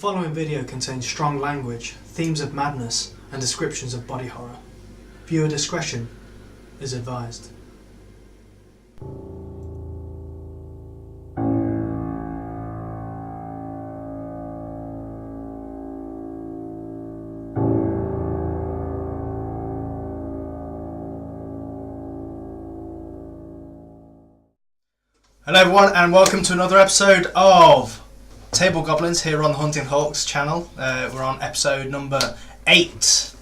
following video contains strong language, themes of madness, and descriptions of body horror. Viewer discretion is advised. Hello everyone and welcome to another episode of Table Goblins here on the Huntinghawks channel. We're on episode number 8.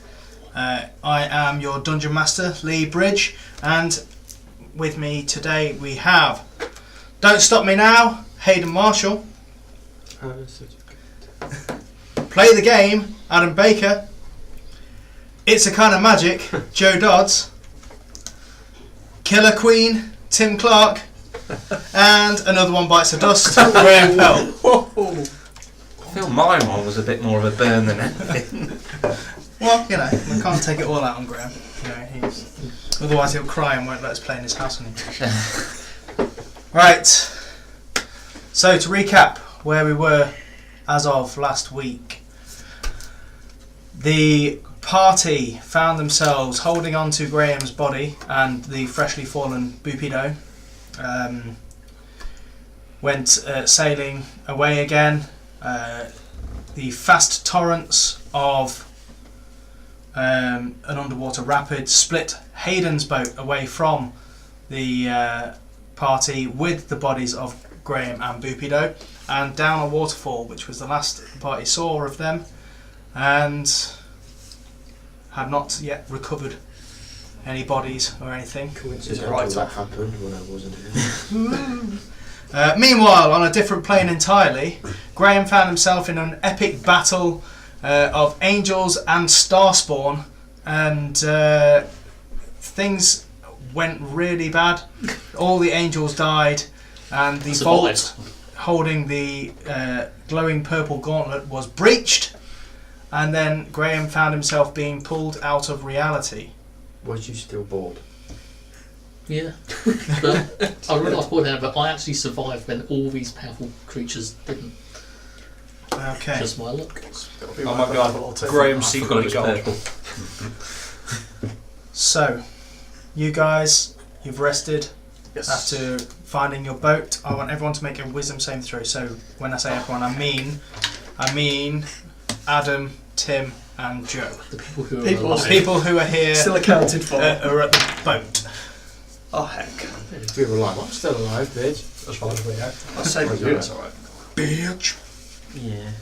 I am your Dungeon Master, Leigh Bridge, and with me today we have Don't Stop Me Now, Hayden Marshall. Play the Game, Adam Baker. It's a Kind of Magic, Joe Dodds. Killer Queen, Tim Clark. And another one bites the dust, Graham Pell. I feel my one was a bit more of a burn than anything. Well, you know, we can't take it all out on Graham. You know, otherwise he'll cry and won't let us play in his house anymore. Right. So to recap where we were as of last week, the party found themselves holding on to Graham's body and the freshly fallen Boopido. Went sailing away again. The fast torrents of an underwater rapid split Hayden's boat away from the party with the bodies of Graham and Boopido, and down a waterfall, which was the last the party saw of them, and had not yet recovered any bodies or anything. Coincidental that happened when I wasn't here. Meanwhile, on a different plane entirely, Graham found himself in an epic battle of angels and Starspawn, and things went really bad. All the angels died, and the vault holding the glowing purple gauntlet was breached, and then Graham found himself being pulled out of reality. Was you still bored? Yeah. But I realised more than that, but I actually survived when all these powerful creatures didn't. Okay. Just my luck. Oh my god, Graham's secretly gold. So, you guys, you've rested. Yes. After finding your boat. I want everyone to make a wisdom saving throw. So, when I say everyone, I mean Adam, Tim, and Joe. The people who are The people who are here Still accounted for. are at the boat. Oh heck. We were alive. I'm still alive, bitch. As far as we know. I'll save you, that's alright. Bitch. Yeah.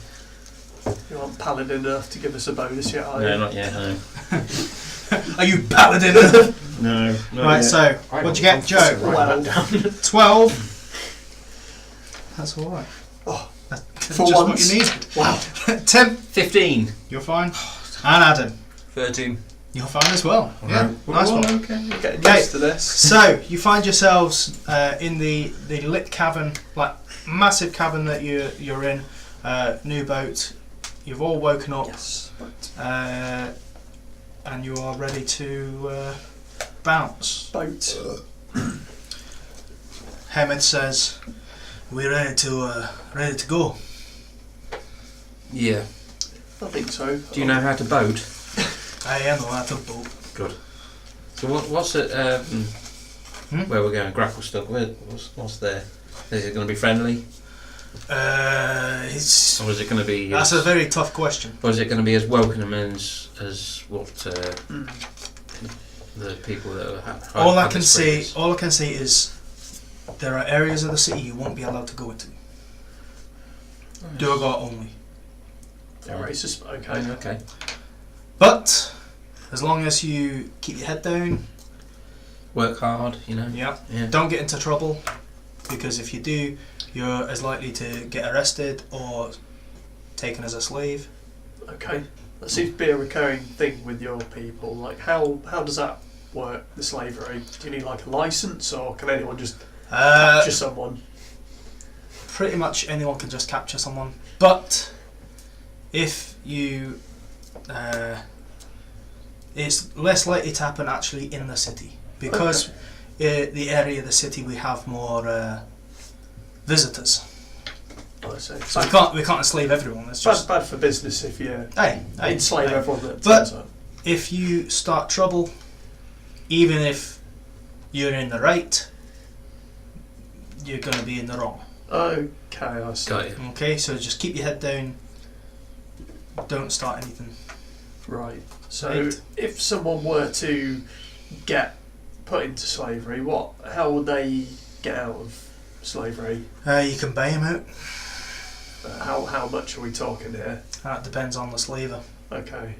You aren't paladin enough to give us a bonus yet, are No, you? not yet, no. Are you paladin? No. Right, so, what'd you get, Joe? Well, 12. That's alright. Oh, That's for just once. what you needed. Wow. Tim, 15. you're fine. And Adam, 13. you're fine as well. Yeah, nice one. Okay. We're getting Okay. used to this. So, you find yourselves in the lit cavern, like massive cavern that you're in, new boat. You've all woken up, Yes. and you are ready to bounce. Boat. Hammett says, "We're ready to go." Yeah. I think so. Do you know how to boat? I am how to boat. Good. So what's it, where we're going, grapple stuff, what's there? Is it going to be friendly? It's Or is it going to be... that's a very tough question. Or is it going to be as welcoming as what the people that are... All I can see is there are areas of the city you won't be allowed to go into. Durgar only. Yeah, racist. Okay. Okay. But as long as you keep your head down, Work hard, you know? yeah, Yeah. don't get into trouble, because if you do, you're as likely to get arrested or taken as a slave. Okay. That seems to be a recurring thing with your people. Like, how does that work, the slavery? Do you need like a license, or can anyone just capture someone? Pretty much anyone can just capture someone, but if you it's less likely to happen actually in the city, because the area of the city we have more visitors. I see. So we can't enslave everyone. That's just bad for business if you hey, enslave hey. everyone that But- turns up. If you start trouble, even if you're in the right, you're going to be in the wrong. Okay, I see. Got you. Okay, so just keep your head down. Don't start anything. Right. So Right. if someone were to get put into slavery, how would they get out of slavery? You can buy them out. How much are we talking here? That depends on the slaver. Okay.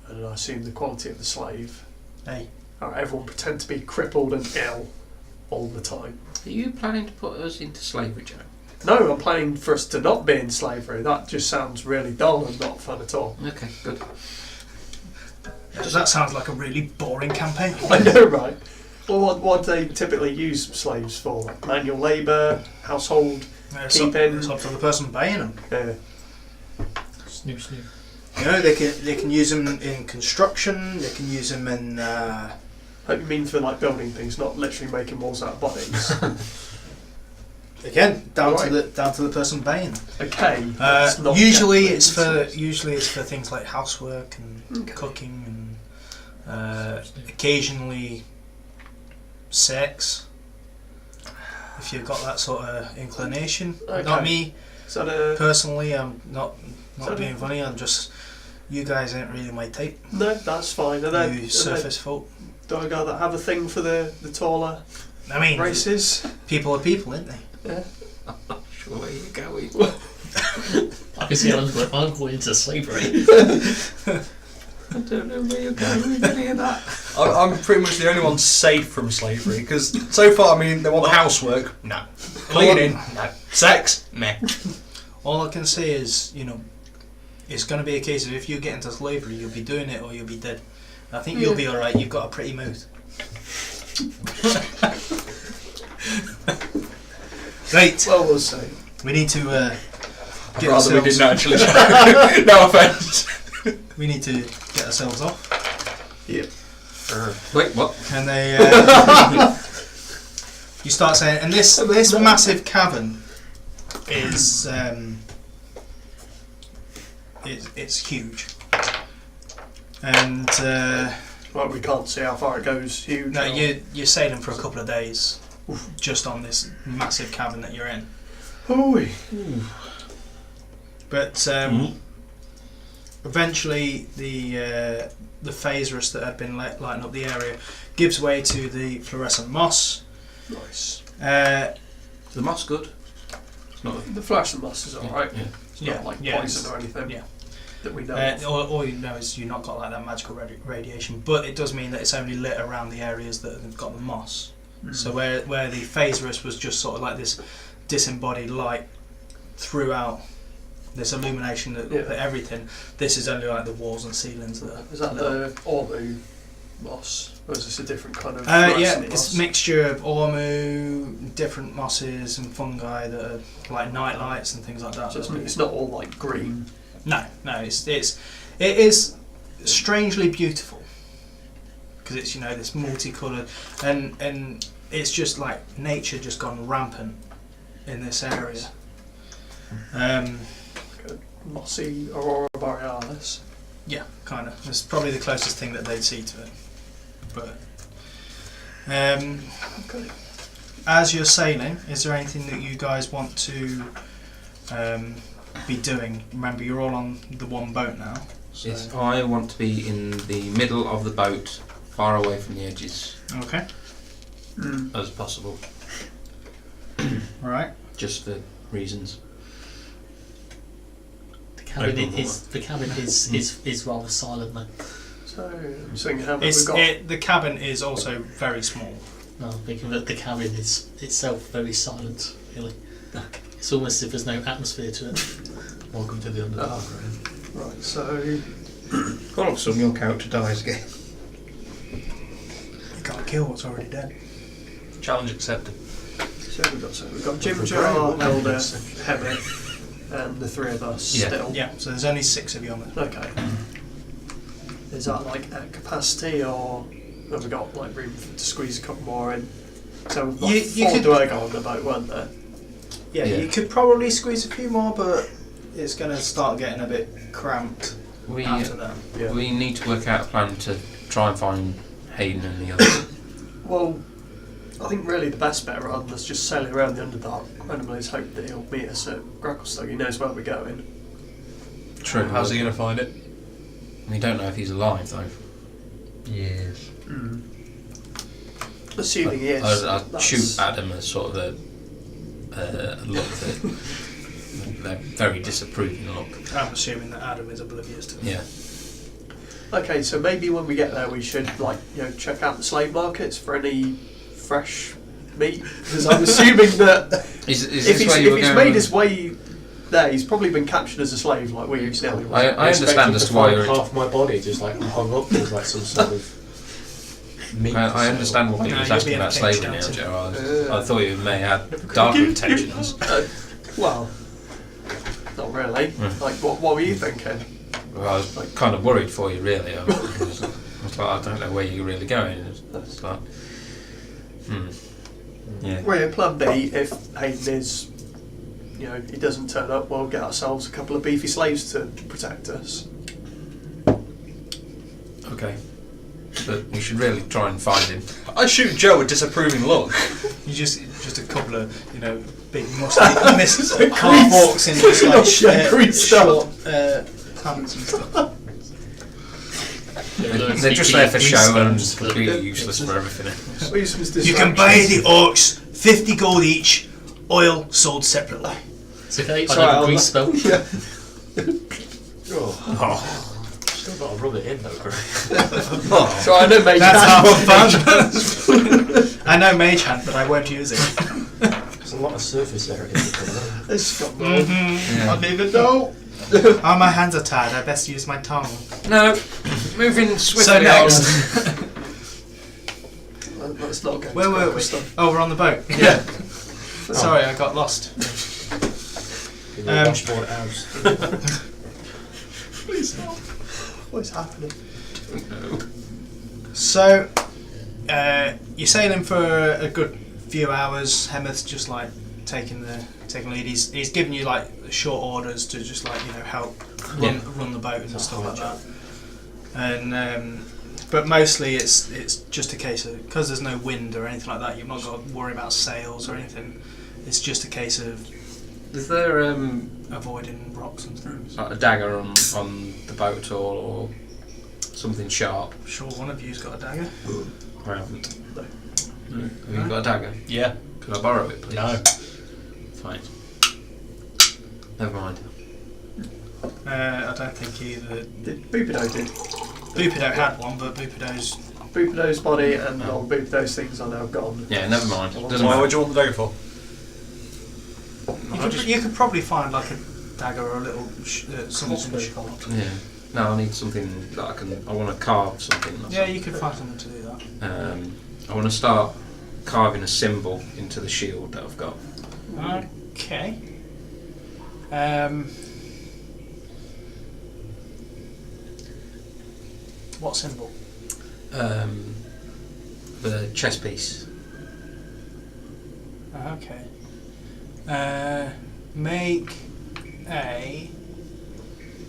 And I assume the quality of the slave. Hey. Everyone pretend to be crippled and ill all the time. Are you planning to put us into slavery, Joe? No, I'm planning for us to not be in slavery. That just sounds really dull and not fun at all. Okay, good. That sounds like a really boring campaign. I know, right? Well, what do they typically use slaves for? Like manual labour, household keeping? It's up to the person buying them. Snoop. You know, they can use them in construction. They can use them in. Hope you mean for like building things, not literally making walls out of bodies. Again, down Right. to the person buying them. Okay. let's not Usually get it's for into things like housework and Okay. cooking and occasionally sex. If you've got that sort of inclination. Okay. Not me Is that a personally. I'm not So- being funny. I'm just. You guys ain't really my type. no? That's fine. You surface folk. Do I go that have a thing for the taller I mean, races? people are people, aren't they? Yeah. I'm not sure where you're going. I can see I'm going into slavery. I don't know where you're going with any of that. I'm pretty much the only one safe from slavery because so far, I mean, they want housework, no. Cleaning, no. Sex, meh. All I can say is, it's going to be a case of if you get into slavery, you'll be doing it or you'll be dead. I think you'll be alright, you've got a pretty mouth. Right, Well, we'll see. we need to I'd get rather we ourselves, didn't actually. No offence. we need to get ourselves off. Yep. Wait, what? And they, you start saying, and this massive cavern is, it's huge. And, Well, we can't see how far it goes. Huge. no, or- you're sailing for a couple of days just on this massive cavern that you're in. Ooh-wee. But eventually the phasers that had been lighting up the area gives way to the fluorescent moss. Nice. Is the moss good? It's not. The fluorescent moss is alright. Yeah. It's not like poison or anything yeah. that we know of. All you know is you've not got like that magical radiation, but it does mean that it's only lit around the areas that have got the moss. So where the phaserus was just sort of like this disembodied light throughout this illumination that everything, this is only like the walls and ceilings that are Is that lit up. the Ormu moss? Or is this a different kind of Yeah, fluorescent it's moss? a mixture of ormu, different mosses and fungi that are like night lights and things like that. So it's not all like green. No, it is strangely beautiful because it's this multicoloured and it's just like nature just gone rampant in this area. Mossy Aurora Borealis. Yeah, kind of. It's probably the closest thing that they'd see to it. But as you're sailing, is there anything that you guys want to be doing? Remember, you're all on the one boat now. So. Yes, I want to be in the middle of the boat, far away from the edges Okay. as possible, Right. just for reasons. The cabin is rather silent though. So I'm thinking how many It's we've got. the cabin is also very small. No, I'm thinking that the cabin is itself very silent, really. It's almost as if there's no atmosphere to it. Welcome to the Underdark. Right, so All of a sudden, your character dies again. You can't kill what's already dead. Challenge accepted. we've got Jim Jar, Elder, Hemi, and the three of us Yeah. still. Yeah, so there's only 6 of you on there. Okay. Is that like at capacity, or have we got like room to squeeze a couple more in? So like You four could- Duergar on the boat, weren't there? Yeah, you could probably squeeze a few more, but it's going to start getting a bit cramped after that. Yeah. We need to work out a plan to try and find Hayden and the others. Well, I think really the best bet, rather than us just sailing around the Underdark, randomly is hope that he'll meet us at Gracklestone. He knows where we're going. True. How's he going to find it? We don't know if he's alive though. Yes. Assuming he is. I'd shoot at him as sort of a look that they're very disapproving look. I'm assuming that Adam is oblivious to it. Yeah. Okay, so maybe when we get there, we should check out the slave markets for any fresh meat, because I'm assuming that Is if he's made his way there, he's probably been captured as a slave, like we used to. I understand as to why you're. half my body just like hung up with like some sort of meat. I understand why he was you'll asking be in a about cage slavery now, dancing. Joe. I thought you may have darker intentions. Well, not really. Like, what were you thinking? Well, I was kind of worried for you, really. I was like, I don't know where you're really going. It's like, yeah. Well, plan B, if Hayden is, he doesn't turn up, we'll get ourselves a couple of beefy slaves to protect us. Okay. But we should really try and find him. I shoot Joe with disapproving look. You just a couple of big musty half walks in just like short pants and stuff. They're just there for show and completely useless for everything else. You can buy the orcs 50 gold each, oil sold separately. It's okay, Sorry, I know a grease spell. Yeah. Still got to rub it in though, Greg. So I know Mage That's Hand. half fun. I know Mage Hand, but I won't use it. There's a lot of surface area to cover. It's got Mhm. I didn't even know. Oh, my hands are tired. I best use my tongue. No, moving swiftly So next, Let's not go. where into were we? stuff. Oh, we're on the boat. Yeah. Sorry, I got lost. In the washboard house. Please stop. What is happening? So, you're sailing for a good few hours. Hemeth's just like taking the lead. He's giving you like short orders to just like help run the boat and stuff like that. And but mostly it's just a case of, because there's no wind or anything like that, you've not got to worry about sails or anything. It's just a case of Is there avoiding rocks and things. like a dagger on the boat at all, or something sharp? Sure, one of you's got a dagger. I haven't. No. Have you got a dagger? Yeah. Could I borrow it, please? No. Fine. Never mind. I don't think either. Boopido did. Boopido had one, but Boopido's. Boopido's body and all Boopido's things are now gone. Yeah, never mind. Doesn't Why matter. would you want the dagger for? You could probably find like a dagger or a little something sharp. Yeah. No, I need something that I want to carve something. That's Yeah, you could find something to do that. I want to start carving a symbol into the shield that I've got. Okay. What symbol? The chess piece. Okay. Make a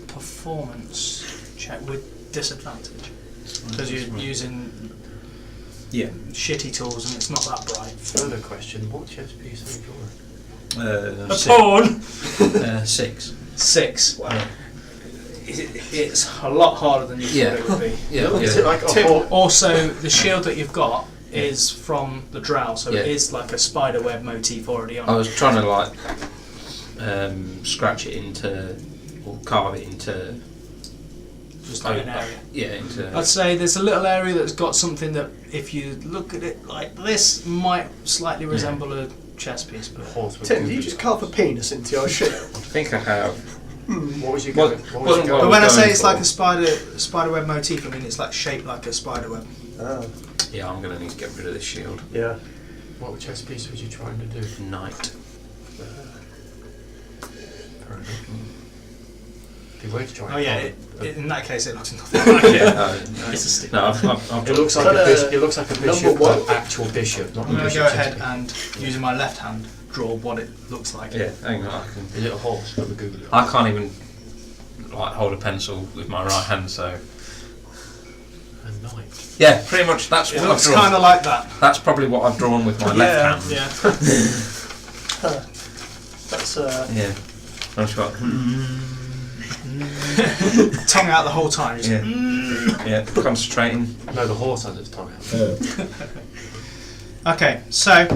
performance check with disadvantage because you're using shitty tools and it's not that bright. Further question: what chess piece are you drawing? A pawn. 6. 6. Wow. It's a lot harder than you thought it would be. Yeah. Is it like a hawk? Also, the shield that you've got is from the drow, so Yeah. it is like a spiderweb motif already on I it. was trying to like scratch it into or carve it into Just like an area. Yeah, into. I'd say there's a little area that's got something that, if you look at it like this, might slightly resemble a chess piece. But Tim, did you just carve a penis into your shield? I think I have. What was you What- going? What was wasn't you what But going? when I going say it's for. like a spiderweb motif, I mean it's like shaped like a spiderweb. Yeah, I'm gonna need to get rid of this shield. Yeah. What chess piece was you trying to do? Knight. Fair enough. If you were to try Oh and yeah, carve in that case it looks nothing like it. Yeah, It's a stick. no, I've it looks like But, it looks like a number bishop, one. an actual bishop, not a I'm going to bishop. go chess ahead piece. and, using my left hand, draw what it looks like. Yeah, hang on. Is it a horse? Let me Google it. I can't even like hold a pencil with my right hand, so A knight. yeah, pretty much that's It what I've looks drawn. kind of like that. That's probably what I've drawn with my left hand. Yeah. That's Yeah. I've just got Tongue out the whole time. Just, yeah, concentrating. No, the horse has its tongue out. Okay, so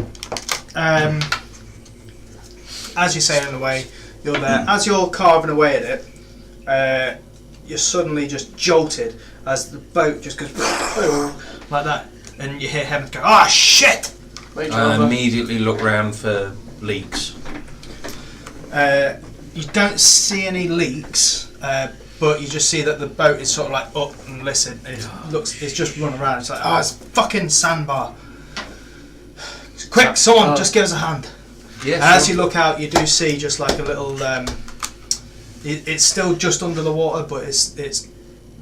as you're sailing away, you're there. As you're carving away at it, you're suddenly just jolted as the boat just goes like that, and you hear Heaven go, "Ah, shit!" major I armor. immediately look round for leaks. You don't see any leaks, but you just see that the boat is sort of like up and listen. It's just run around. It's like, oh, it's fucking sandbar. Quick, someone, just give us a hand. Yeah. As you look out, you do see just like a little. It's still just under the water, but it's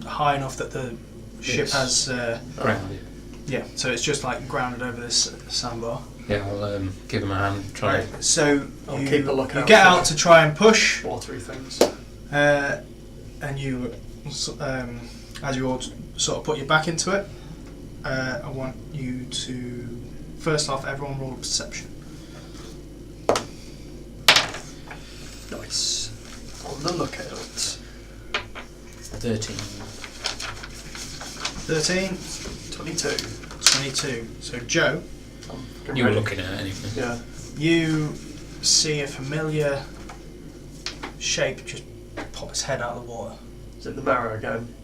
high enough that the ship has. grounded. Yeah, so it's just like grounded over this sandbar. Yeah, I'll give him a hand. Try. Right. So I'll you, keep a lookout you get for out to try and push. watery things. And you, as you all sort of put your back into it, I want you to, first off, everyone roll perception. Nice. On the lookout. 13. 13, 22. 22. So Joe, Get You were ready. looking at anything. Yeah. you see a familiar shape just pop its head out of the water Is it the marrow again?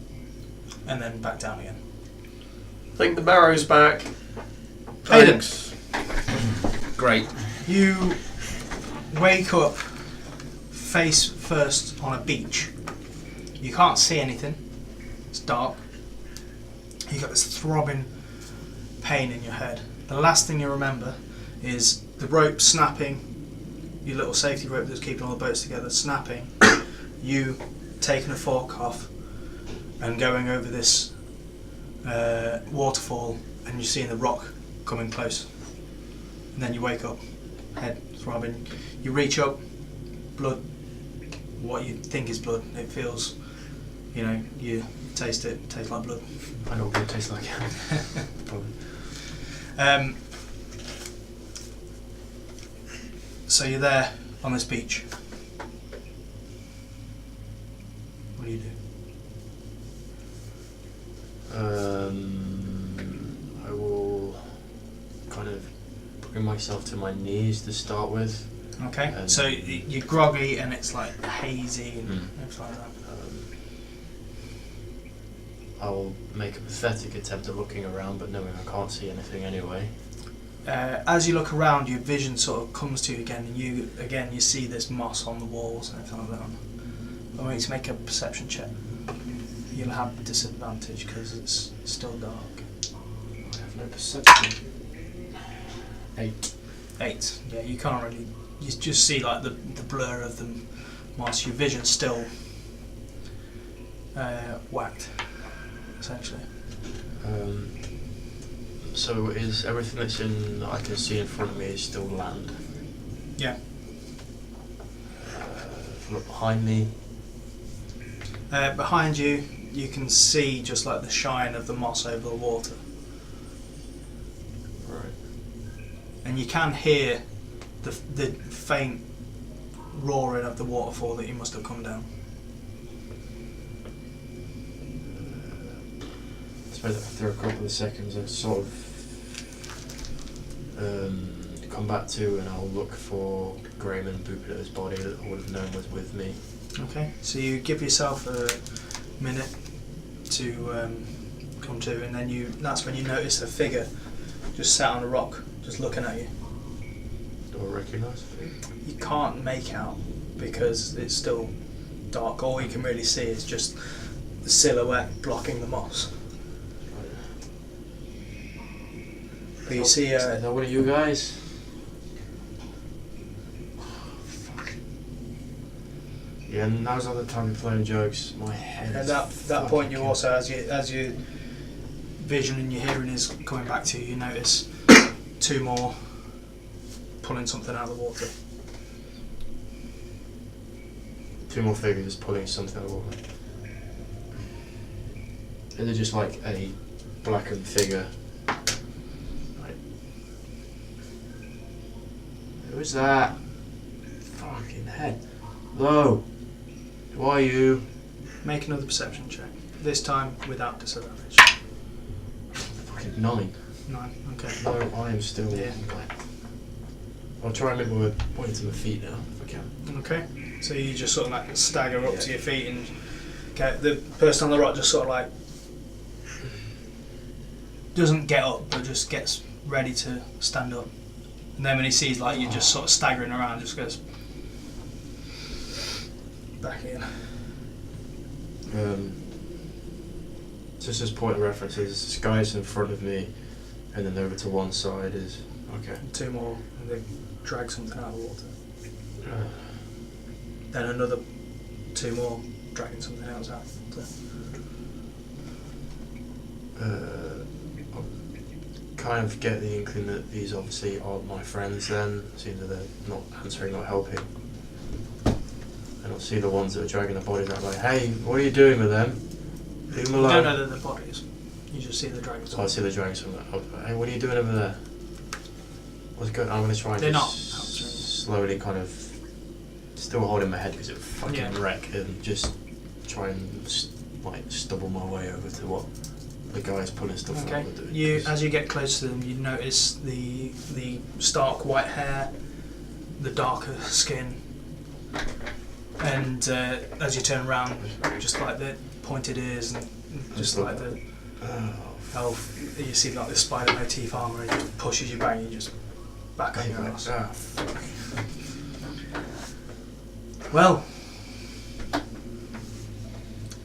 and then back down again. I think the marrow's back. Hayden, Great. you wake up face first on a beach. You can't see anything. It's dark. You got this throbbing pain in your head. The last thing you remember is the rope snapping, your little safety rope that's keeping all the boats together snapping, you taking a fork off and going over this waterfall, and you're seeing the rock coming close. And then you wake up, head throbbing. You reach up, blood, what you think is blood. It feels, you taste it, tastes like blood. I know what it tastes like. Probably. So you're there on this beach. What do you do? I will kind of bring myself to my knees to start with. Okay. So you're groggy and it's like hazy and everything like that. I'll make a pathetic attempt at looking around, but knowing I can't see anything anyway. As you look around, your vision sort of comes to you again, and you see this moss on the walls and everything like that. I want you to make a perception check. You'll have disadvantage because it's still dark. I have no perception. 8. 8. Yeah, you can't really. You just see like the blur of the moss. Your vision's still whacked, essentially. So is everything that I can see in front of me is still land? Yeah. Look behind me. Behind you, you can see just like the shine of the moss over the water, Right. and you can hear the faint roaring of the waterfall that you must have come down. I suppose after a couple of seconds I'd sort of come back to, and I'll look for Graham and Bupito's body that I would have known was with me. Okay, so you give yourself a minute to come to, and then that's when you notice a figure just sat on a rock, just looking at you. Do I recognise it? You can't make out because it's still dark. All you can really see is just the silhouette blocking the moss. But you see Is that one of you guys? Yeah, now's not the time to play jokes. My head. at is that point you fucking- also, as your vision and your hearing is coming back to you, you notice 2 more pulling something out of the water. 2 more figures pulling something out of the water. Is it just like a blackened figure? Right. Who is that? Fucking head. Hello. Who are you? Make another perception check. This time without disadvantage. Fucking 9. 9. Okay. No, I am still. Yeah. I'll try and make my way to my feet now if I can. Okay. So you just sort of like stagger up Yeah. to your feet, and the person on the rock just sort of like doesn't get up, but just gets ready to stand up. And then when he sees like you just sort of staggering around, just goes back in. Just as point of reference, is this guy's in front of me, and then over to one side is okay. 2 more, and they drag something out of the water. Then another 2 more, dragging something else out. I kind of get the inkling that these obviously aren't my friends then, seeing that they're not answering or helping. And I'll see the ones that are dragging the bodies out like, hey, what are you doing with them? Leave them You alone. don't know that they're bodies. You just see the dragon. So I see the dragging something. Hey, what are you doing over there? What's going on? I'm going to try and They're not just answering. slowly kind of still holding my head because it fucking Yeah. wreck, and just try and like stubble my way over to what the guys pulling stuff Okay. out are doing. You, 'cause- as you get close to them, you notice the stark white hair, the darker skin, and as you turn around, just like the pointed ears and just like the elf, you see like the spider motif armour, and it just pushes you back, and you just back on your ass. Fuck. Well,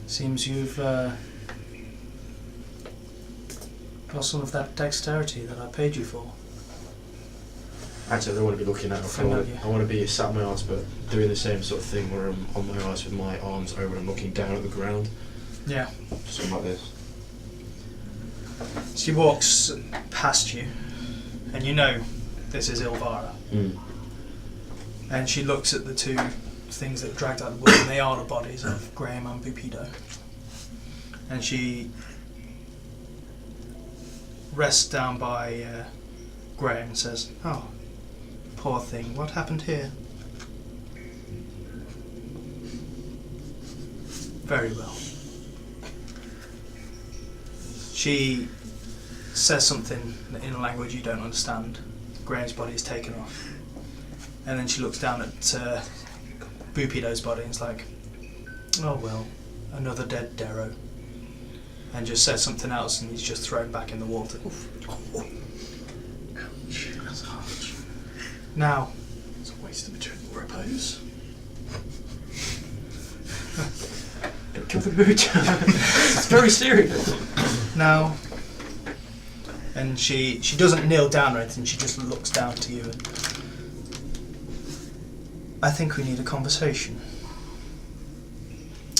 seems you've got some of that dexterity that I paid you for. Actually, I don't want to be looking at it. Familiar. I want to be sat on my arse, but doing the same sort of thing where I'm on my arse with my arms over and looking down at the ground. Yeah. Something like this. She walks past you, and you know this is Ilvara. And she looks at the 2 things that dragged out the wood, and they are the bodies of Graham and Bupido. And she rests down by Graham and says, "Oh, poor thing, what happened here?" "Very well." She says something in a language you don't understand. Graham's body is taken off. And then she looks down at Bupido's body and is like, "Oh well, another dead Darrow." And just says something else, and he's just thrown back in the water. Ouch, that's harsh. Now, It's a waste of eternal repose. Don't kill the mood. It's very serious. now, and she doesn't kneel down or anything, she just looks down to you and, "I think we need a conversation."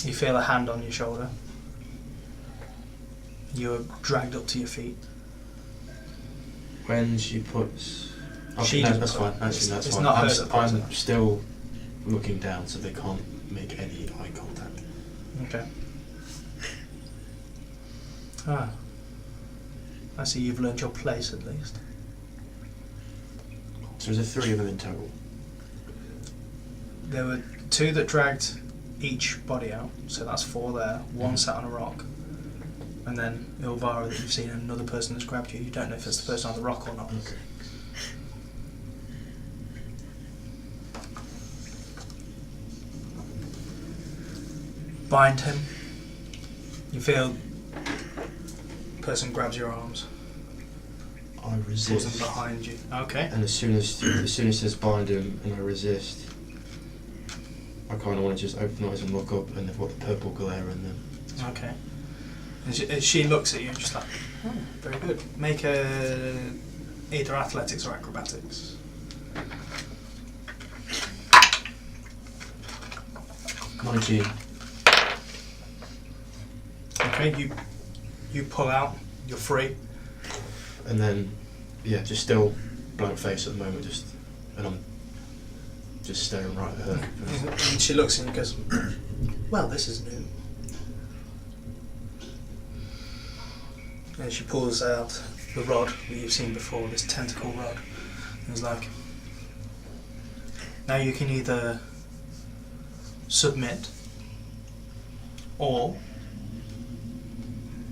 You feel a hand on your shoulder. You're dragged up to your feet. When she puts... Okay, She no, doesn't that's put- fine. Actually, that's it's fine. not her I'm, that puts I'm it. still looking down, so they can't make any eye contact. Okay. Ah. I see you've learned your place at least. So there's 3 of them in total. There were 2 that dragged each body out, so that's 4 there. 1 sat on a rock. And then Ilvara that you've seen, and another person has grabbed you. You don't know if it's the person on the rock or not. Okay. Bind him. You feel the person grabs your arms. I Pulls resist. them behind you. Okay. And as soon as it says bind him and I resist, I kind of want to just open my eyes and look up, and they've got the purple glare in them. Okay. And she looks at you and just like, "Oh, very good. Make either athletics or acrobatics." $19. Okay, you pull out, you're free. And then, yeah, just still blank face at the moment, just And I'm just staring right at her. And she looks and goes, well, this is new. And she pulls out the rod that you've seen before, this tentacle rod. And is like, now you can either submit or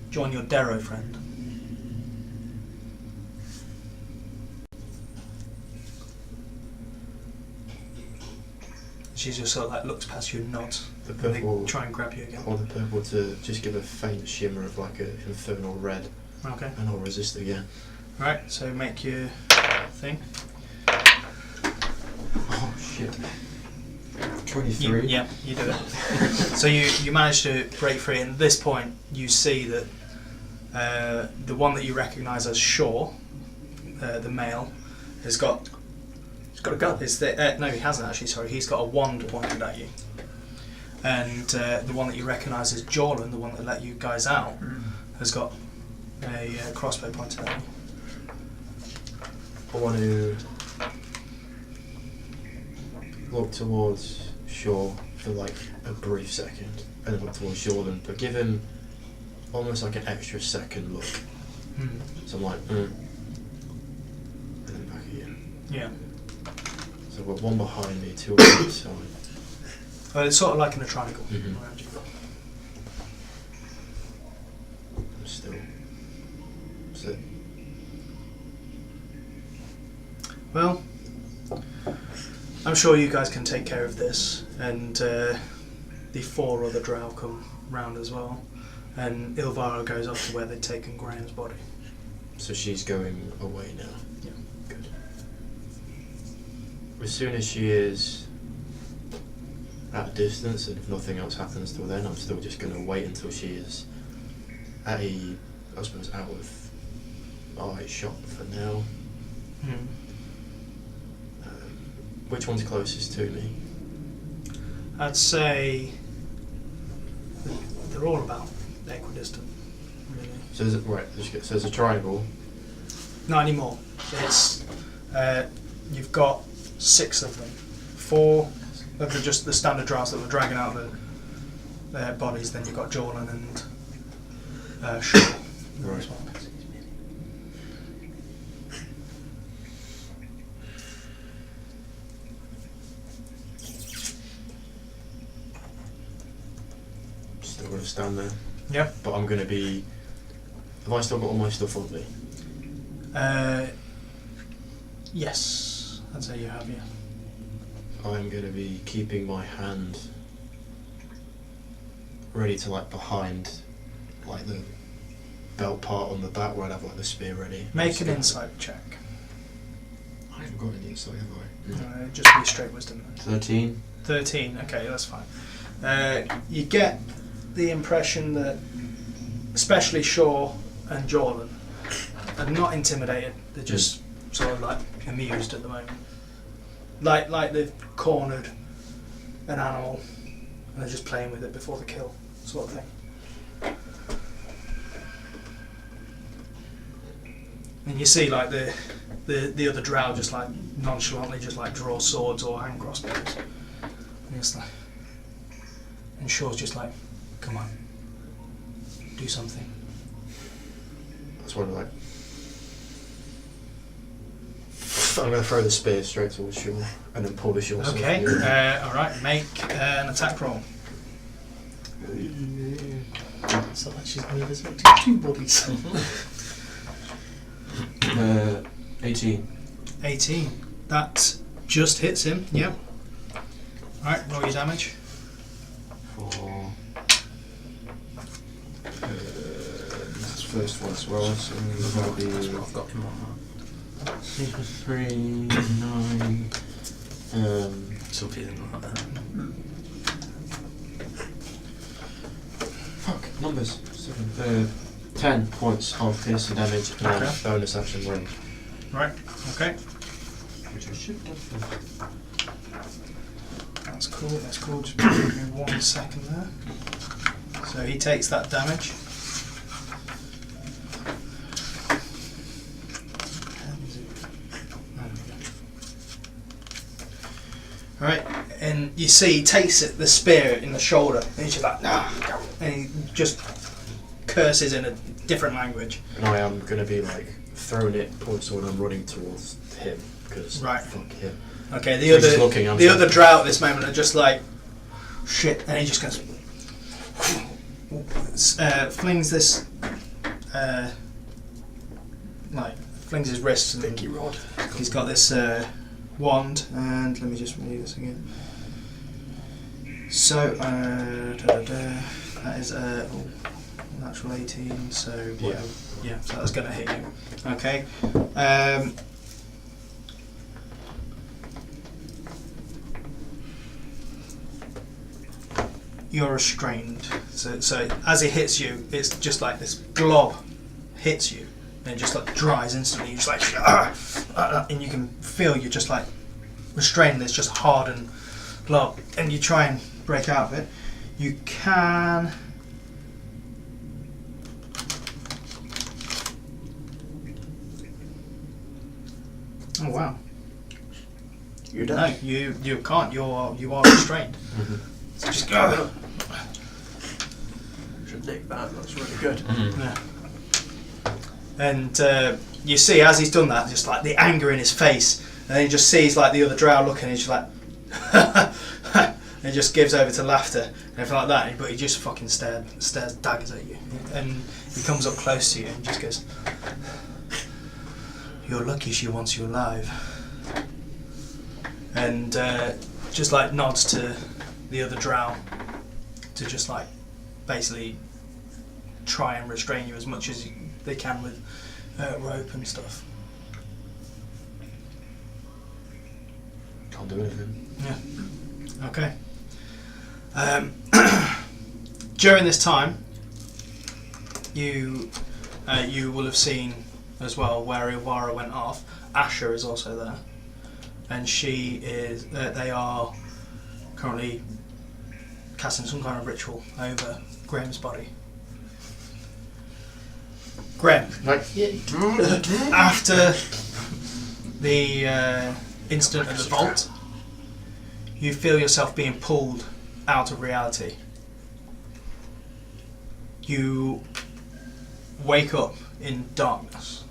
join your Darrow friend. She just sort of like looks past you and nods. The And purple, they try and grab you again. or the purple to just give a faint shimmer of like an infernal red, Okay. and I'll resist again. Right, so make your thing. Oh shit. 23. Yeah, you do it. So you manage to break free, and at this point you see that the one that you recognise as Shaw, the male, has got. He's got a gun. No, he hasn't actually. Sorry, he's got a wand pointed at you. And the one that you recognise as Jorlan, the one that let you guys out, has got a crossbow pointed at you. I want to look towards Shaw for like a brief second, and then look towards Jordan, but give him almost like an extra second look. So I'm like, and then back again. Yeah. So I've got one behind me, two on each side. Well, it's sort of like in a triangle Mhm. around you. I'm still. So Well, I'm sure you guys can take care of this, and the 4 other drow come round as well, and Ilvara goes up to where they'd taken Graham's body. So she's going away now. Yeah. Good. As soon as she is at a distance, and if nothing else happens till then, I'm still just going to wait until she is at a, I suppose, out of eye shot for now. Which one's closest to me? I'd say they're all about equidistant, really. So there's so there's a triangle. Not anymore. It's you've got 6 of them. 4 of the standard drows that were dragging out their bodies. Then you've got Jorlan and Shaw. Right. As well. Still going to stand there. Yep. But I'm going to be. Have I still got all my stuff on me? Yes, I'd say you have, yeah. I'm going to be keeping my hand ready to like behind, like the belt part on the back where I'd have like the spear ready. Make an insight check. I haven't got any insight, have I? Just be straight wisdom. 13. 13, okay, that's fine. You get the impression that, especially Shaw and Jordan, are not intimidated. They're just sort of like amused at the moment. Like they've cornered an animal and they're just playing with it before the kill, sort of thing. And you see like the other drow just like nonchalantly just like draw swords or hang crossbows. And it's like, and Shaw's just like, come on, do something. That's what I'm like. I'm going to throw the spear straight towards Shaw and then pull the short sword. Okay, alright, make an attack roll. So that she's going to resurrect 2 bodies. 18. 18. That just hits him, yep. Alright, roll your damage. For that's the first one as well, so that'll be I've got him on 3, 9, something like that. fuck, numbers. 10 points of piercing damage and Okay. bonus action range. Right, okay. Which I should get for. That's cool. Just give me 1 second there. So he takes that damage. and you see he takes the spear in the shoulder, and he's just like, nah, and he just curses in a different language. And I am going to be like throwing it towards someone and running towards him because fuck him. Okay, So he's just looking, the other drow at this moment are just like, shit, and he just goes, flings this, flings his wrists. Sticky rod. He's got this wand, and let me just read this again. So, that is a natural 18, so yeah, so that's going to hit you. Okay. You're restrained. So as he hits you, it's just like this glob hits you, and it just like dries instantly. You're just like, and you can feel you're just like restrained. This just hardened glob, and you try and break out of it. You can. Oh wow! You're done. No, you can't. You are restrained. So just go. Should nick that. That's really good. Yeah. And you see, as he's done that, just like the anger in his face, and then he just sees like the other drow looking, and he's just like, and he just gives over to laughter and everything like that. But he just fucking stares daggers at you, and he comes up close to you and just goes, "You're lucky she wants you alive." And just like nods to the other drow to just like basically try and restrain you as much as they can with rope and stuff. Can't do anything. Yeah. Okay. During this time, you will have seen as well where Ilvara went off. Asher is also there, and she is. They are currently casting some kind of ritual over Graham's body. Graham, after the incident at the vault, you feel yourself being pulled out of reality. You wake up in darkness.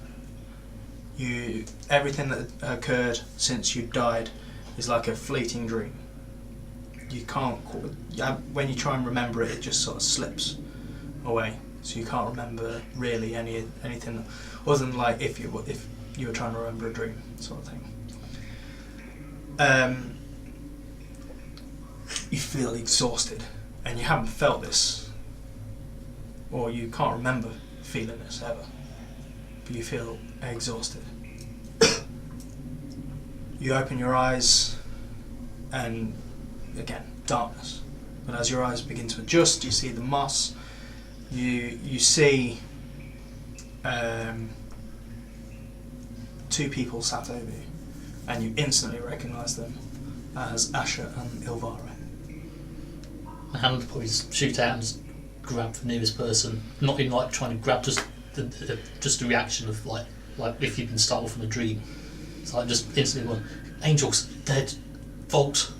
Everything that occurred since you died is like a fleeting dream. You can't. When you try and remember it, it just sort of slips away. So you can't remember really anything other than like if you were trying to remember a dream sort of thing. You feel exhausted, and you haven't felt this, or you can't remember feeling this ever. But you feel exhausted. You open your eyes, and again darkness. But as your eyes begin to adjust, you see the moss. You see two people sat over you, and you instantly recognise them as Asher and Ilvara. My hand would probably just shoot out and just grab the nearest person, not in like trying to grab, just the reaction of like if you've been startled from a dream. So I just instantly went, angels, dead, vault.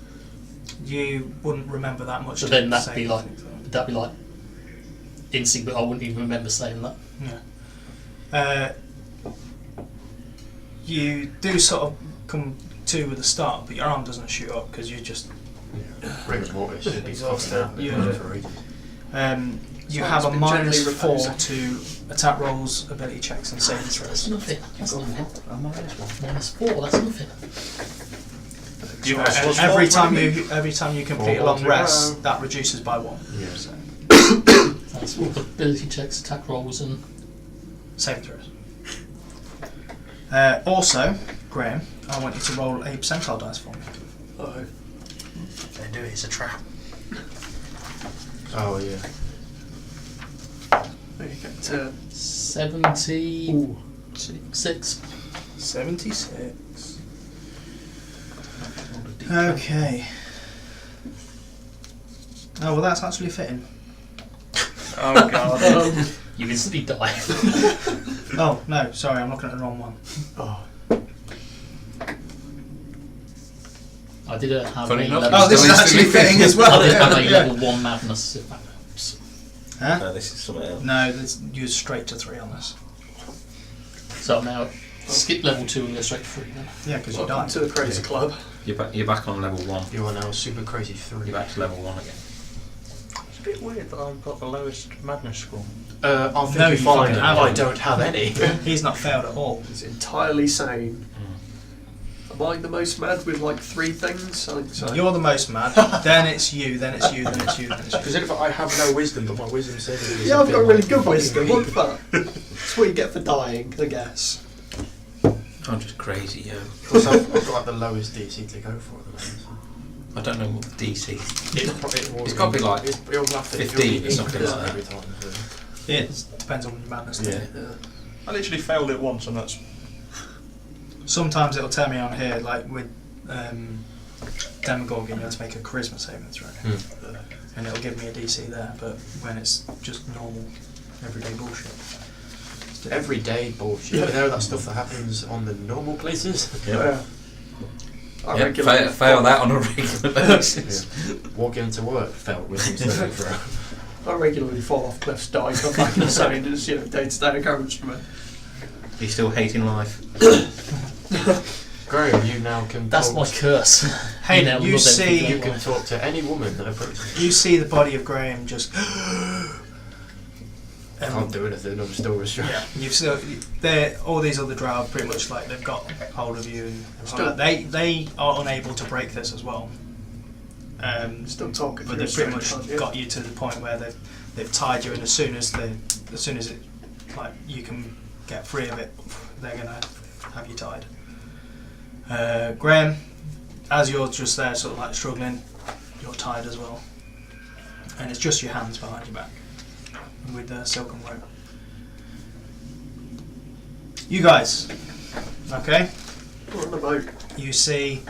You wouldn't remember that much. So then that'd be like instinct, but I wouldn't even remember saying that. Yeah. You do sort of come to with a start, but your arm doesn't shoot up because you just Rigor mortis. exhausted. You So have it's a been minus generally 4 reposing. to attack rolls, ability checks, and saving That's throws. nothing. That's nothing. -4. That's nothing. Every time you complete a long rest, that reduces by 1. Yeah. So, That's all the ability checks, attack rolls, and saving throws. Also, Graham, I want you to roll a percentile dice for me. Oh, Don't do it, it's a trap. Oh yeah. there you get to 76. 76. Okay. Oh, well, that's actually fitting. Oh god. You instantly die. Oh, no, sorry, I'm looking at the wrong one. oh, I I did have Funny a enough. level. Oh, this is actually fitting as well. I did have a Yeah. level 1 madness. If that helps. Huh? No, this is something else. No, you're straight to 3 on this. So now skip level 2 and go straight to 3 then. Yeah, because you Welcome died. to the crazy club. You're back on level 1. You are now super crazy 3. You're back to level 1 again. It's a bit weird that I've got the lowest madness score. I'm No, thinking you fine. fucking I haven't. don't have any. He's not failed at all. He's entirely sane. Am I the most mad with like 3 things? I think so. You're the most mad. Then it's you. Then it's you. Then it's you. Then it's you. Because if I have no wisdom, but my wisdom saving is Yeah, a I've bit got really like good fucking wisdom. me. What's that? That's what you get for dying, I guess. I'm just crazy, yo. Because I've got like the lowest DC to go for at the moment. I don't know what the DC. It's gotta be like it'll have to 15 or something like that. every time. So. Yeah, it depends on your madness. Yeah. I literally failed it once, and that's Sometimes it'll tell me on here, like with Demogorgon, you have to make a charisma saving throw, and it'll give me a DC there. But when it's just normal, everyday bullshit. Everyday bullshit. Yeah. You know that stuff that happens on the normal places? Yeah. I Yeah, regularly fail that on a regular basis. Walk into work, felt wisdom saving throw. I regularly fall off cliffs, die, come back insane. It's day-to-day occurrence for me. He's still hating life. Graham, you now can That's talk. my curse. Hey, now you love see- everything You I can like. talk to any woman that approaches. You see the body of Graham just. I can't do anything. I'm still restrained. Yeah, you've still. All these other drow are pretty much like they've got hold of you, and Still- they are unable to break this as well. Still talking But through they've pretty much strange, yeah. got you to the point where they've tied you, and as soon as it like you can get free of it, they're gonna have you tied. Graham, as you're just there, sort of like struggling, you're tied as well, and it's just your hands behind your back with the silken rope. You guys, okay? We're on the boat. You see,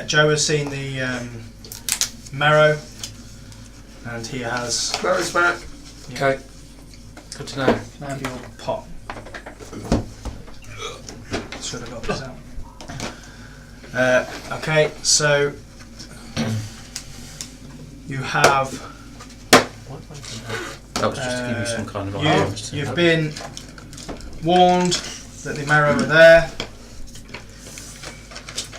Joe has seen the marrow, and he has. Barrow's back. Okay. Good to know. Can I have your pot? Should have got this out. Okay, so you have. That was just to give you some kind of idea. You've been warned that the marrow are there.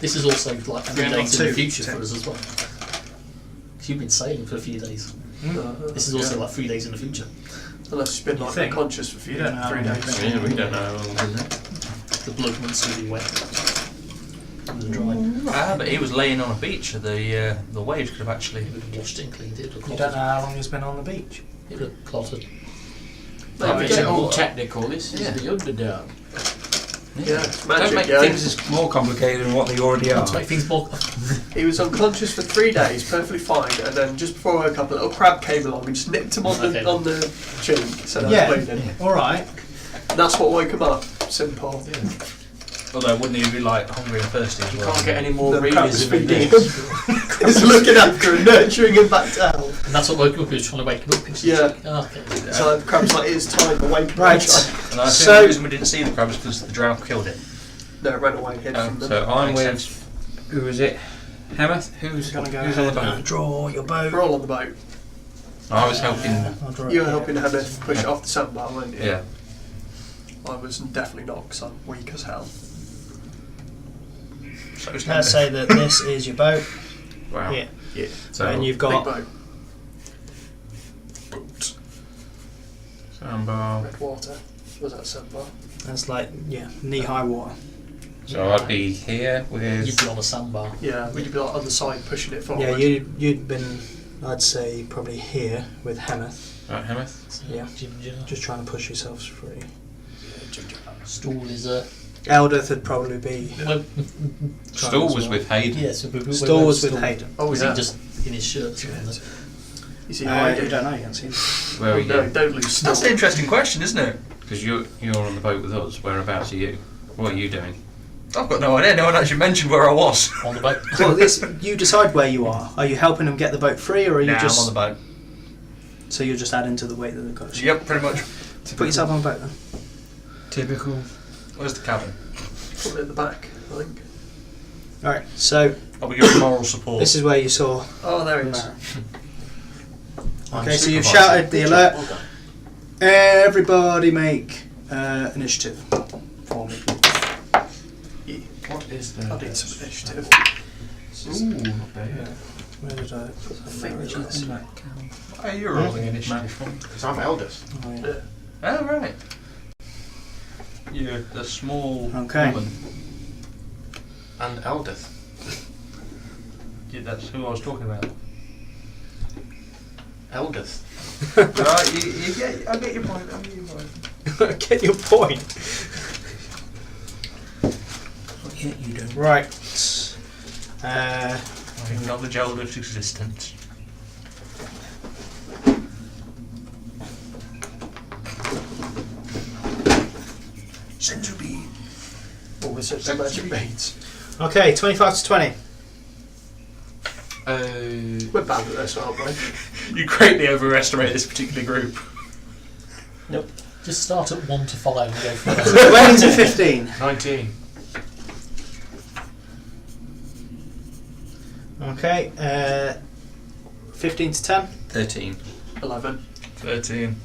This is also like 3 Yeah, days in the two. future for us as well. 'Cause you've been sailing for a few days. This is also Yeah. like 3 days in the future. Unless you've been You like think? unconscious for a few You don't know how 3 long days. it's been. Yeah, we don't know. The blood wants to be wet and dry. but he was laying on a beach. The waves could have actually. It would have washed it and cleaned it. It would have You don't clotted. know how long he's been on the beach. It would have clotted. No, If we we get get all water. technical, this is Yeah. the underdog. Yeah, it's Don't magic, make yeah. things more complicated than what they already are. To make things more. He was unconscious for 3 days, perfectly fine, and then just before I woke up, a little crab came along and just nipped him on Okay. the cheek, so that's Yeah. bleeding. Alright. And that's what woke him up. Simple. Although wouldn't he be like hungry and thirsty as You well? can't get any more The crab's realism in feeding this. He's looking after him, nurturing him back to health. And that's what woke him up. He was trying to wake him up. It's Yeah. like, oh, okay. So the crab's like, it's time to wake him Right. up. And I think So- the reason we didn't see the crab is because the drow killed it. No, it ran away, hid from them. So I'm Makes with. Who is it? Hemeth? Who's Gonna go who's on the ahead and boat? draw your boat. We're all on the boat. I was helping. I'll draw it You were here. helping Hannah push it off the sandbar, weren't you? Yeah. I was definitely not, because I'm weak as hell. So it's Let's say that this is your boat. Wow. Yeah. Yeah. So And you've Big got. boat, sandbar. red water. Was that sandbar? That's like, yeah, knee high water. So I'd be here You'd with. be on a sandbar. Yeah, we'd be like on the side pushing it forward. Yeah, you'd been, I'd say, probably here with Hemeth. Right, Hemeth. So, Yeah. Ginger. Just trying to push yourselves free. Stool is Eldeth would probably be. well, Stool was with Hayden. yeah, so Stool was with Hayden. Oh, Was yeah. he just in his shirt? or something? You see, You hiding. don't know, you can see. Where are No, you? don't lose stuff. That's an interesting question, isn't it? Because you're on the boat with us. Whereabouts are you? What are you doing? I've got no idea. No one actually mentioned where I was. On the boat. Well, this you decide where you are. Are you helping them get the boat free, or are you Nah, just? I'm on the boat. So you're just adding to the weight that they've got. Yep, pretty much. Put yourself on the boat then. Typical. Where's the cabin? Probably at the back, I think. Alright, so I'll be giving moral support. this is where you saw. Oh, there it is. Okay, so you've shouted the alert. Well done. Everybody make initiative for me. What is the? I need some initiative. Ooh, not bad. Where did I put that? Why are you rolling initiative? Because I'm eldest. Oh, yeah. Oh, right. You're the small Okay. woman. And eldest. Yeah, that's who I was talking about. Eldest. Right, you get, I get your point. Get your point. Yeah, you don't. Right. I acknowledge Eldrit's existence. Centipede. What was it? The magic beads. Okay, 25 to 20. We're bad at this, aren't we? You greatly overestimate this particular group. Just start at 1 to 5 and go for it. 20 to 15. 19. Okay, 15 to 10. 13. 11. 13.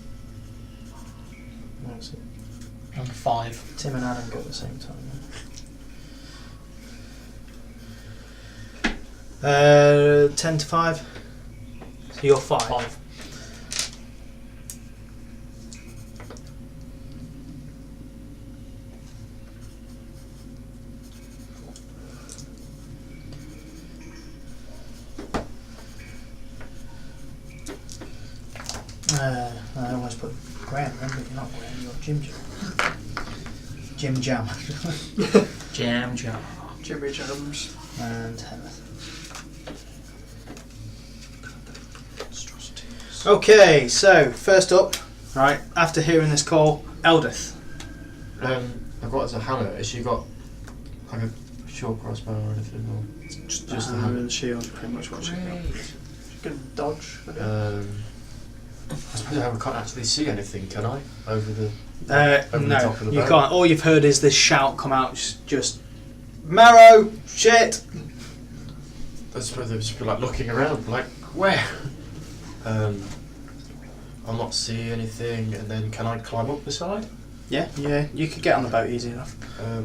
And 5. Tim and Adam go at the same time. 10 to 5. So you're 5. 5. I almost put Graham then, but you're not Graham, you're Jim Jam. Jam. Jimmy Jams. And Heather. Okay, so first up, right, after hearing this call, Eldith. I've got as a hammer. Has she got like a short crossbow or anything? Or just the hammer? and shield, pretty much what she got. You can dodge. I suppose I can't actually see anything, can I? Over the over the No, top of the you boat? can't. All you've heard is this shout come out, just marrow, shit. I suppose they would just be like looking around, like where? I'm not seeing anything, and then can I climb up the side? Yeah, you could get on the boat easy enough.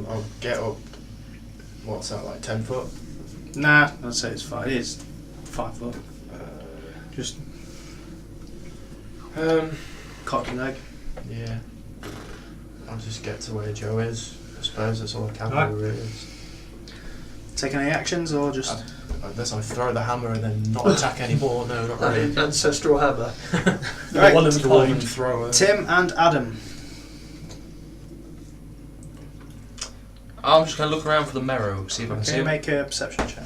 I'll get up. What's that, like 10 foot? Nah, I'd say it's 5. It is 5 foot. Just cock your leg. Yeah. I'll just get to where Joe is. I suppose that's all I can Right. do really. Is. Take any actions or just. Unless I throw the hammer and then not attack anymore. No, not really. Ancestral hammer. Right. One of a Dwarven kind. thrower. Tim and Adam. I'm just going to look around for the marrow, see if I can see Okay, him. make a perception check.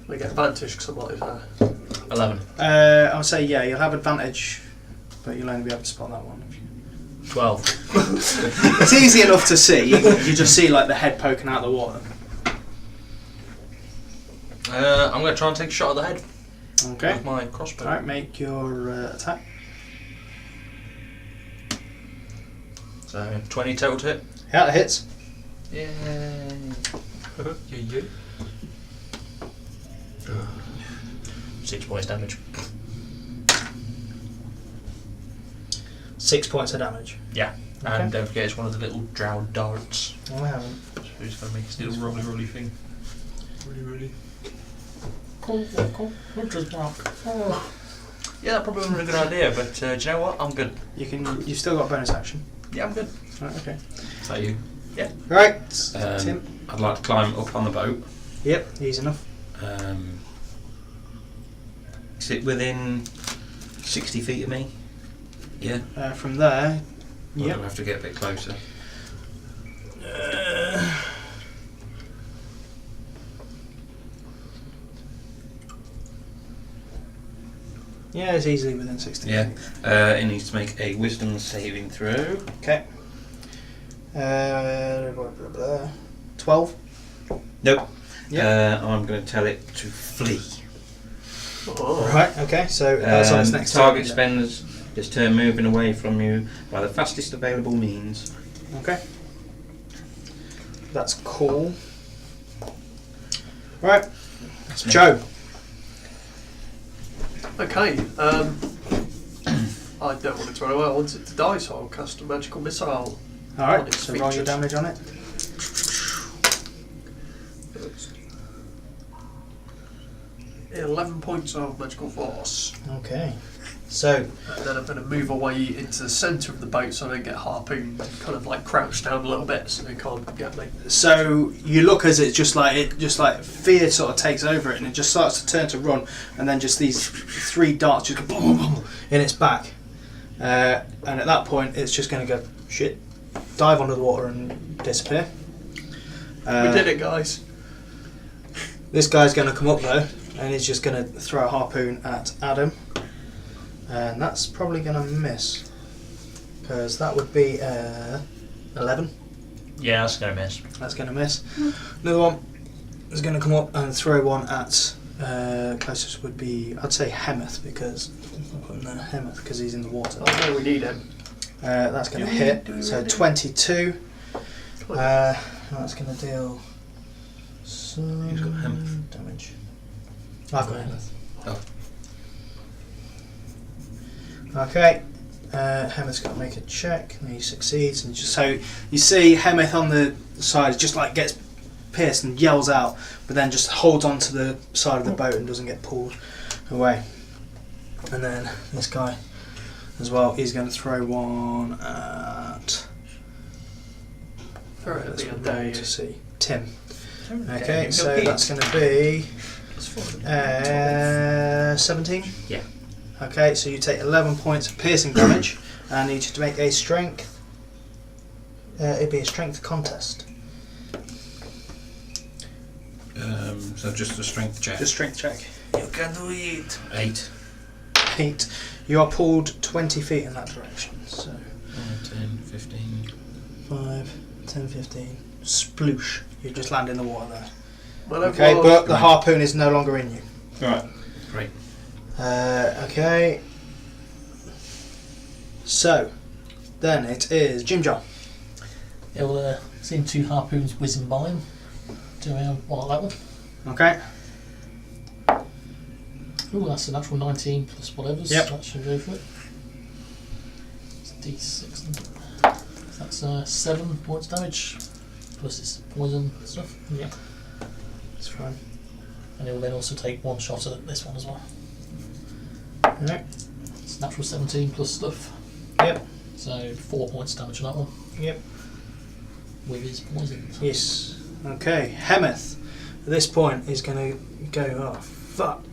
We get advantage because I'm like there. 11. I would say yeah, you'll have advantage, but you'll only be able to spot that one. 12. It's easy enough to see. You just see like the head poking out the water. I'm going to try and take a shot at the head Okay. with my crossbow. Alright, make your attack. So 20 total to hit. Yeah, that hits. Yay. Yeah. 6 points damage. 6 points of damage. Yeah. Okay. And don't forget it's one of the little drow darts. Oh, I haven't. So he's going to make his little rolly thing. Rolly. Cool. Hunter's mark. Yeah, that probably wasn't a good idea, but do you know what? I'm good. You've still got bonus action. Yeah, I'm good. Right, okay. Is that you? Right, Um, Tim. I'd like to climb up on the boat. Yep, easy enough. Is it within 60 feet of me? Yeah. From there, Or yep. do I have to get a bit closer? Yeah, it's easily within 60 Yeah. feet. It needs to make a wisdom saving throw. Okay. Blah, blah, blah. 12. Nope. Yeah. I'm going to tell it to flee. Oh. Right, okay, so that's on its next target turn. spends this turn moving away from you by the fastest available means. Okay. That's cool. Right, Joe. Okay. I don't want it to run away. I want it to die, so I'll cast a magical missile. All right. on its So roll your features. damage on it. 11 points of magical force. Okay. So And then I'm going to move away into the centre of the boat so I don't get harpooned. Kind of like crouch down a little bit so they can't get me. So you look as it just like fear sort of takes over it, and it just starts to turn to run, and then just these 3 darts just go boom, boom, boom, in its back, and at that point it's just going to go shit, dive under the water and disappear. We did it, guys. This guy's going to come up though, and he's just going to throw a harpoon at Adam, and that's probably going to miss because that would be 11. Yeah, that's going to miss. That's going to miss. Another one is going to come up and throw one at closest would be, I'd say Hemeth, because Hemeth because he's in the water. Oh no, we need him. That's going to hit. So 22. That's going to deal some Who's got Hemeth? damage. I've got Hemeth. Oh. Okay. Hemeth's got to make a check, and he succeeds. And just so you see, Hemeth on the side just like gets pierced and yells out, but then just holds onto the side of the boat and doesn't get pulled away. And then this guy as well, he's going to throw one at. Let's roll to see Tim. Okay, so that's going to be 17. Yeah. Okay, so you take 11 points of piercing damage, and I need you to make a strength. It'd be a strength contest. So just a strength check. Just strength check. You can do it. 8. 8. You are pulled 20 feet in that direction. So 10, 15. 5, 10, 15. Sploosh. You just land in the water there. Well, Okay, everyone- but the harpoon is no longer in you. Right. Great. Okay. So, then it is Jim John. It'll seen 2 harpoons whizzing by him. Do one like that one. Okay. Ooh, that's a natural 19 plus whatever. Yep. That should go for it. It's D6. That's 7 points damage. Plus it's poison stuff. Yeah. That's fine. And it will then also take 1 shot at this one as well. Alright. It's natural 17 plus stuff. Yep. So 4 points damage on that one. Yep. With his poison. Yes. Okay. Hemeth, at this point, is going to go, oh, fuck.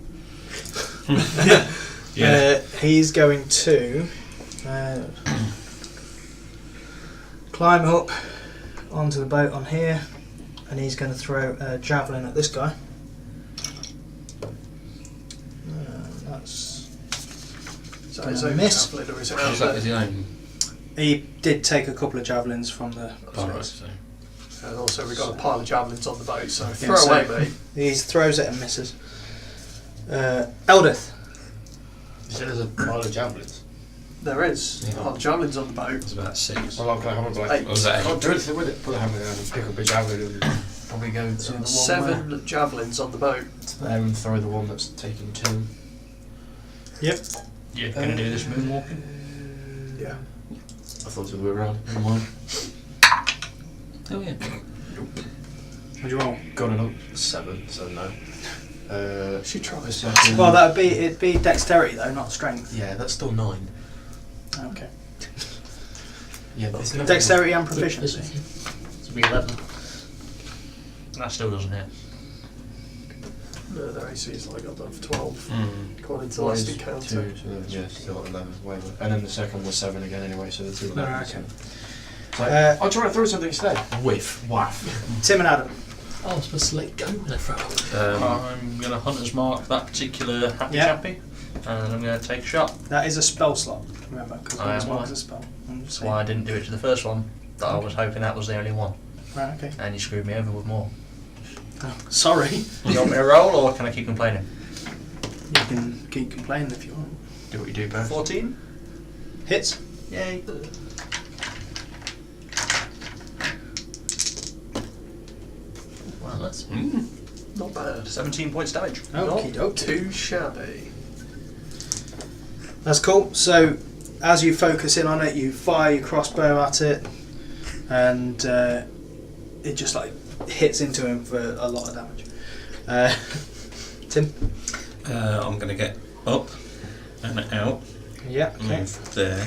Yeah. He's going to climb up onto the boat on here, and he's going to throw a javelin at this guy. That's Is that his own miss. javelin or is it Is that out his there? own? He did take a couple of javelins from the. Oh, right, so. And also we've got a pile of javelins on the boat, so Yeah, throw so- away, mate. He throws it and misses. Eldith. You said there's a pile of javelins. There is a pile of javelins on the boat. It's about 6. Well, okay, I'm like, 8. What was that? can't do anything with it. Put the hammer down and pick up a javelin and probably go to the one 7 javelins on the boat. there and throw the one that's taken 2. Yep. You're going to do this moonwalking? Yeah. I thought it was the other way around. Never mind. Oh, yeah. What'd you roll? Got it up 7, so no. She tries. Second, Well, it'd be dexterity though, not strength. yeah, that's still 9. Okay. Yeah, but it's Dexterity and proficiency. It'll be 11. That still doesn't hit. No, their AC is like above 12, Mm. according to the last encounter. 2, so yeah, still 11. Whatever. And then the second was 7 again anyway, so the 2 No, 11. okay. I'll try to throw something instead. Whiff. Waff. Tim and Adam. Oh, I'm supposed to let go when I throw. Um, I'm going to hunter's mark that particular happy Yeah. chappy, and I'm going to take a shot. That is a spell slot, remember, because I am one right. is a spell. I'm just That's why I saying. didn't do it to the first one. That I was hoping that was the only one, Right, okay. and you screwed me over with more. Oh, sorry. Do you want me to roll, or can I keep complaining? You can keep complaining if you want. Do what you do best. 14. Hits. Yay. Well, that's Not bad. 17 points damage. Okie Not doke. too shabby. That's cool. So, as you focus in on it, you fire your crossbow at it, and it just like hits into him for a lot of damage. Tim? I'm going to get up and out. Yeah. Okay. Move there.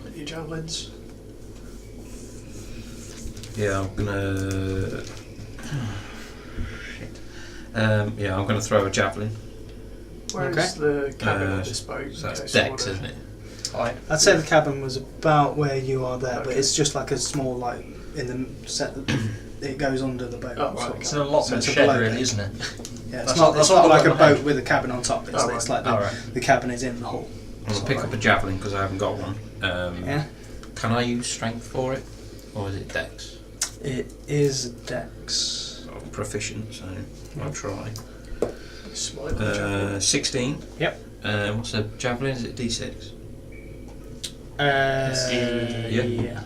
Put your javelins. Yeah, I'm gonna. Yeah, I'm gonna throw a javelin. Where's the cabin on this boat? So that's Okay, Dex, so isn't it? Right. I'd say the cabin was about where you are there, but Okay. it's just like a small like in the set. It goes under the boat. Oh, right, sort of. okay. It's an allotment So it's a shed, below really, deck. isn't it? Yeah, it's That's not. not- It's that's not not like a what I boat had. with a cabin on top. It's, Oh, it's right. like the, Alright. the cabin is in the hull. I'm gonna pick up a javelin because I haven't got one. Yeah. Can I use strength for it, or is it Dex? It is Dex. I'm proficient, so I'll try. Smite on the javelin. 16. Yep. What's a javelin? Is it D6? Yeah.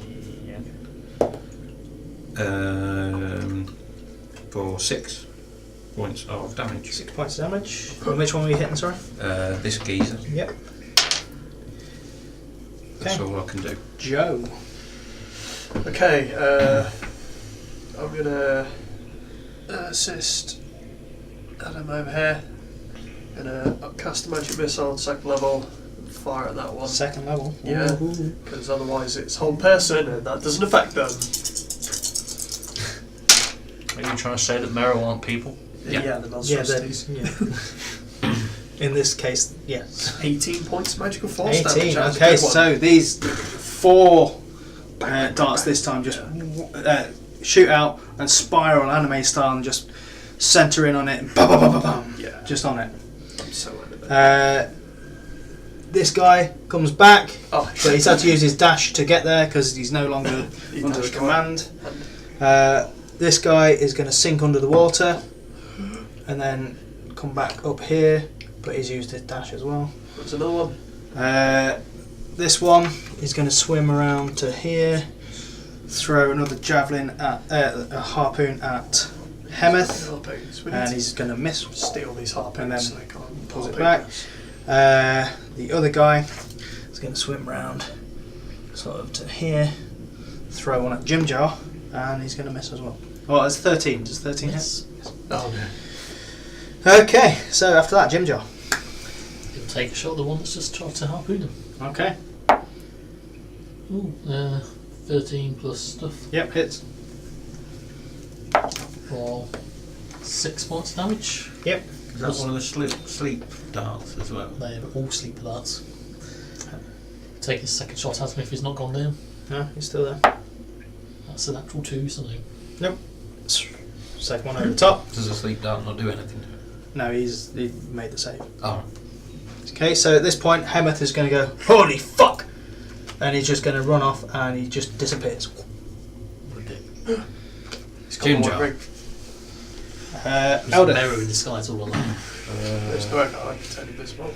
For 6 points of damage. 6 points of damage. And which one were you hitting? Sorry. This geezer. Yep. That's Okay. all I can do. Joe. Okay, I'm gonna assist Adam over here. Gonna cast a magic missile on second level and fire at that one. Second level. Yeah. Ooh. Because otherwise it's whole person and that doesn't affect them. Are you trying to say that Merrow aren't people? Yeah. The Yeah, monstrosities. yeah. In this case, yes. 18 points magical force 18. damage. That was a Okay, good one. so these 4 darts this time just shoot out and spiral anime style and just center in on it. And bam, bam, bam, bam, bam, Yeah. just on it. I'm so animated. This guy comes back, Oh, but he's had to use his dash to get there because he's no longer He under the dashed command. This guy is going to sink under the water and then come back up here, but he's used his dash as well. There's another one. This one is going to swim around to here, throw another javelin at a harpoon at Hemeth, Harpoons. We and need he's going to miss. to steal these harpoons and then so they can't pulls it harpoon back. us. The other guy is going to swim round sort of to here, throw one at Jim Jar, and he's going to miss as well. Oh, it's 13. Does 13 Yes. Oh no. Okay, so after that, Jim Jar. He'll take a shot at the one that's just tried to harpoon him. Okay. Ooh, 13 plus stuff Yep, hits. for 6 points of damage. Yep. Is that one of the sleep darts as well? They have all sleep darts. Take his second shot at him if he's not gone down. No, he's still there. That's a natural 2, so no. Second one over the top. Does a sleep dart not do anything to it? No, he made the save. Oh, Okay, so at this point, Hemeth is going to go, holy fuck! And he's just going to run off and he just disappears. He's got Jim one Jar. ring. There's a Elder. mirror in the sky, it's all alone. There's no I can turn invisible.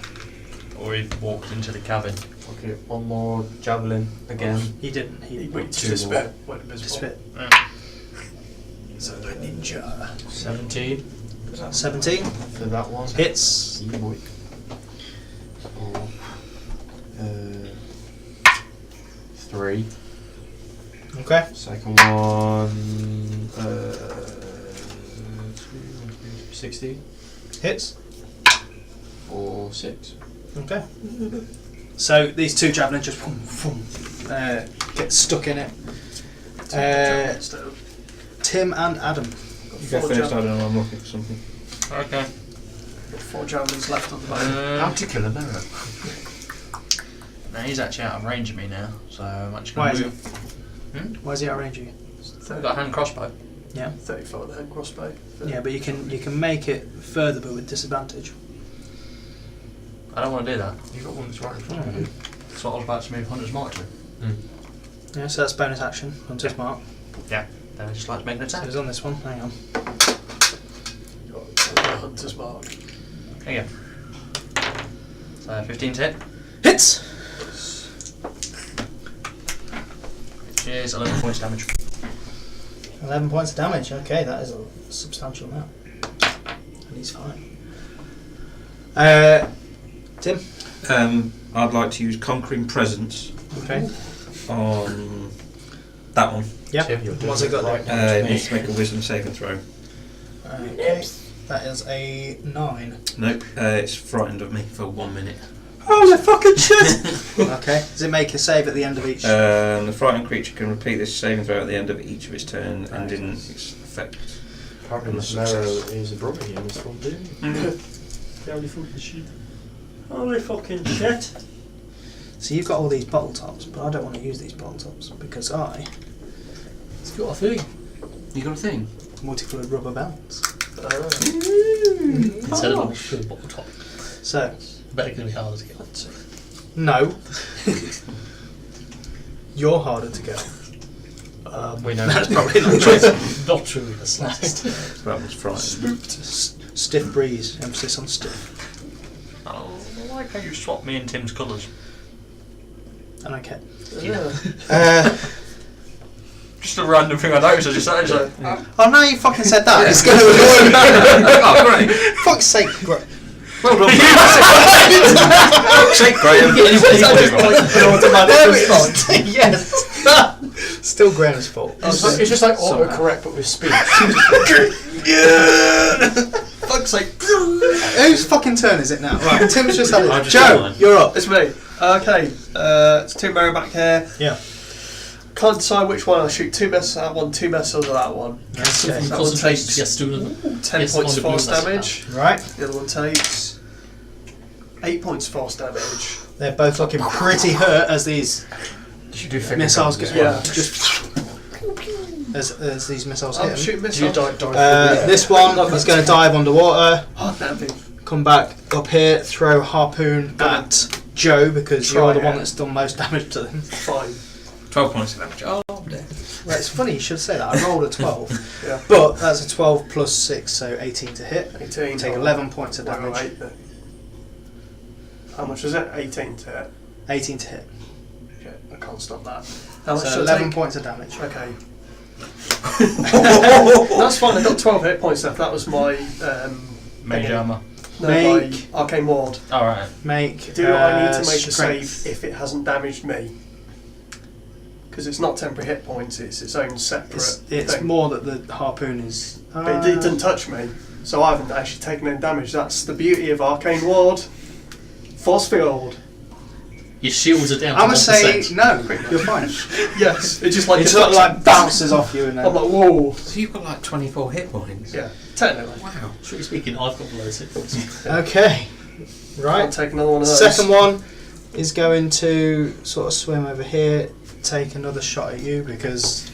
Or he walked into the cabin. Okay, one more javelin again. He didn't. He He just Two disappeared. Went invisible. disappeared. So no ninja. 17 17 for that one. hits. Yeah, boy. Oh. 3. Okay. Second one. 16 Hits. or 6. Okay. So these 2 javelins just get stuck in it. Tim and Adam. you go first, I don't know, I'm looking for something. Okay. 4 javelins left on the boat. How to kill a mirror? Now he's actually out of range of me now, so I'm actually Why going is to he? move. Why is he outranging you? I've got a hand crossbow. Yeah. 34 with the hand crossbow. Yeah, but you can make it further, but with disadvantage. I don't want to do that. You got one that's right in front of you. That's what I was about to move Hunter's Mark to. Yeah, so that's bonus action. Hunter's Mark. Yeah. Then I just like to make an So attack. he's on this one. Hang on. Got the hunter's mark. There you go. So 15 to hit. Hits. which is 11 points damage. 11 points of damage. Okay, that is a substantial amount. And he's fine. Tim? I'd like to use Conquering Presence Okay. on that one. Yep. Tim, you're doing What's it got right there? It needs to make a Wisdom saving throw. Okay. That is a 9. Nope, it's frightened of me for 1 minute. Holy fucking shit! Okay. Does it make a save at the end of each? The frightened creature can repeat this saving throw at the end of each of its turn, ending its effect. Apparently, this marrow is a brother in this one, dude. Holy fucking shit. Holy fucking shit. So you've got all these bottle tops, but I don't want to use these bottle tops because I It's got a thing. You got a thing? multi-fluid rubber bands. Instead of a full bottle top. So, I bet it's going to be harder to get. no. You're harder to get. We know That's probably not true. Not true in the slightest. That was frightened. Stiff breeze, emphasis on stiff. Oh, I like how you swap me and Tim's colours. I don't care. Just a random thing I noticed. I just started like, Oh no, you fucking said that. It's going to annoy me. Oh, great! Fuck's sake. Well done, Shake Graham. Yes. Still Graham's fault. It's just like autocorrect but with speech. fuck's sake. Whose fucking turn is it now? Right, Tim's just had I'll it. just do Joe, mine. you're up. It's me. Okay, it's Tim Merrow back here. Yeah. Can't decide which one. I'll shoot 2 missiles at that one, 2 missiles at that one. Okay. That one Concentration takes yes, to another. 10 Yes, points on the force blue, that's damage. Right. The other one takes 8 points force damage. They're both looking pretty hurt as these You do finger missiles guns get as well. just as these missiles I'm hit him. shooting Do you missiles. This one is going to dive underwater. Oh, damn it. Come back up here, throw harpoon at Joe because Try you're the it. one that's done most damage to them. Fine. 12 points of damage. Oh, dear. Well, it's funny you should say that. I rolled a 12, Yeah. but that's a 12 plus 6, so 18 to hit. 18. Take 11 points of Wait, damage. wait, wait. How much is it? 18 to hit. 18 to hit. Okay, I can't stop that. How much So should 11 I take? points of damage. Okay. That's fine, I got 12 hit points left. That was my Mage armour. no, Make- my arcane ward. Alright. Make. Do I need to make a strength. save if it hasn't damaged me? Because it's not temporary hit points, it's its own separate It's thing. more that the harpoon is. But it didn't touch me, so I haven't actually taken any damage. That's the beauty of arcane ward. Force field. Your shields are down. I'm to gonna say 1%. no. You're fine. Yes, it just like It sort of like bounces off you and then. I'm like, whoa. So you've got like 24 hit points? Yeah, technically. Wow. Strictly speaking, I've got below 6 points. Okay. I'll Right. take another one of those. Second one is going to sort of swim over here, take another shot at you because.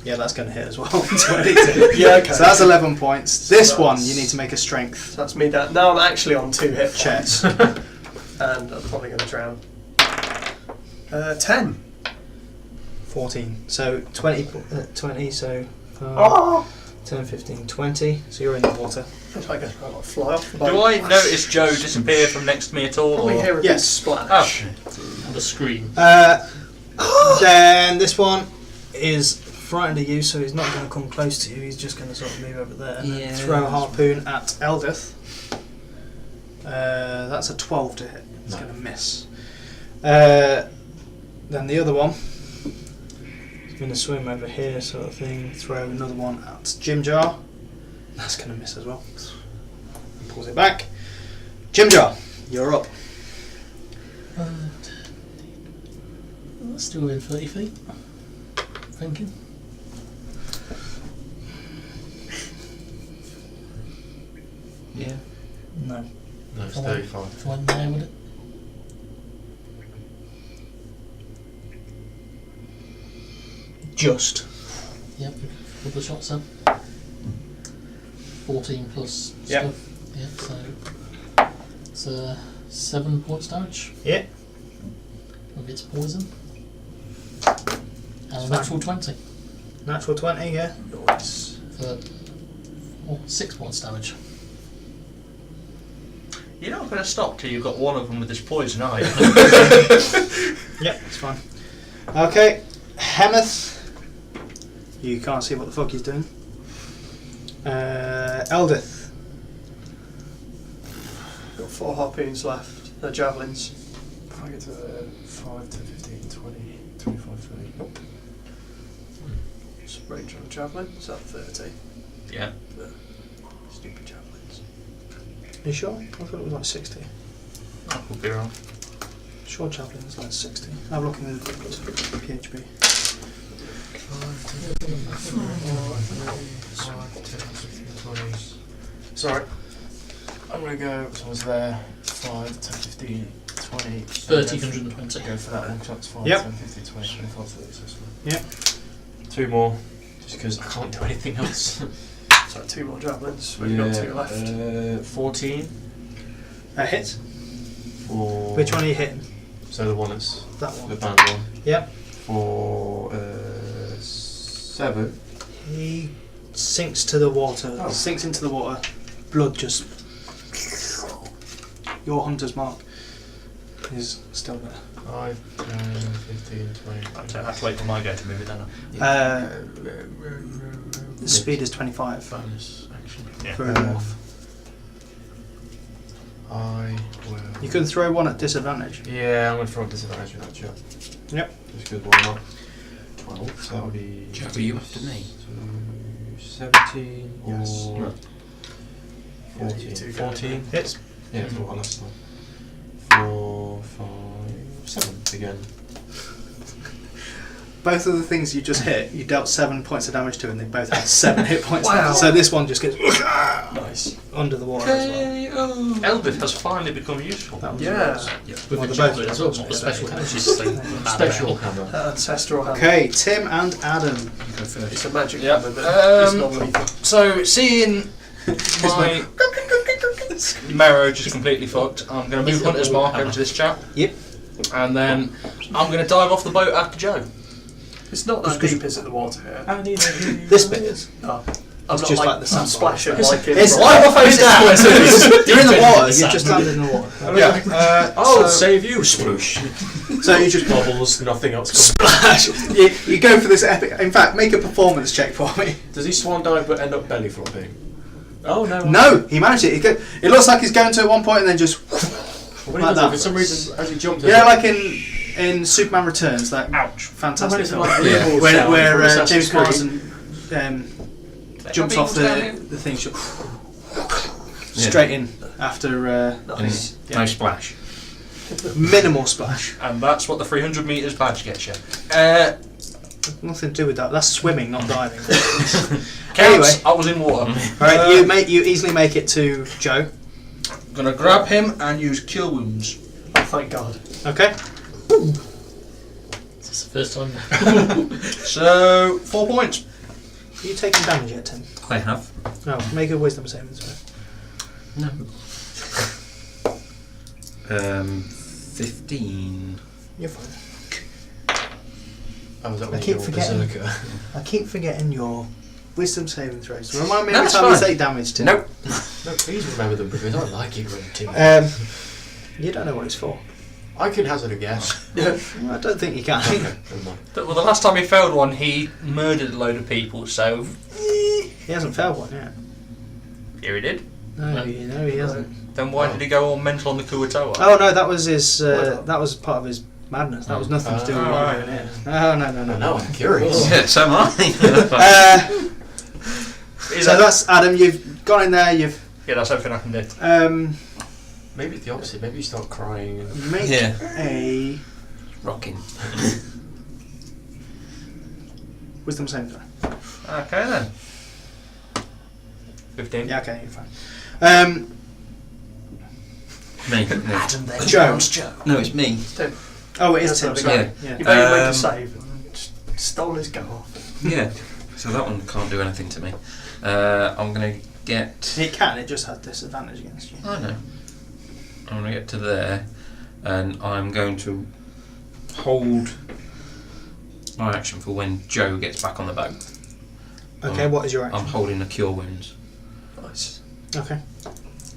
Yeah, that's going to hit as well. 22. Yeah, okay. So that's 11 points. This So one, that's- you need to make a strength So that's me down. Now I'm actually on 2 hit check. points. And I'm probably going to drown. 10. 14. So 20, 20 so Oh! 10, 15, 20. So you're in the water. I guess I'll like fly off the boat. Do I notice Joe disappear from next to me at all? Probably Or? hear a big Yes. splash. And a scream. Then this one is frightened of you, so he's not going to come close to you. He's just going to sort of move over there and then throw a harpoon at Eldith. That's a 12 to hit. It's going to miss. Then the other one is going to swim over here, sort of thing. Throw another one at Jim Jar. That's going to miss as well. Pulls it back. Jim Jar, you're up. Still within 30 feet. Thinking. Yeah. No. No, it's Come on. 35. If I nailed it. Just. Yep. Couple of shots then. 14 plus Yep. stuff. Yeah, so it's 7 points damage. Yeah. With its poison. And a Fine. natural 20 Natural 20, yeah. Nice. for 6 points damage. You're not going to stop till you've got one of them with this poison, are you? Yep, it's fine. Okay, Hemeth. You can't see what the fuck he's doing. Eldith. Got 4 harpoons left. They're javelins. If I get to 5, 10, 15, 20, 25, 30. Nope. What's the range on a javelin? Is that 30? Yeah. Stupid javelins. Are you sure? I thought it was like 60. I could be wrong. Short javelin is like 60. I'm looking at the PHP. 5, 10, 15, 20. Sorry. I'm going to go, so was there 5, 10, 15, 20. 1,320. Go for that one, so that's 5, Yep. 10, 15, 20, 25, 30. So Yep. 2 more, just because I can't do anything else. So 2 more javelins. We've got 2 left. 14. Hit. For Which one are you hitting? So the one that's That the one. band one. Yep. For 7. He sinks to the water. Oh. Sinks into the water. Blood just. Your hunter's mark is still there. 5, 10, 15, 20. I have to wait for my go to move it, don't I? The speed is 25 bonus action. Yeah. for a dwarf. I will. You could throw one at disadvantage. Yeah, I'm going to throw a disadvantage with that shot. Yep. Just good, why not? 12, so that would be. Joe, are you after me? 17 or. Yes. 14. 14? Hits. Yeah, that's what last time. 4, 5, 7 again. Both of the things you just hit, you dealt 7 points of damage to, and they both had 7 hit points. Wow. So this one just gets Nice. under the water as well. Eldith has finally become useful. That was Yeah. yours. With Well, the they're javelin both as well, not the special yeah. damage. It's like Special hammer. Ancestral hammer. Okay, Tim and Adam. You go first. It's a magic Yeah. hammer, but it's Um, not lethal. So, seeing my marrow just completely fucked, I'm going to move Hunter's Mark over to this chap. Yep. And then I'm going to dive off the boat after Joe. It's not that deep, is it, the water here? This bit is. No. I'm It's not just like the sandbar. splashing It's- like it's- in Why am I face down? You're in the water. You just landed in the water. Yeah. I'll so- save you, sploosh. So you just Bubbles, nothing else. splash. You go for this epic. In fact, make a performance check for me. Does he swan dive but end up belly flopping? Oh no. No, he managed it. It looks like he's going to at one point and then just. What like do that. for some reason, as he jumped. You know, like in Superman Returns, that Ouch. fantastic film like Yeah. evil where, sound where from Assassin's James Creed. Marsden jumps off the thing Yeah. straight in after Nice. No splash. minimal splash. And that's what the 300 metres badge gets you. Nothing to do with that. That's swimming, not diving. Counts, Anyway. I was in water. All right, you easily make it to Joe. I'm going to grab him and use Cure Wounds. Oh, thank God. Okay. It's the first time. So, 4 points. Are you taking damage yet, Tim? I have. No. Make a wisdom saving throw. No. 15. You're fine. Oh, was that I when keep you're forgetting. berserker? I keep forgetting your wisdom saving throws. Remind me No, every it's time you fine. take damage, Tim. Nope. No, please remember them because I like it when Tim. You don't know what it's for. I can hazard a guess. I don't think you can. Okay, never mind. Well, the last time he failed one, he murdered a load of people, so He hasn't failed one yet. here he did. No, he hasn't. Then why did he go all mental on the Kuatoa? Oh no, that was his. That was part of his madness. That was nothing to do with Oh, what right. happened here. Oh no. Now I'm curious. Yeah, so am I. So that's Adam. You've gone in there. You've Yeah, that's everything I can do. Maybe it's the opposite. Maybe you start crying. And make Yeah. a Rocking. wisdom saving throw. Okay then. 15. Yeah, okay, you're fine. Me. Adam then. Joe. Joe. No, it's me. Tim, Oh, it is That's Tim. not Sorry. big. Yeah. you better make a Um, save. And just stole his go off. Yeah. So that one can't do anything to me. I'm going to get... It can. It just has disadvantage against you. I know. I'm going to get to there, and I'm going to hold my action for when Joe gets back on the boat. Okay, what is your action? I'm holding a Cure Wounds. Nice. Okay.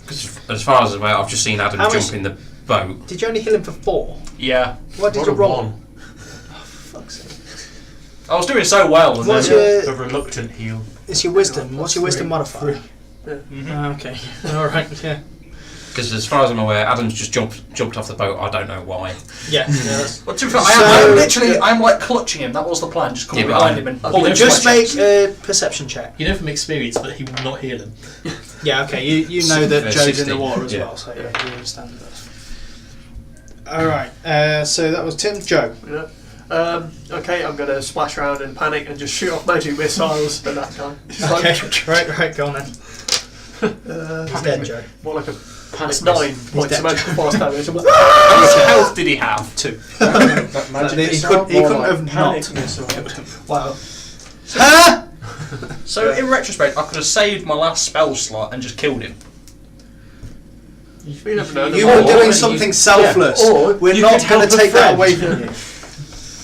Because as far as I'm aware, I've just seen Adam How jump much- in the boat. Did you only heal him for 4? Yeah. What did Roll you a roll? one. Oh, for fuck's sake. I was doing so well. And What's then, your? The reluctant heal. It's your wisdom. What's your wisdom modifier? Mhm. Oh, okay. All right. Yeah. Because as far as I'm aware, Adam's just jumped off the boat. I don't know why. Yeah. That's, Well, to be fair, So- I'm like clutching him. That was the plan. Just come Yeah, but behind I- him and I pull him. mean, just to my make chest. a perception check. You know from experience that he will not heal him. Yeah. Okay. You know that Joe's 16. in the water as Yeah. well, so yeah, you understand that. All right. So that was Tim. Joe. Yeah. Okay, I'm going to splash around in panic and just shoot off magic missiles at that time. It's Okay. Right. Go on then. He's dead, Joe. More like a panic. That's 9 points dead. of magical force damage. I'm like, How much health did he have? 2. That magic He missile, couldn't more have like not panic missile. killed him. Wow. Huh? So in retrospect, I could have saved my last spell slot and just killed him. you never know. You Or- were doing something selfless. Yeah, or We're you not could going help to a take that friend. away from you.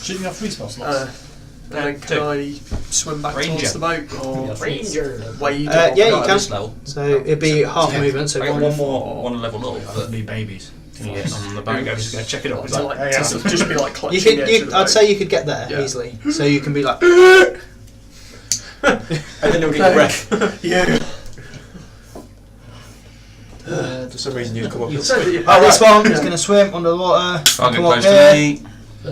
Shouldn't you have 3 spell slots? And then can I swim back Ranger. towards the boat or Yeah. wade? Yeah, you Not at can. this level. So it'd be half movement. So I got one one more, one level up. That'd be babies. Can you get on the There we boat? go. Just gonna check it out. To, like, to sort of just be like clutching You could. the edge of the I'd boat. say you could get there Yeah. easily. So you can be like. And then you'll get breath. Yeah. For some reason you'd come up You with said that you Oh, this one is Yeah. going to swim underwater. Can't get Come up close here. to me.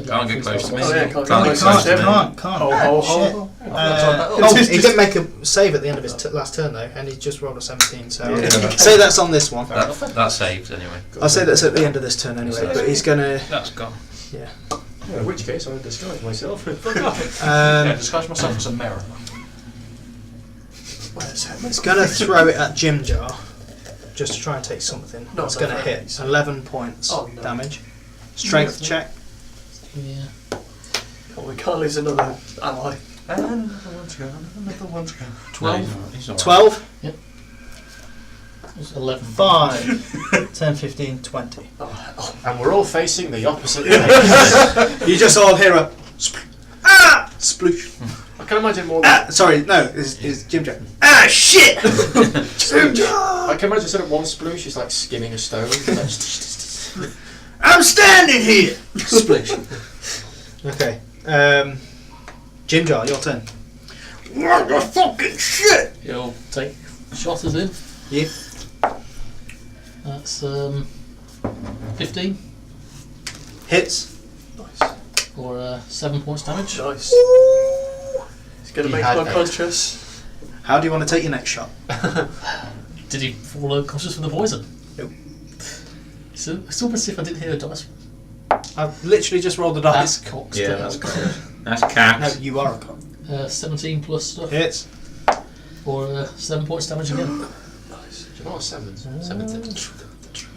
Can't get close to me. Oh, yeah, can't Can't get get close close to to me. me. Can't. Oh, Shit. oh. He didn't make a save at the end of his last turn though, and he just rolled a 17. So Yeah. say that's on this one. That saved anyway. I'll say that's at the end of this turn anyway. But he's gonna. That's gone. Yeah, in which case I would disguise myself. Fuck off. Yeah, disguise myself as a mirror. He's gonna throw it at Jim Jar, just to try and take something. No, It's no, gonna no. hit 11 points Oh, no. damage. Strength check. Yeah. Oh, we can't lose another ally. And another one to go. Another one to go. 12. He's all right. 12. It's 11. 5. 10, 15, 20. And we're all facing the opposite way. You just all hear a sploosh. I can imagine more than Sorry, no, it's Jim Jar. Ah, shit! Jim Jar! I can imagine instead of one sploosh, it's like skimming a stone. I'm standing here! Splish. Okay. Jim Jar, your turn. What the fucking shit? You'll take shot at him. Yeah. That's 15 Hits. Nice. or 7 points damage. Nice. He's going He to make had me eight. unconscious. How do you want to take your next shot? Did he fall unconscious from the poison? Nope. So it's almost as if I didn't hear a dice. I've literally just rolled the dice. That's cocked. Yeah, that's cocked. That's No, cat. you are a cop. 17 plus stuff. Hits. Or 7 points damage again. Nice. Do you know what sevens? Sevens.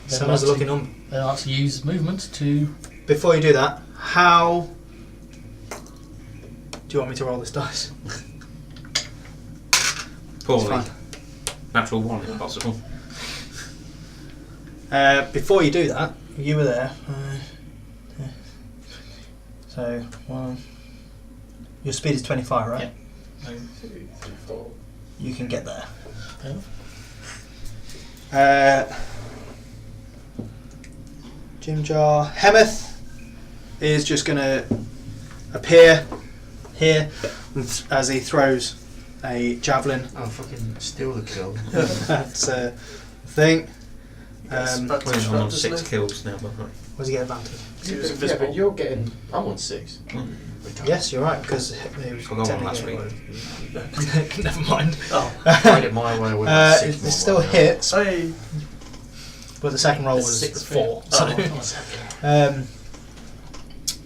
Someone's looking on. Then I'll have to use movement to. Before you do that, how do you want me to roll this dice? Poorly. It's fine. Natural 1 if possible. Before you do that, you were there. So, your speed is 25, right? Yeah. 1, 2, 3, 4. You can get there. Yeah. Jim Jar. Hemeth is just going to appear here as he throws a javelin. Oh, fucking steal the kill. That's a thing. That's I'm right, on doesn't 6 it? kills now, by the way. Does he get advantage? He was Yeah, invisible. but you're getting. I'm on 6. Yes, you're right, because he was I got one last technically- Never mind. Oh. Find it my way. It still hits, Hey. but the second roll It's was 6 4. Oh,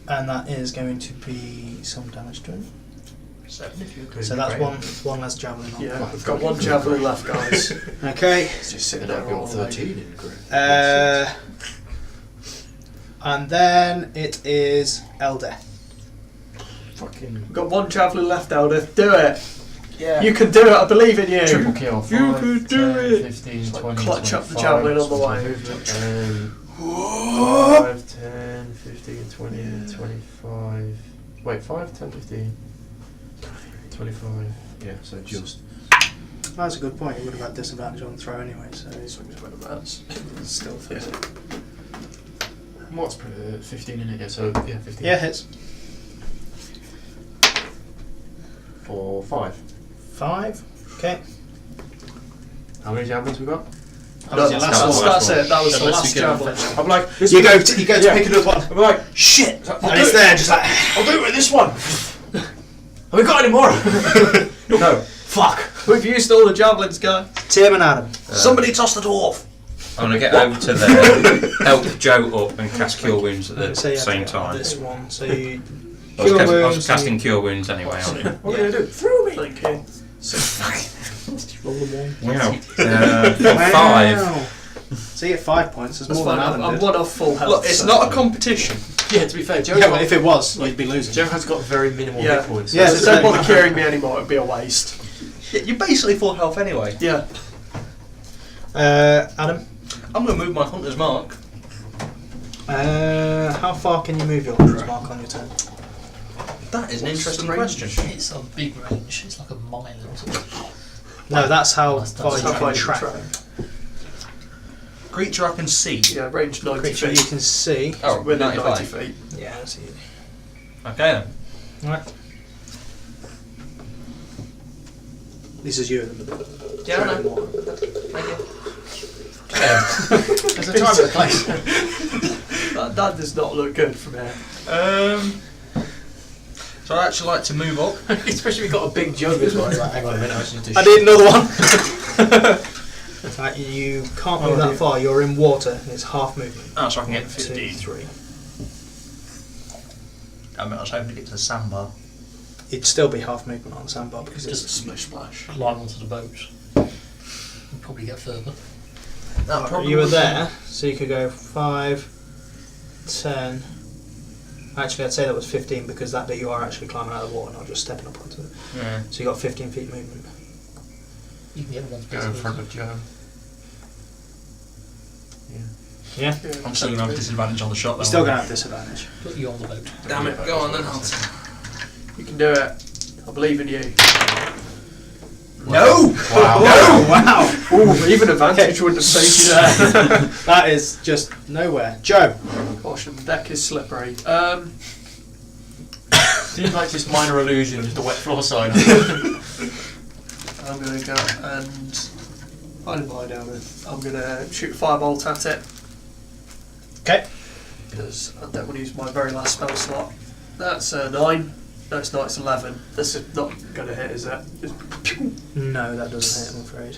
And that is going to be some damage to him. 7 if you could. So that's one less javelin on. Yeah, we've got one javelin left, guys. Okay. It's just sitting Then there I've got all the way. 13 in group. And then it is Elder. Fucking We've got one javelin left, Eldith. Do it. yeah. You can do it. I believe in you. Triple kill. 5, You could do 10, it. 15, 20, clutch up the 25, javelin on the way. movement, 5, 10, 15, 20, 25. Wait, 5, 10, 15, 25. Yeah, so just. That's a good point. He would have had disadvantage on the throw anyway, so he's still fit. What's 15 in it? Yeah, so yeah, 15. Yeah, hits. for 5. 5. Okay. How many javelins we got? That was your last one. That's it. That was the Unless last you go javelin. I'm like, You go to pick another one. I'm like, shit! And it's there, just like. I'll do it with this one! Have we got any more? No. Fuck. We've used all the javelins, guy. Tim and Adam. Somebody toss the dwarf. I'm going to get over to there, help Joe up and cast Cure Wounds at the So you have to same get time. This one. So you. I was Cure I was Wounds, casting Cure Wounds anyway, aren't you? What are we going to do? Through me! Thank you. Roll them all. Wow. For 5. So you get 5 points. There's That's more than fine. Adam I'm did. one off full health. Look, it's so- not a competition. Yeah, to be fair, Joe, Yeah, but if it was, you'd be losing. Joe has got very minimal Yeah. hit points. Yeah, So so- don't bother curing me anymore. It'd be a waste. Yeah, you're basically full health anyway. Yeah. Adam, I'm going to move my hunter's mark. how far can you move your hunter's mark on your turn? That is an interesting range? question. It's a big range. It's like a mile or something. No, that's how That's far how you far can you track. track. Creature I can see. Yeah, range 90 Creature feet. you can see. Oh, Within 95. 90 feet. Yeah, that's easy. Okay then. Right. This is you in the middle. Yeah, I know. There's a time and a place. That does not look good from here. So I'd actually like to move up. Especially if you've got a big jug as well. Like, hang on a minute, I just need to I need another one. Right, you can't move that far. You're in water. It's half movement. Oh, so I can get 2, 15. 3. I mean, I was hoping to get to the sandbar. It'd still be half movement on the sandbar because Just it's splish splash. Climb onto the boat. And probably get further. That probably you were would- there, so you could go 5, 10. Actually, I'd say that was 15 because that bit you are actually climbing out of the water, not just stepping up onto it. Yeah. So you got 15 feet movement. You can get one go in front of Joe. Yeah. I'm still going to have disadvantage on the shot though. You're still going to have disadvantage. Put you on the boat. Damn it, go on then. You can do it. I believe in you. No! Wow. Oh, wow! Ooh, even advantage wouldn't have saved you there. That is just nowhere. Joe. Caution, the deck is slippery. Seems like just minor illusion, just a wet floor sign. I'm going to go and... I didn't lie down with. I'm going to shoot a firebolt at it. Okay. Because I don't want to use my very last spell slot. That's 9. No, it's not, it's 11. This is not going to hit, is it? Just pew! No, that doesn't hit, I'm afraid.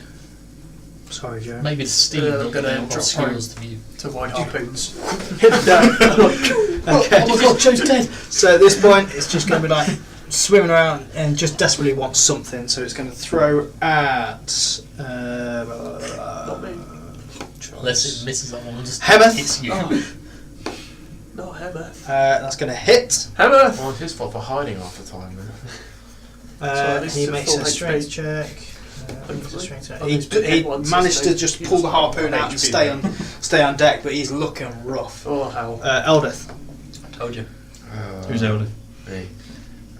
Sorry, Joe. Maybe the steam I'm that gonna will drop obscures the view. to wide harpoons. Hit it down. Okay. Oh my god, Joe's dead! So at this point, it's just going to be like swimming around and just desperately wants something. So it's going to throw at. Not me. Unless it misses that one and just Hemeth. hits you. Not Hemeth. That's going to hit. Hemeth! Well, it's his fault for hiding half the time, man. at least He it's a makes full a strength HP. check. Oh, He he's been hit he once, managed isn't to he? just He's pull the got harpoon out and HP. stay on deck, but he's looking rough. Oh, hell. Eldith. Told you. Who's elder? Me.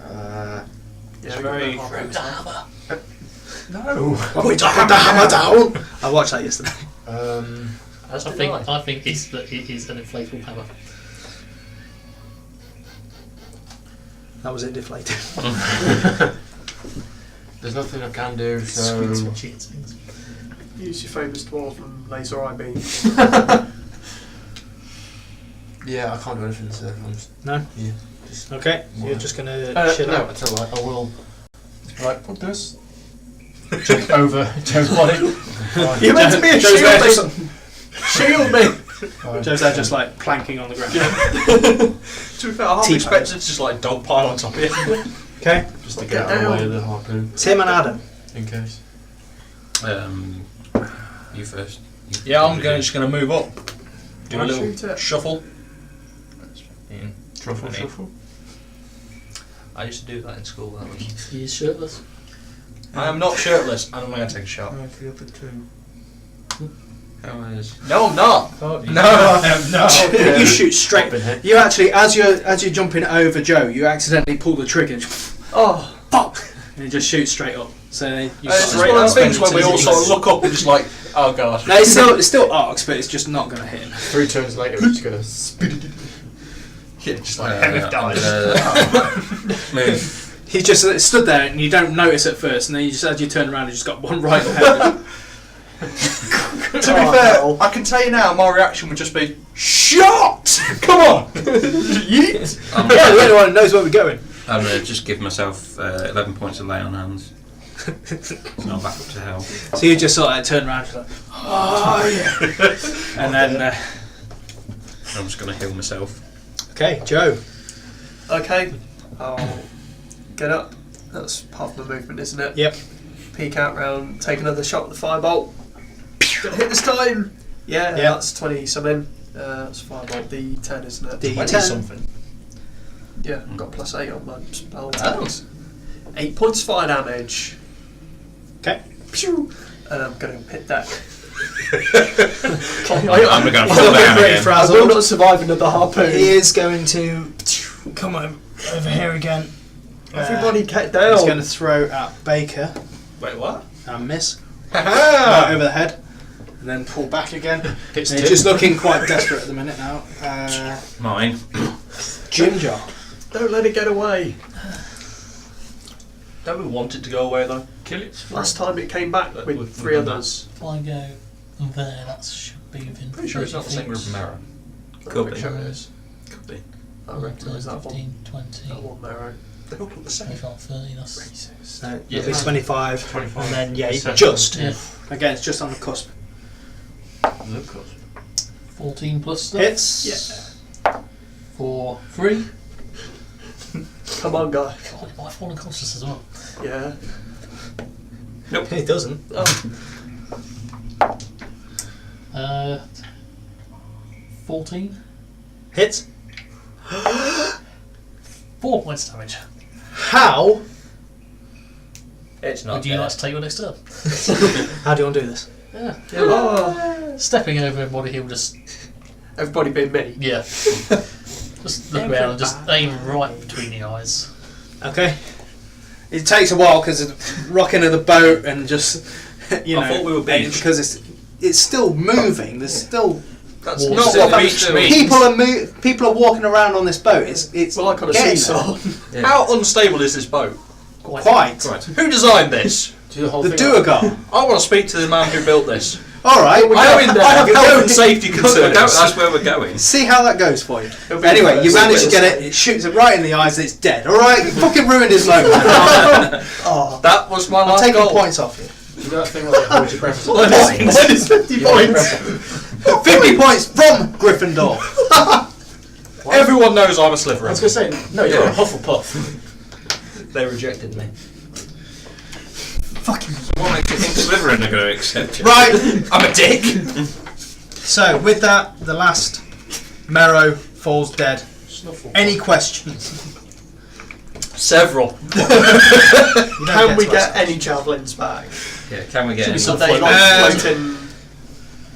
Yeah, very we got no harpoons. No. Put the hammer down. I watched that yesterday. As I did think it is an inflatable hammer. That was it deflated. There's nothing I can do, so. Squeaks when she hits things. Use your famous dwarf and laser eye beam. Yeah, I can't do anything, so I'm just. No? Yeah. Just, Okay, so you're just going to chill no, out. I tell you what, I will. Right, put this. Over Joe's body. You're meant to be a Joe's there shield! just- Shield me! Joe's there just like planking on the ground. To be fair, I half T-pose. expected to just like dog pile on top of you. Okay, Just to get out of the way of the harpoon, Tim and Adam. in case. You first. Yeah, I'm just going to move up. Do a I'll little shoot it. shuffle. Truffle, Funny. shuffle. I used to do that in school. That was. He is shirtless. I am not shirtless, and I'm going to take a shot. The other two. How is? No, I'm not. Oh, No, I am not. You shoot straight. Hit. You actually, as you're jumping over Joe, you accidentally pull the trigger. And Oh, fuck! And it just shoots straight up. So you It's just one of those things where we all sort of look up and just like, oh god. No, it's still arcs, but it's just not going to hit him. 3 turns later, we're just gonna spit it. Yeah, just like I'm Hemeth dies. gonna move He just stood there and you don't notice at first, and then you just as you turn around, you just got one right in the head. To be fair, I can tell you now, my reaction would just be shot. Come on. Yeet. Yeah, the only one who knows where we're going. I'm going to just give myself 11 points of lay on hands. So I'm back up to hell. So you just sort of turn around, and like, oh yeah, and then I'm just going to heal myself. okay, Joe. Okay, I'll get up. That's half my movement, isn't it? Yep. Peek out round, take another shot with the firebolt. Gonna hit this time. Yeah, that's 20 something. That's firebolt D10, isn't it? D10. something. Yeah, I've got +8 on my spell attacks. 8 points fire damage. Okay. Pew! And I'm going to hit that. I'm going to fall down again. I will not survive another harpoon. He is going to come over here again. Everybody get down. He's going to throw at Baker Wait, what? and miss Ha right over the head, and then pull back again. It's And he's just looking quite desperate at the minute now. Mine. Ginger. Don't let it get away. Don't we want it to go away though? Kill it. Last time it came back with We've 3 done that. others. If I go there, that should be within. Pretty sure it's not the same group of marrow. Could be. Sure it is. Could be. I recognise that 15, one. 20, That one marrow. They all look the same. 25, 30, that's... So Yeah. at least 25. 25. And then, yeah, Seven. just. Yeah. Again, it's just on the cusp. Of course. 14 plus stuff. Hits. For 3. Come on, guy. God, it might fall unconscious as well. Yeah. Nope. It doesn't. Oh. 14. Hits. 4 points damage. How? It's not. Would you like to take your next turn? How do you want to do this? Yeah. Oh. Stepping over everybody, he'll just... Everybody being me. Yeah. Just look around and just aim right between the eyes. Okay. It takes a while because of rocking of the boat and just, you know. I thought we were beach. because it's still moving. There's still That's Water. not Still what beach means. people are walking around on this boat. It's Well, like on a getting seesaw. Yeah. How unstable is this boat? quite. Right. Who designed this? Do the whole The thing. Duergar. I want to speak to the man who built this. All right. I have health and safety concerns. That's where we're going. See how that goes for you. It'll be Anyway, the you first. manage to get it. It shoots it right in the eyes. And it's dead. All right. You fucking ruined his moment. Oh. That was my I'm last taking goal. points off you. You do that thing like hold your breath. Mine is 50 points. 50 points from Gryffindor. Everyone knows I'm a I was Slytherin. going to say, no, you're a Hufflepuff. They rejected me. Fucking. What makes you think Slytherin are going to accept you? Right. I'm a dick. So with that, the last Merrow falls dead. Snuffle. Any questions? Several. You don't Can we to get ask. any javelins back? Yeah, can we get any? Are they Um, floating?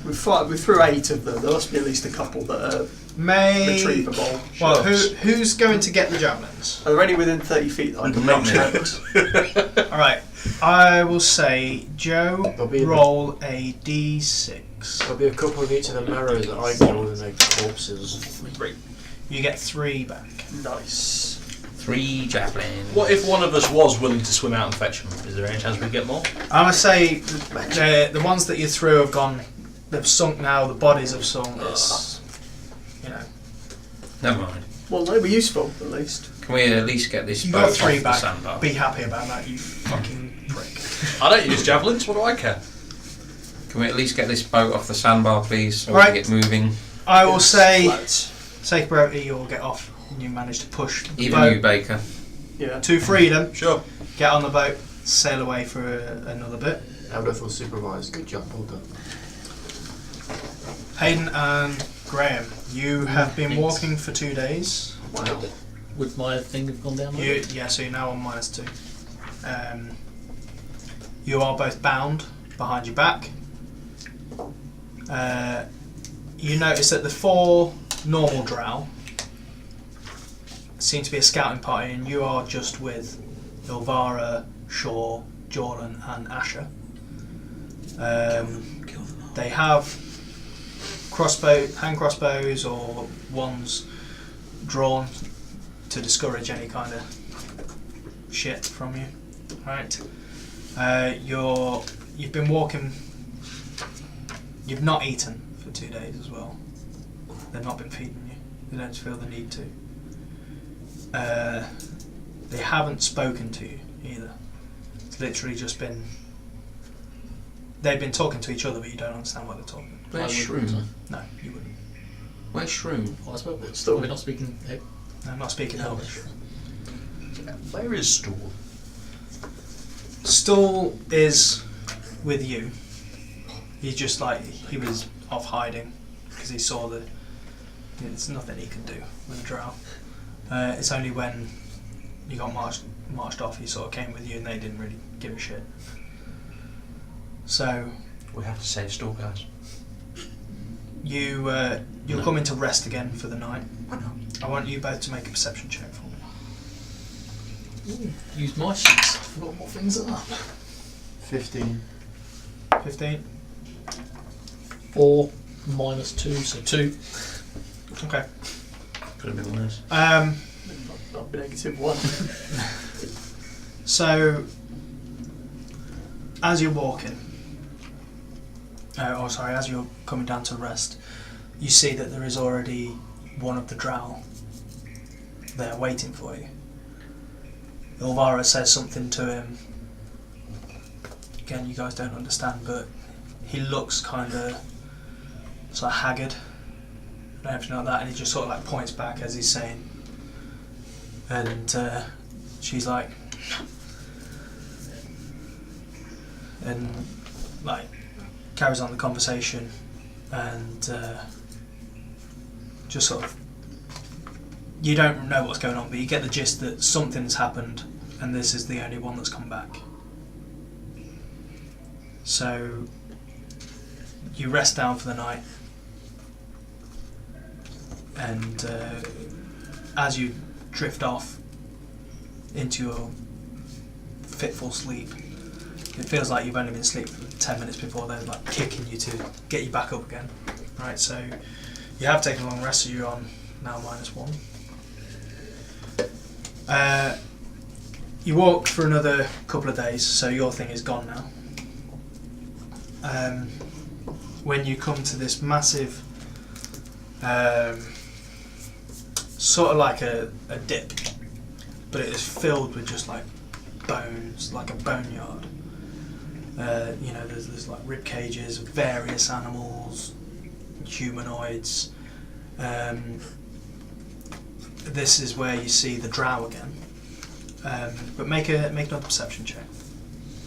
We threw 8 of them. There must be at least a couple that are May. retrievable. Well, who's going to get the javelins? Are there any within 30 feet that I can Not make me. All right. I will say, Joe, There'll be roll a d6. There'll be a couple of each of the marrows that I killed and their corpses. You get 3 back. Nice. 3 javelins. What if one of us was willing to swim out and fetch them? Is there any chance we'd get more? I would say the ones that you threw have gone. They've sunk now. The bodies have sunk. It's, you know. Never mind. Well, they were useful at least. Can we at least get this You boat got off 3 the back. sandbar? Be happy about that, you fucking prick. I don't use javelins. What do I care? Can we at least get this boat off the sandbar, please, so we Right. can get moving? I will say, Flats. take priority. You'll get off. And you manage to push the Even boat you, Baker. Yeah. to freedom. Sure. Get on the boat. Sail away for another bit. Elder will supervise. Good job, well done. Hayden and Graham, you have been Thanks. walking for 2 days. Wow. Would my thing have gone down? Yeah, so you're now on -2. You are both bound behind your back. You notice that the 4 normal drow seem to be a scouting party, and you are just with Ilvara, Shaw, Jordan, and Asher. They have hand crossbows or ones drawn to discourage any kind of shit from you. Right. You've been walking. You've not eaten for 2 days as well. They've not been feeding you. You don't feel the need to. They haven't spoken to you either. It's literally just been. They've been talking to each other, but you don't understand what they're talking. Where's I wouldn't, Shroom? No, you wouldn't. Where's Shroom? I suppose still we're not speaking. I'm not speaking Elvish. Where is Stool? Stool is with you. He's just like he was off hiding because he saw the. There's nothing he can do with a drow. It's only when you got marched off he sort of came with you and they didn't really give a shit. So We have to save Stool, guys. you're coming to rest again for the night. Why not? I want you both to make a perception check for me. Use my sheets. I forgot what things are. 15. 15. 4 minus 2, so 2. Okay. Could have been worse. Not -1. So as you're walking, as you're coming down to rest, you see that there is already one of the drow there waiting for you. Ilvara says something to him. Again, you guys don't understand, but he looks kind of sort of haggard and everything like that, and he just sort of like points back as he's saying, and she's like, and like carries on the conversation, and just sort of, you don't know what's going on, but you get the gist that something's happened and this is the only one that's come back. So you rest down for the night, and as you drift off into your fitful sleep, it feels like you've only been asleep for 10 minutes before they're like kicking you to get you back up again. Right, so you have taken a long rest, so you're on now -1. You walk for another couple of days, so your thing is gone now. When you come to this massive, sort of like a dip, but it is filled with just like bones, like a boneyard. There's like rib cages of various animals, humanoids. This is where you see the drow again. But make another perception check.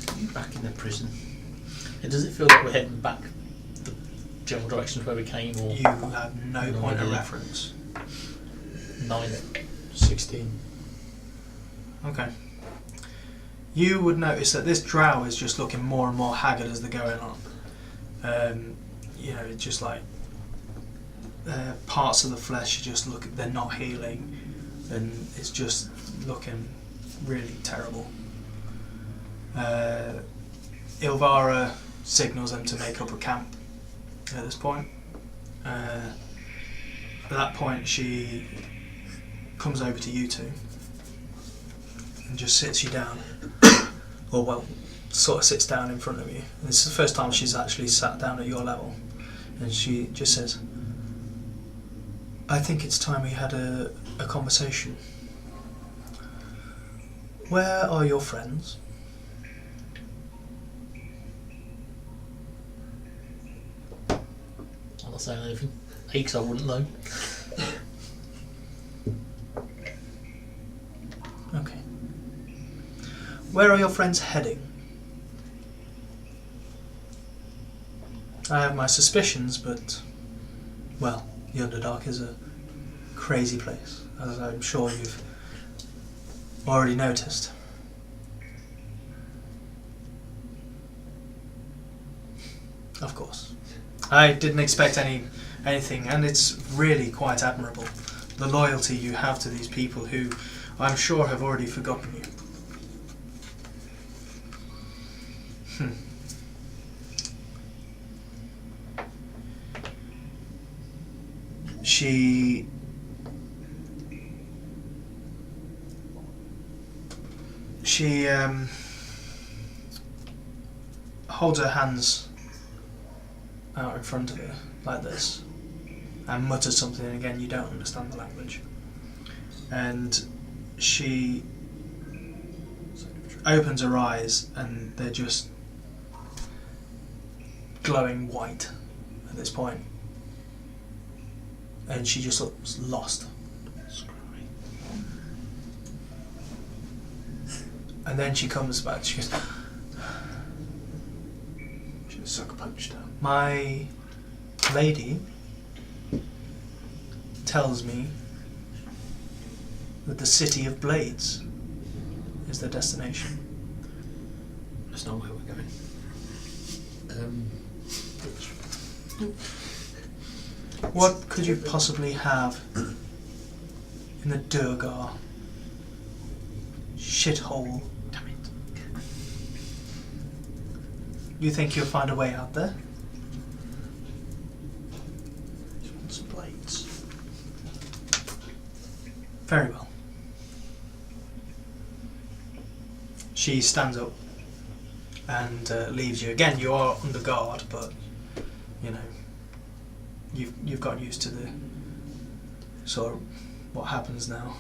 Are you back in the prison? And does it feel like we're heading back the general direction of where we came, or You have no No point of idea. reference. 9? 16. Okay. You would notice that this drow is just looking more and more haggard as they're going on. It's just like parts of the flesh just they're not healing, and it's just looking really terrible. Ilvara signals them to make up a camp at this point. At that point she comes over to you two and just sits you down, or well, sort of sits down in front of you. And this is the first time she's actually sat down at your level, and she just says, I think it's time we had a conversation. Where are your friends? I'm not saying anything. Because I wouldn't know. Okay. Where are your friends heading? I have my suspicions, but, well, the Underdark is a crazy place, as I'm sure you've already noticed. Of course. I didn't expect anything, and it's really quite admirable, the loyalty you have to these people who I'm sure have already forgotten you. She holds her hands out in front of her like this and mutters something, and again you don't understand the language. And she opens her eyes and they're just glowing white at this point. And she just looks lost. And then she comes back, she goes, Should have sucker punched her. my lady tells me that the City of Blades is the destination. That's not where we're going. What could you possibly have in the Durgar shithole? Damn it. You think you'll find a way out there? Just want some blades. Very well. She stands up and leaves you. Again, you are under guard, but you know you've got used to the sort of what happens now.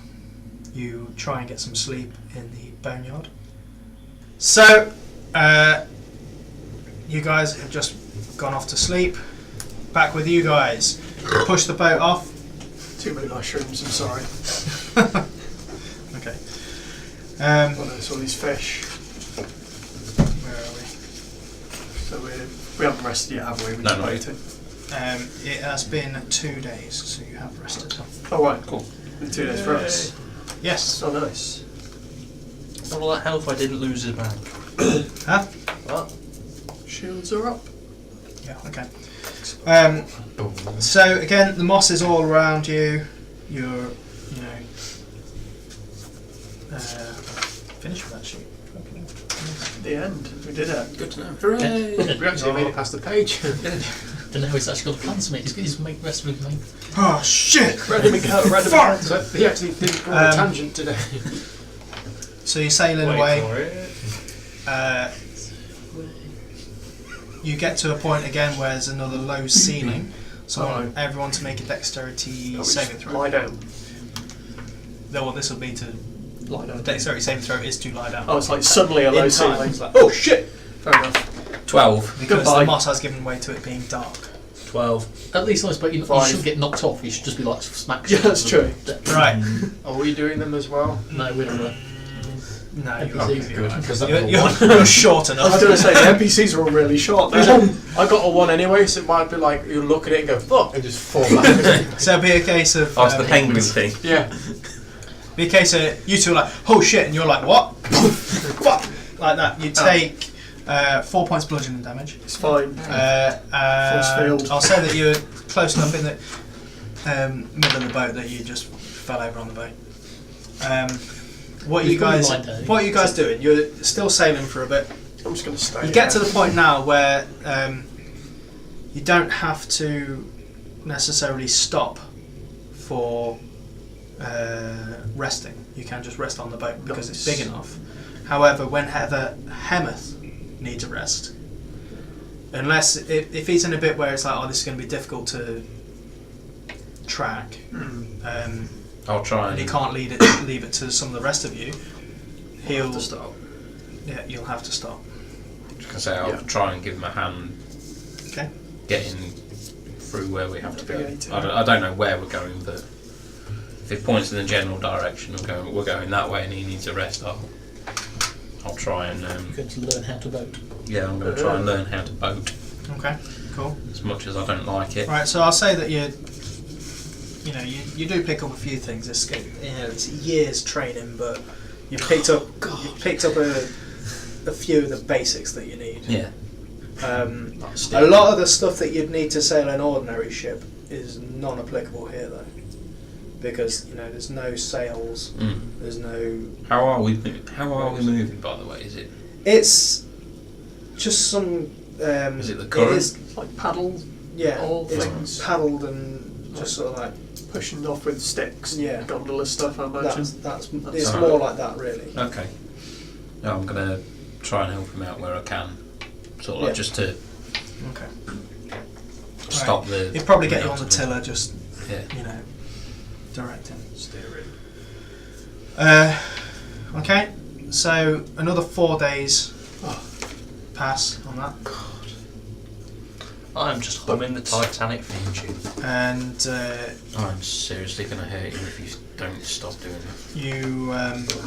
You try and get some sleep in the boneyard. So, you guys have just gone off to sleep. Back with you guys. Push the boat off. Too many mushrooms, I'm sorry. Okay. Oh no, it's all these fish. Where are we? So we haven't rested yet, have we? We're No, just not waiting. It has been 2 days, so you have rested. Oh right, Cool. 2 days for us. Yes. Oh nice. All that health I didn't lose it back. Huh? What? Shields are up. Yeah, okay. So again, the moss is all around you. You're, finished with that sheet. The end. We did it. Good to know. Hooray! We actually made it past the page. Don't know how he's actually got the plans, mate. He's going to make the rest of it, mate. Oh shit! Random encounter, Fuck! So he actually didn't go on a tangent today. So you're sailing Wait away. for it. You get to a point again where there's another low ceiling. So I Oh. want everyone to make a dexterity saving throw. Lie down. No, what this will be to Lie down. dexterity saving throw is to lie down. Oh, it's like suddenly a low In time, ceiling. it's like, oh shit! Fair enough. 12. Because Goodbye. the moss has given way to it being dark. 12. At least I suppose you 5. shouldn't get knocked off. You should just be like smacked. Yeah, that's true. Right. Are we doing them as well? No, we're not. No, you're, NPCs. you're, Because you're short I was enough. going to say, the NPCs are all really short. I got a 1 anyway, so it might be like you look at it and go fuck and just fall back. So it'll be a case of. Oh, it's the penguin thing. Yeah. Be a case of you two are like, oh shit, and you're like, what? Fuck! Like that. You take 4 points bludgeoning damage. It's fine. And field. I'll say that you're close enough in the middle of the boat that you just fell over on the boat. What are you guys doing? You're still sailing for a bit. I'm just going to stay You get to here. the point now where you don't have to necessarily stop for resting. You can just rest on the boat because it's big enough. However, whenever Hemeth needs a rest, unless if he's in a bit where it's like, oh, this is going to be difficult to track, I'll try and he and. can't leave it to some of the rest of you, he'll have to stop. Yeah, you'll have to stop. I say I'll Yeah. try and give him a hand Okay. getting through where we have to go. Navigate. I don't know where we're going, but if it points in the general direction of going, we're going that way, and he needs a rest, I'll try and. You're going to learn how to boat. Yeah, I'm going to try and learn how to boat Okay. Cool. as much as I don't like it. Right, so I'll say that you do pick up a few things. It's years training, but you picked up a few of the basics that you need. Yeah. A lot of the stuff that you'd need to sail an ordinary ship is non-applicable here, though, because there's no sails. Mm. There's no. How are we moving? By the way, is it? It's just some. Is it the current? It is, It's like paddles, yeah. All It's things. paddled and just sort of like. pushing off with sticks. Yeah. Gondola stuff, I imagine. It's alright. more like that, really. Okay. I'm gonna try and help him out where I can, sort of like just to Okay. stop the. He'd probably get you on the tiller, just Yeah. directing. Steering. Okay, so another 4 days pass on that, I'm just humming the Titanic theme tune. and I'm seriously gonna hurt you if you don't stop doing that. you.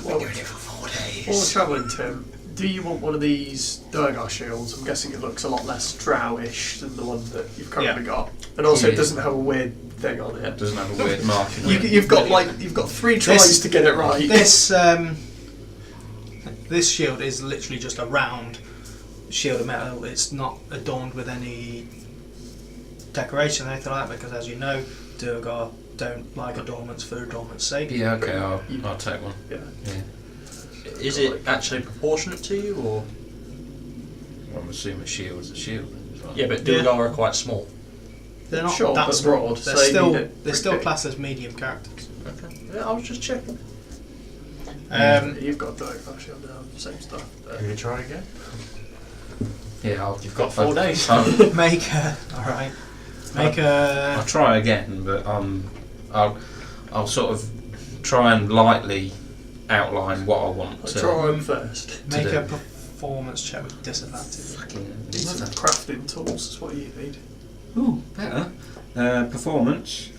Well, Doing it for 4 days. while we're travelling, Tim, do you want one of these Durgar shields? I'm guessing it looks a lot less drowish than the one that you've currently got, and also it Yeah. doesn't have a weird thing on It it. doesn't have a weird marking. You've got 3 tries to get it right. This shield is literally just a round shield of metal. It's not adorned with any decoration or anything like that, because as you know, Durgar don't like adornments for adornment's sake. Yeah, okay, I'll take one. Yeah. Yeah. Is it actually proportionate to you, or? I'm assuming a shield's a shield. as well. Yeah, but Durgar are quite small. They're not Sure, that but small. broad, They're so you still need it they're still pretty big. classed as medium characters. Okay. Yeah, I was just checking. You've got Durgar shield now, same stuff. Are you going to try again? Yeah, You've got 4 days. Make a alright. Make I'll a try again, but I'll sort of try and lightly outline what I want I'll to. draw him first. make do. a performance check with disadvantage. Need some crafting tools is what you need. Ooh, better. Performance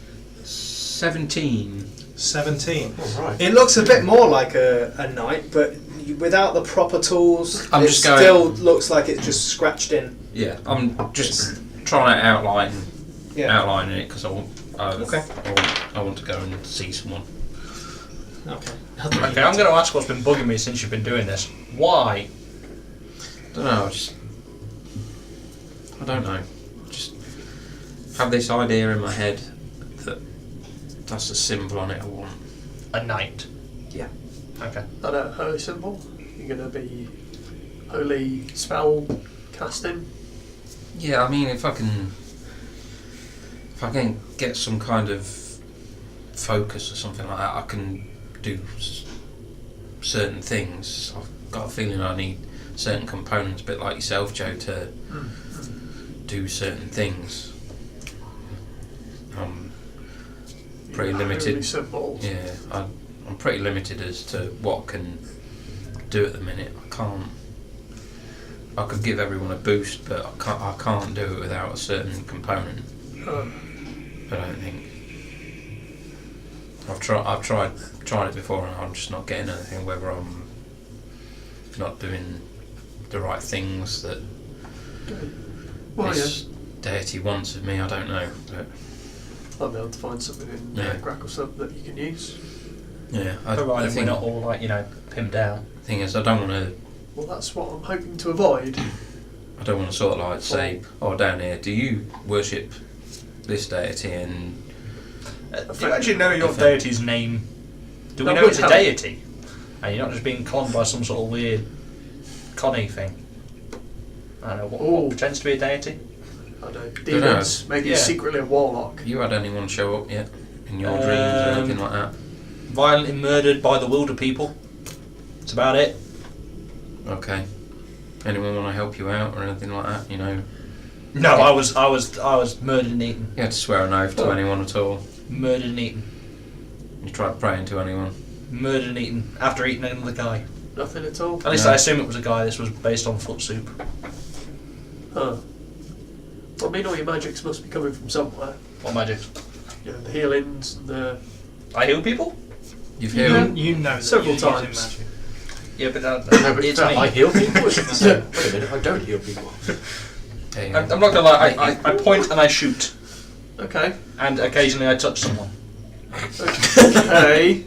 17. 17. Alright. It looks a bit more like a knight, but without the proper tools, I'm it just going- still looks like it's just scratched in. Yeah, I'm just trying to outlining it because Okay. I want to go and see someone. Okay. Okay, I'm going to ask what's been bugging me since you've been doing this. Why? I don't know. I don't know. Just have this idea in my head that that's the symbol on it I want. A knight. Yeah. Okay. That a holy symbol? You're going to be holy spell casting? Yeah, I mean, if I can get some kind of focus or something like that, I can do certain things. I've got a feeling I need certain components, a bit like yourself, Joe, to do certain things. I'm pretty Holy limited. symbol. Yeah, I'm pretty limited as to what I can do at the minute. I could give everyone a boost, but I can't do it without a certain component. I don't think. I've tried it before, and I'm just not getting anything. Whether I'm not doing the right things that Well, this deity wants of me, I don't know. But I'll be able to find something in Gracklesub that you can use. yeah, I Provided we're think not all like, pinned down. thing is, I don't want to. Well, that's what I'm hoping to avoid. I don't want to sort of like say, oh, down here, do you worship this deity? And Do you actually know your deity's name? Do we No, know we'll it's a tell deity? And you're not just being conned by some sort of weird conny thing? I don't know, what pretends to be a deity? I don't know, demons, maybe Yeah. secretly a warlock. you had anyone show up yet in your dreams or anything like that? Violently murdered by the wilder people. That's about it. Okay. Anyone want to help you out or anything like that? You know, No, I was murdered and eaten. you had to swear an oath to anyone at all. Murdered and eaten. You tried praying to anyone. Murdered and eaten. After eating another guy. Nothing at all. At least No. I assume it was a guy. This was based on foot soup. Huh. Well, I mean, all your magics must be coming from somewhere. What magic? You know, the healings and the... I heal people? You've You healed. know that Several you're using times. magic. Yeah, but No, but it's I me. heal people? Wait a minute, I don't heal people. There you I'm go. not gonna lie, I point and I shoot. Okay. And occasionally I touch someone. Okay.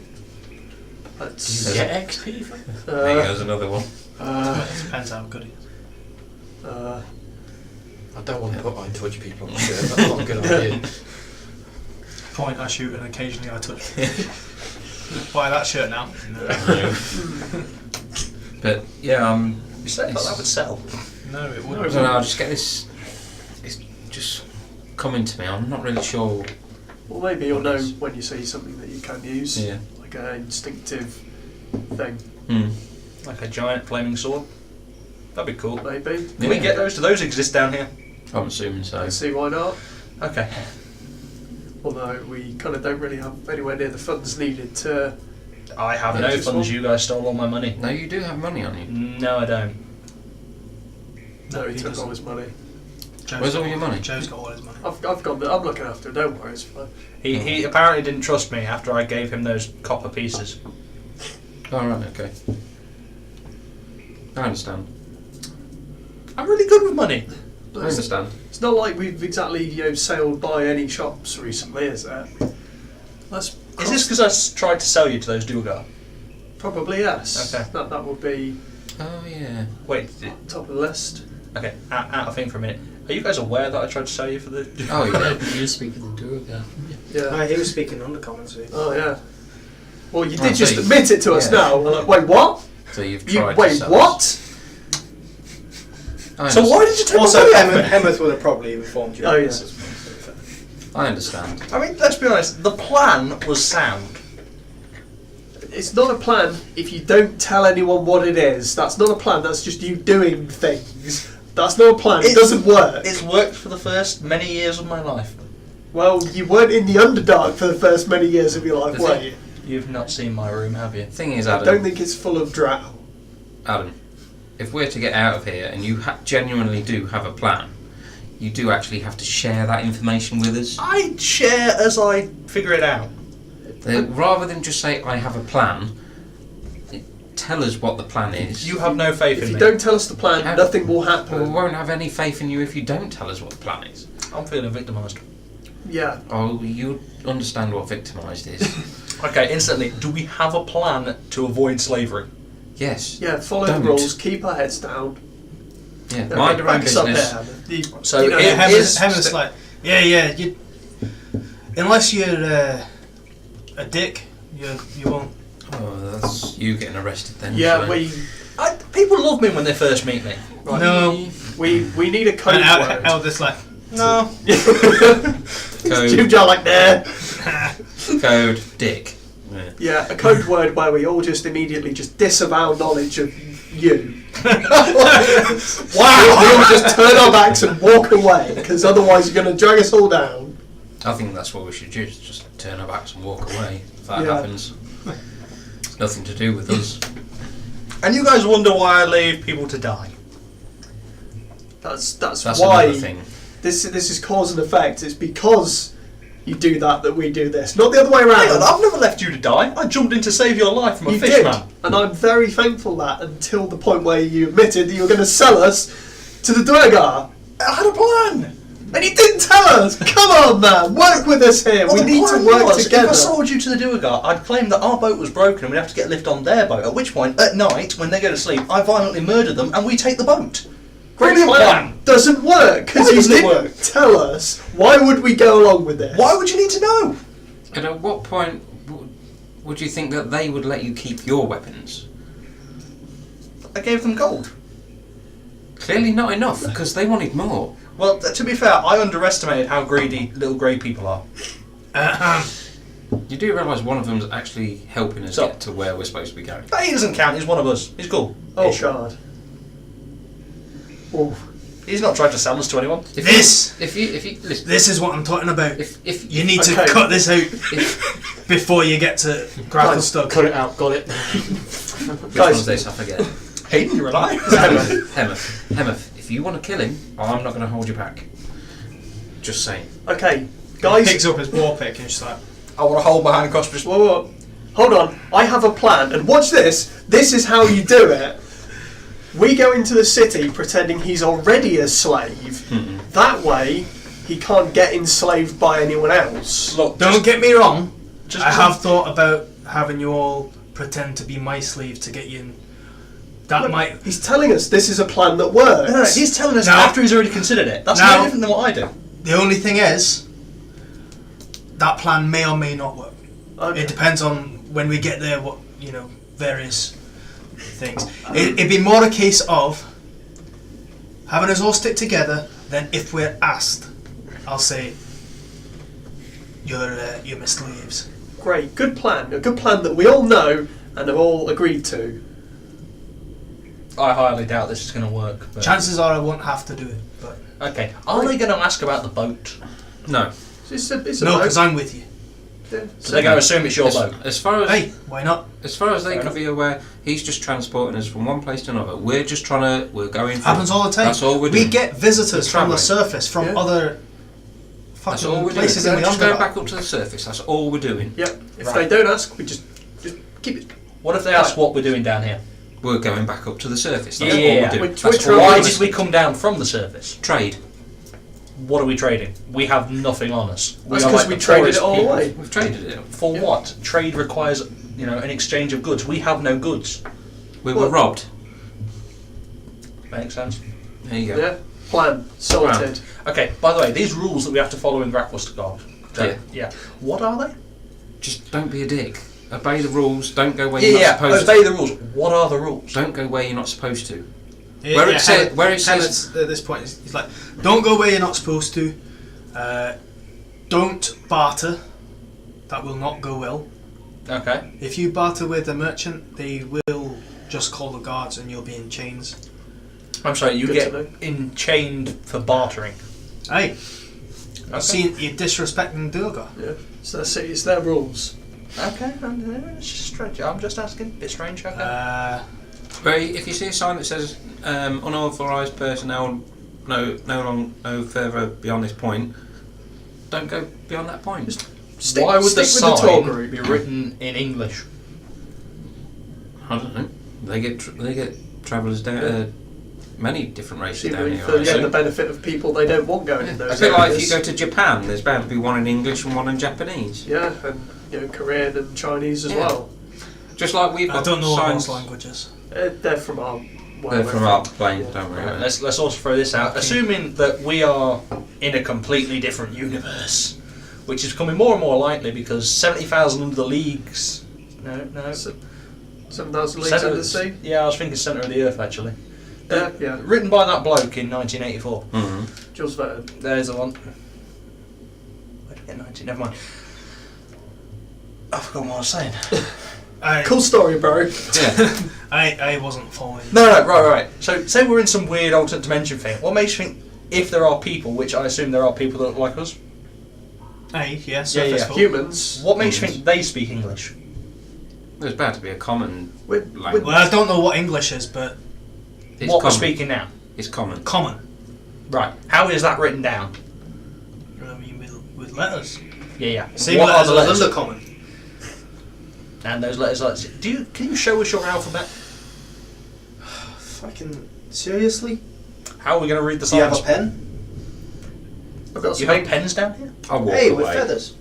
Let's... Do you get XP for it? There goes another one. Depends how good he is. I don't want to put I touch people on the shirt, that's not a good idea. Point, I shoot, and occasionally I touch. Buy that shirt now. But yeah, You said that would sell. No, it I wouldn't. don't know. I just get this. It's just coming to me. I'm not really sure. Well, maybe you'll know when you see something that you can use. Yeah. Like an instinctive thing. Hmm. Like a giant flaming sword. That'd be cool. Maybe. Can we get those? Do those exist down here? I'm assuming so. Let's see why not. Okay. Although we kind of don't really have anywhere near the funds needed to. I have Yeah, no just funds. one. You guys stole all my money. No, you do have money on you. No, I don't. No, he he took doesn't. all his money. Joe's Where's got all your money? Joe's got all his money. I've got. I'm looking after it. Don't worry, it's fine. He apparently didn't trust me after I gave him those copper pieces. Oh, right, okay. I understand. I'm really good with money. I understand. It's not like we've exactly sailed by any shops recently, is there? That's Is this because I tried to sell you to those Duergar? probably yes. Okay. That would be Oh, yeah. Wait, top of the list. okay, out of thing for a minute. Are you guys aware that I tried to sell you for the... Oh, yeah. You're speaking to Duergar. Yeah. He was speaking undercommon, so Oh yeah. Well, you Oh, did just so you- admit it to us yeah. now. We're like, wait, what? So you've You tried to wait, sell what? us. I So understand. why did you take also, the money off me? Hemeth would have probably informed you. Oh, of yeah. this as well, to be fair. I understand. I mean, let's be honest, the plan was sound. It's not a plan if you don't tell anyone what it is. That's not a plan. That's just you doing things. That's not a plan. It It's- doesn't work. It's worked for the first many years of my life. Well, you weren't in the Underdark for the first many years of your life, The were thing- you? You've not seen my room, have you? Thing is, I Adam, don't think it's full of drow. Adam, if we're to get out of here and you genuinely do have a plan, you do actually have to share that information with us. I share as I figure it out. Rather than just say, I have a plan, tell us what the plan is. You have no faith If in you me. don't tell us the plan, How- nothing will Well, we happen. won't have any faith in you if you don't tell us what the plan is. I'm feeling victimised. Yeah. Oh, you understand what victimised is. Okay, instantly, do we have a plan to avoid slavery? Yes. Yeah, follow Don't. the rules, keep our heads down. Yeah. No, Mind your own back us up business. there. So You know, it is... Hemeth's like, yeah, you, unless you're a dick, you won't. Oh, that's you getting arrested then. Yeah, so. people love me when they first meet me. Right. No. we need a code And word. Eldest like, No. Code, Jimjar like, nah. code, dick. Yeah. Yeah, a code word where we all just immediately just disavow knowledge of you. Wow! We all just turn our backs and walk away, because otherwise you're going to drag us all down. I think that's what we should do, just turn our backs and walk away if that Yeah. happens. It's nothing to do with us. And you guys wonder why I leave people to die. That's That's why another thing. this is cause and effect. It's because you do that we do this, not the other way around. Hang on, I've never left you to die. I jumped in to save your life from a You fish did, man. and I'm very thankful that until the point where you admitted that you were going to sell us to the Duergar. I had a plan. And you didn't tell us! Come on, man! Work with us here! Well, we the need to plan work was, together! If I sold you to the Duergar, I'd claim that our boat was broken and we'd have to get a lift on their boat, at which point, at night, when they go to sleep, I violently murder them and we take the boat. Great Brilliant plan! Doesn't work, because Why you doesn't it didn't work? tell us. Why would we go along with this? Why would you need to know? And at what point would you think that they would let you keep your weapons? I gave them gold. Clearly not enough, because they wanted more. Well, to be fair, I underestimated how greedy little grey people are. You do realise one of them's actually helping us So- get to where we're supposed to be going. But he doesn't count, he's one of us. He's cool. Oh, Ish. God. Oh. He's not trying to sell us to anyone. If This! you listen, This is what I'm talking about. if You need to Okay. cut this out if, before you get to Grapplestug. Cut it out, got it. which Guys. one's this? I forget. Hayden, you're alive. Hemeth, if you want to kill him, I'm not going to hold you back. Just saying. Okay, He guys. picks up his war pick and just like, I want to hold behind Crossbridge. Whoa, whoa. Hold on. I have a plan, and watch this. This is how you do it. We go into the city pretending he's already a slave. That way, he can't get enslaved by anyone else. Look, don't get me wrong, just I have thought about having you all pretend to be my slave to get you in. That Look, might. He's telling us this is a plan that works. No, he's telling us No. after he's already considered it. That's No. no different than what I do. The only thing is, that plan may or may not work. Okay. It depends on when we get there, what, various things. It'd be more a case of having us all stick together, then if we're asked, I'll say, you're my slaves. Great, good plan. A good plan that we all know and have all agreed to. I highly doubt this is going to work. But Chances are I won't have to do it, but okay. Are they going to ask about the boat? No. It's a no, boat. because I'm with you. Yeah. So they're going to assume it's your boat. As far as Hey, why not? as far as they Fair could be aware, he's just transporting us from one place to another. We're just trying to. We're going. Happens all the time. That's all we're We doing. get visitors We're from the travelling. surface, from Yeah. other That's all fucking we're doing. places in the Just going Underdark. back up to the surface. That's all we're doing. Yeah. If Right. they don't ask, we just keep it. What if they ask what we're doing down here? We're going back up to the surface. That's Yeah. all we're doing. We're That's all travelling. Why we're did we come down from the surface? trade? What are we trading? We have nothing on us. That's are because like we the traded poorest it all people. away. We've traded it. For what? Trade requires, an exchange of goods. We have no goods. We were Well- robbed. Makes sense. There you go. Yeah. Plan sorted. Okay. By the way, these rules that we have to follow in Grapplestar. Yeah. What are they? Just don't be a dick. Obey the rules. Don't go where you're not Yeah. supposed Obey the rules. What are the rules? to. Don't go where you're not supposed to. Yeah, Where it yeah, says- Helen- where it says- Helen's at this point, he's like, don't go where you're not supposed to. Don't barter. That will not go well. Okay. If you barter with a merchant, they will just call the guards and you'll be in chains. I'm sorry. You Good get to know. enchained for bartering. Hey, Okay. I've seen you disrespecting Durga. Yeah. So that's it. It's their rules. Okay. It's just strange. I'm just asking. Bit strange. Okay. But if you see a sign that says unauthorised personnel no further beyond this point, don't go beyond that point. Just Why would the stick with the tour sign group. be written in English? I don't know. They get travellers down. Many different races down Assuming here. for I getting the assume. benefit of people they don't want going in A those bit like if areas. you go to Japan, there's bound to be one in English and one in Japanese. Yeah, and Korean and Chinese as Yeah. well. Just like we've got I don't know all signs. those languages. They're from our. They're from our plane, don't worry. Right, about it. let's also throw this out. Okay. Assuming that we are in a completely different universe, which is becoming more and more likely because 70,000 under the leagues. No. 7,000 leagues Centre- under the sea. Yeah, I was thinking centre of the earth actually. Yeah. Written by that bloke in 1984. Mhm. Jules Verne. There's the one. Where did I get 19? Never mind. I forgot what I was saying. Cool story, bro. Yeah. I wasn't following. No, right. So, say we're in some weird alternate dimension thing. What makes you think, if there are people, which I assume there are people that look like us, Hey, yeah, Yeah, surface yeah. folk. Humans. what makes you think they speak English? There's bound to be a common We're- language. Well, I don't know what English is, but It's what we're common. speaking now. It's common. common. Right. How is that written down? I mean, with letters. Yeah. Same What are letters the as letters? under common. And those letters are... Can you show us your alphabet? Fucking seriously? How are we going to read the Do you have signs? a pen? I've got You some have ink. pens down here? I'll walk Hey, away. with feathers.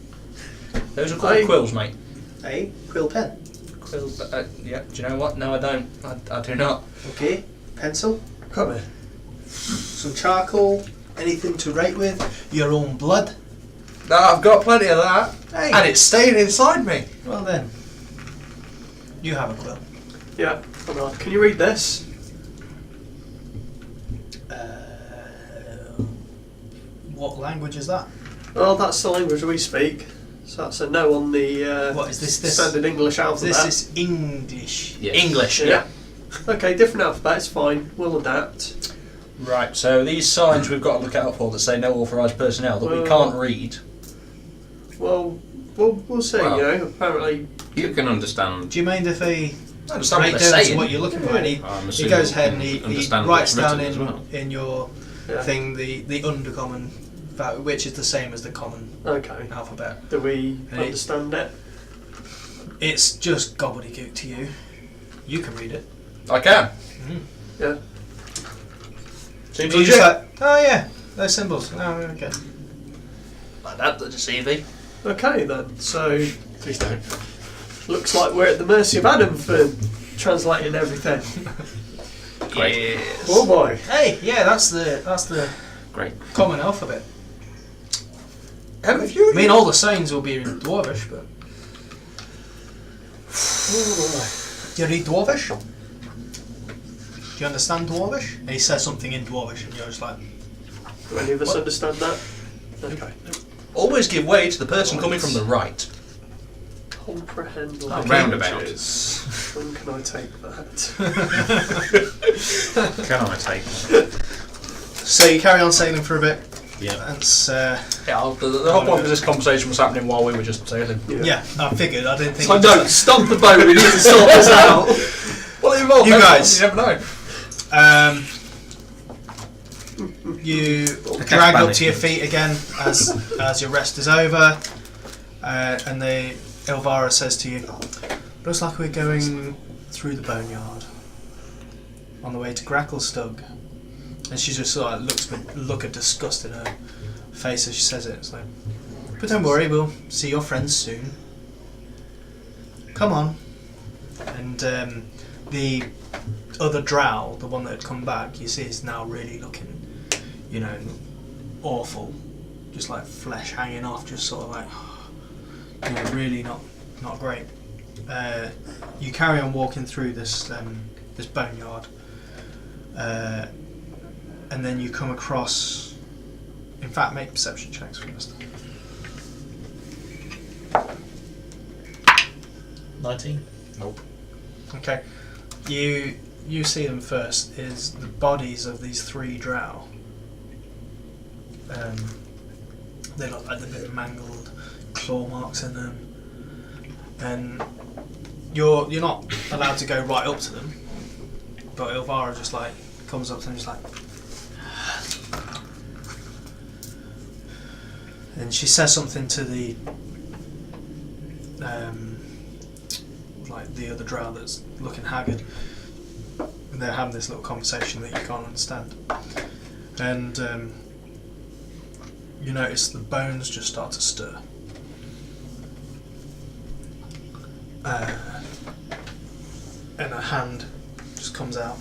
Those are called Hey. quills, mate. Hey, quill pen. Quills, yeah. Do you know what? No, I don't. I do not. Okay, pencil, Come here. some charcoal, anything to write with. Your own blood. No, I've got plenty of that. Hey. And it's staying inside me. Well then, you have a quill. Yeah, come on. Can you read this? What language is that? Well, that's the language we speak. So that's a no on the What is this? standard English alphabet. This is English. Yes. English, Yeah. Okay, different alphabet, it's fine. We'll adapt. Right, so these signs we've got to look out for that say no authorised personnel that we Well- can't read. Well, we'll see, Well. Apparently, You can understand. Do you mind if I I understand write what they're down saying. what you're looking for? And he I'm he assuming goes you ahead can and he understand writes what's down written in as well. in your yeah. thing the undercommon, which is the same as the common Okay. alphabet. Do we Hey. understand it? It's just gobbledygook to you. You can read it. I can. Yeah. Seems You're legit. just like, oh yeah, those symbols. Oh, okay. Like that, the CV. Okay then, so Please don't. looks like we're at the mercy of Adam for translating everything. Great. Yes. Oh boy. Hey, yeah, that's the Great. common alphabet. Have you? I mean, all the signs will be in Dwarvish, but do you read Dwarvish? Do you understand Dwarvish? And he says something in Dwarvish, and you're just like, Do any of us What? understand that? Okay. Always give way to the person coming from the right. Comprehend Oh, roundabout. languages. When can I take that? Can I take it? So you carry on sailing for a bit. Yeah. That's Yeah, the whole point of this conversation was happening while we were just sailing. yeah. I figured. I didn't think. So no, stop the boat. We need to sort this out. Well, it involves You everyone, guys. You never know. You The drag cash up to your management. feet again as your rest is over, and the Elvira says to you, "Looks like we're going through the boneyard on the way to Gracklestug." And she just sort of looks with a look of disgust in her face as she says it. It's like, "But don't worry, we'll see your friends soon. Come on." And the other drow, the one that had come back, you see is now really looking, awful, just like flesh hanging off, just sort of like, really not great. You carry on walking through this boneyard, and then you come across. In fact, make perception checks first. 19. Okay, you see them first is the bodies of these 3 drow. They look like they've been mangled, claw marks in them, and you're not allowed to go right up to them. But Elvira just like comes up to them, just like, and she says something to the like the other drow that's looking haggard. And they're having this little conversation that you can't understand. And you notice the bones just start to stir. And a hand just comes out.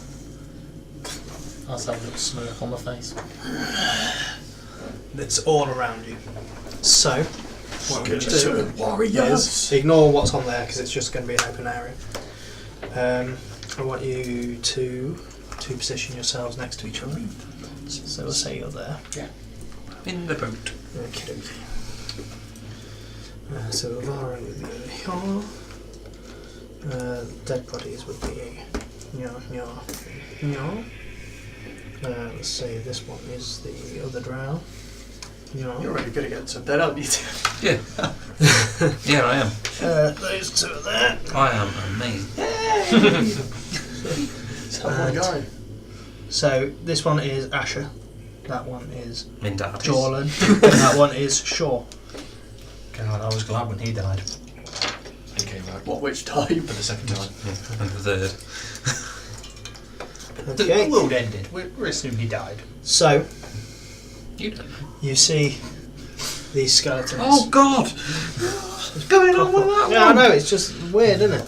I'll just have a little smirk on my face. It's all around you. So, what I'm going to do warriors. is ignore what's on there because it's just going to be an open area. I want you to position yourselves next to each other. So we'll say you're there. In the boat. Okay. So Elvira would be here. Dead bodies would be here. Let's say this one is the other drow. You're really good at getting some dead, aren't you? Yeah. Yeah, I am. Those 2 are there. I am amazing. Oh my god. So this one is Asher. That one is Mindaris. Jorlan. And that one is Shaw. God, I was glad when he died. And came back What, which time? for the second time. Yeah, and the 3rd. Okay. The world ended. We're assuming he died. So You don't know. you see these skeletons. Oh God! What's going on with that Yeah, I one? know, it's just weird, isn't it?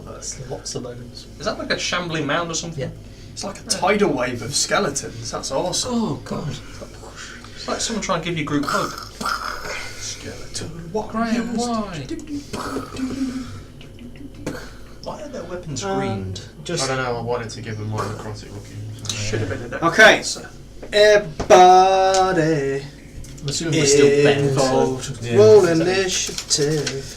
That's lots of bones. Is that like a shambling mound or something? Yeah. It's like a tidal wave of skeletons. That's awesome. Oh God! It's like someone trying to give you group hug. Skeleton. Graham, why? Why are their weapons And green? just I don't know, I wanted to give them more necrotic looking. So. Should have been an Okay. answer. everybody I'm assuming we're still Ben. So involved. Yeah. Roll initiative.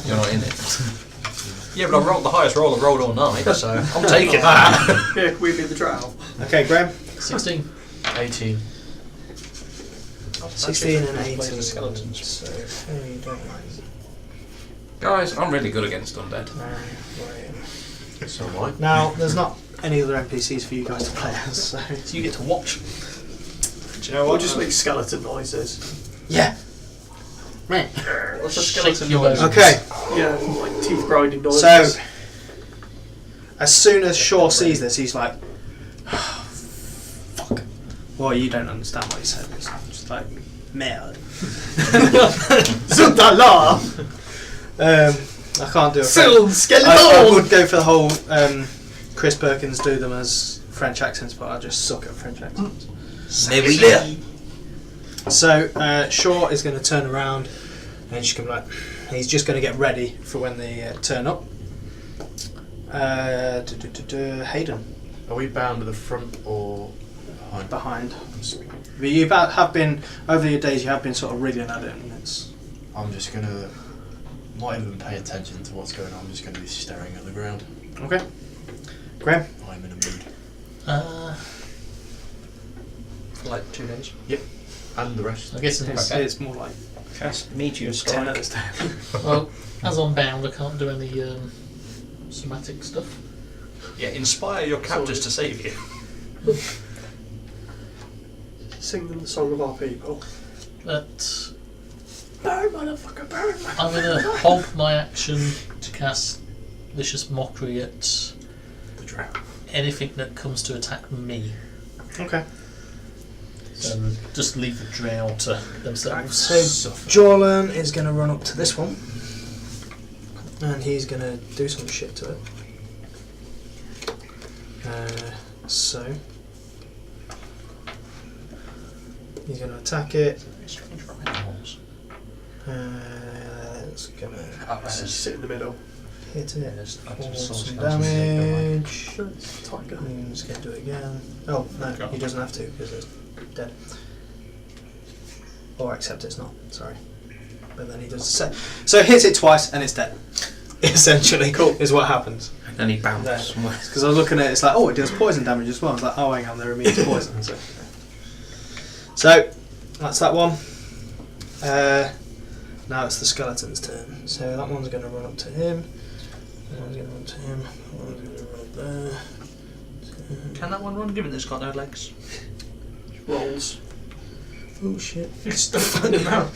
You're not in it. Yeah, but I rolled the highest roll I've rolled all night, so I'm taking that. Yeah, can we be the drow? Okay, Graham. 16. 18. 16 and 18. Plays with skeletons. So, hey, don't mind. Guys, I'm really good against undead. So am I. Now, there's not any other NPCs for you guys to play as, so So you get to watch. Do you know what? We'll just make skeleton noises. yeah. Right. What's a Shake skeleton your noise? bones. Okay. Yeah, like teeth grinding noises. So, as soon as Shaw sees this, he's like, oh, "Fuck." Well, you don't understand what he said. It's just like, "Merde." Zundala! I can't do a Still French. skeleton! I would go for the whole Chris Perkins do them as French accents, but I just suck at French accents. So Shaw is going to turn around and he's going to like, he's just going to get ready for when they turn up. Hayden Are we bound to the front or behind? behind. But you have been over your days. You have been sort of wriggling at it, and it's I'm just gonna not even pay attention to what's going on. I'm just gonna be staring at the ground. Okay. Graham? I'm in a mood. For like 2 days. And the rest. I guess It's more like Cast Meteor 10 Strike. at this time. well, as I'm bound, I can't do any somatic stuff. Yeah, inspire your captors to save you. Sing them the song of our people. But Burn, motherfucker, burn! I'm going to hold my action to cast Vicious Mockery at The drow. anything that comes to attack me. Okay. And just leave the drow to themselves. So Jorlan is going to run up to this one. And he's going to do some shit to it. So he's going to attack it. It's going to Sit in the middle. hit it. There's For some some damage. damage. Tiger. He's going to do it again. Oh no, he doesn't have to because it's dead. Or except it's not. Sorry. But then he does. So it hits it twice and it's dead. Essentially, is what happens. And then he bounced somewhere. Because I was looking at it, it's like, oh, it does poison damage as well. I was like, oh, hang on, they're immune to poison. So that's that one. Now it's the skeleton's turn. So that one's going to run up to him. That one's going to run to him. That one's going to run up there. Can that one run, given it's got no legs? Rolls. Oh shit. Still find him out.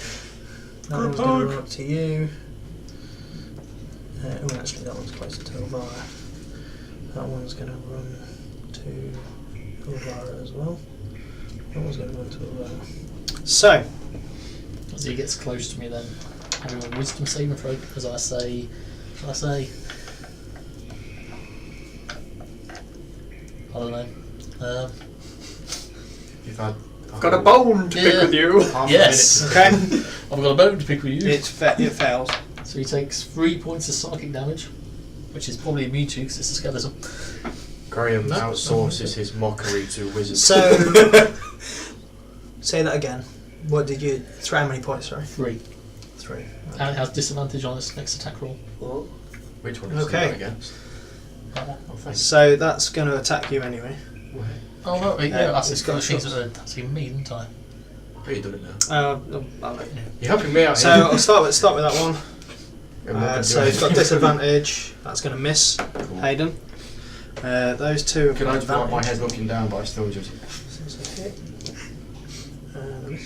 That one's going to run up to you. Oh, actually, that one's closer to Elvira. That one's going to run to Elvira as well. That one's going to run to Elvira. So, As he gets close to me, then I do a wisdom saving throw because I say, I don't know. You've had. Got a bone to pick Yeah. with you. half a Yes. okay, I've got a bone to pick with you. it fails. So he takes 3 points of psychic damage, which is probably immune to because it's a skeleton. minute. Graham No. outsources his mockery to wizards. So, say that again. What did you? How many points? Sorry, 3. 3. And it has disadvantage on its next attack roll. Which one is Okay. it against? That one. Oh, thanks. So that's going to attack you anyway. Oh, no, yeah, that's it's it's got got things shots. that are attacking me, isn't I? Oh, you've done it now. I'll let you know. You're helping me out So here. I'll start with that one. I'm not gonna So do he's got anything. disadvantage. That's going to miss Cool. Hayden. Those two have Can got I just like my advantage. head looking down, but I still just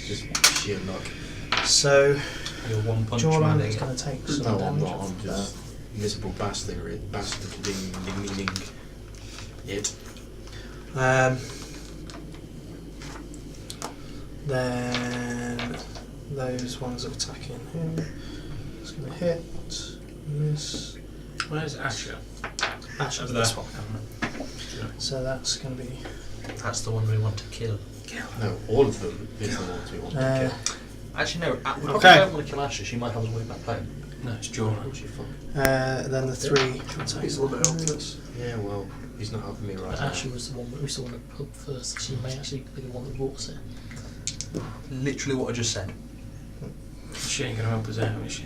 Just sheer luck. So Your one punch Jorlan man. is going to take some No, I'm damage not. off I'm just miserable bastarding it. that. Then those ones are attacking him. It's going to hit. Miss. Where's Asher? Actually, Over this there. one. So that's going to be. That's the one we want to kill. No, all of them is the ones we want to kill. Actually, no. We Okay. don't want to kill Asher. She might have us way back home. No, it's Jordan. Oh, she fuck. Then the 3. He's a little bit helpless. Yeah, well, he's not helping me right But now. Ashley was the one that we saw in the pub first. She may actually be the one that brought us here. Literally what I just said. She ain't gonna help us out, is she?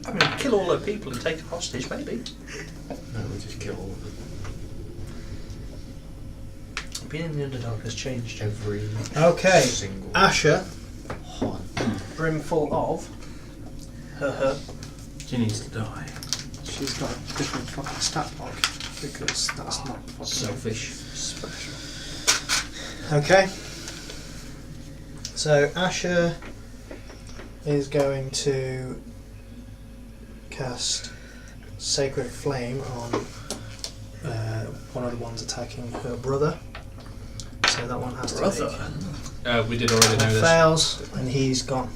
I mean, kill all the people and take a hostage, maybe. No, we just kill all of them. Being in the Underdark has changed. Every Okay. single Asher, one. brimful of her. She needs to die. She's got a different fucking stat block because that's not fucking Selfish. special. Okay. So Asher is going to cast Sacred Flame on one of the ones attacking her brother. So that one has to We did already know make this. fails, and he's gone.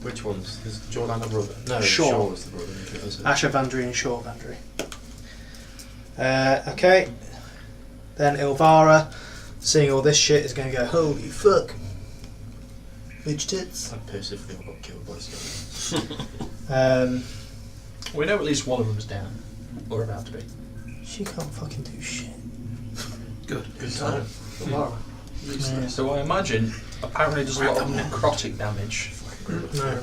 Which ones? Is Jordan a brother? No, Shaw. Shaw was the brother. Was it? Asher Vandry and Shaw Vandry. Okay. Then Ilvara, seeing all this shit, is going to go, holy fuck. Bitch tits. I personally got killed by skeletons. We know at least one of them's down. Or about to be. She can't fucking do shit. Good. Good time. Laura. Yeah. So I imagine, apparently does a lot of necrotic damage. No.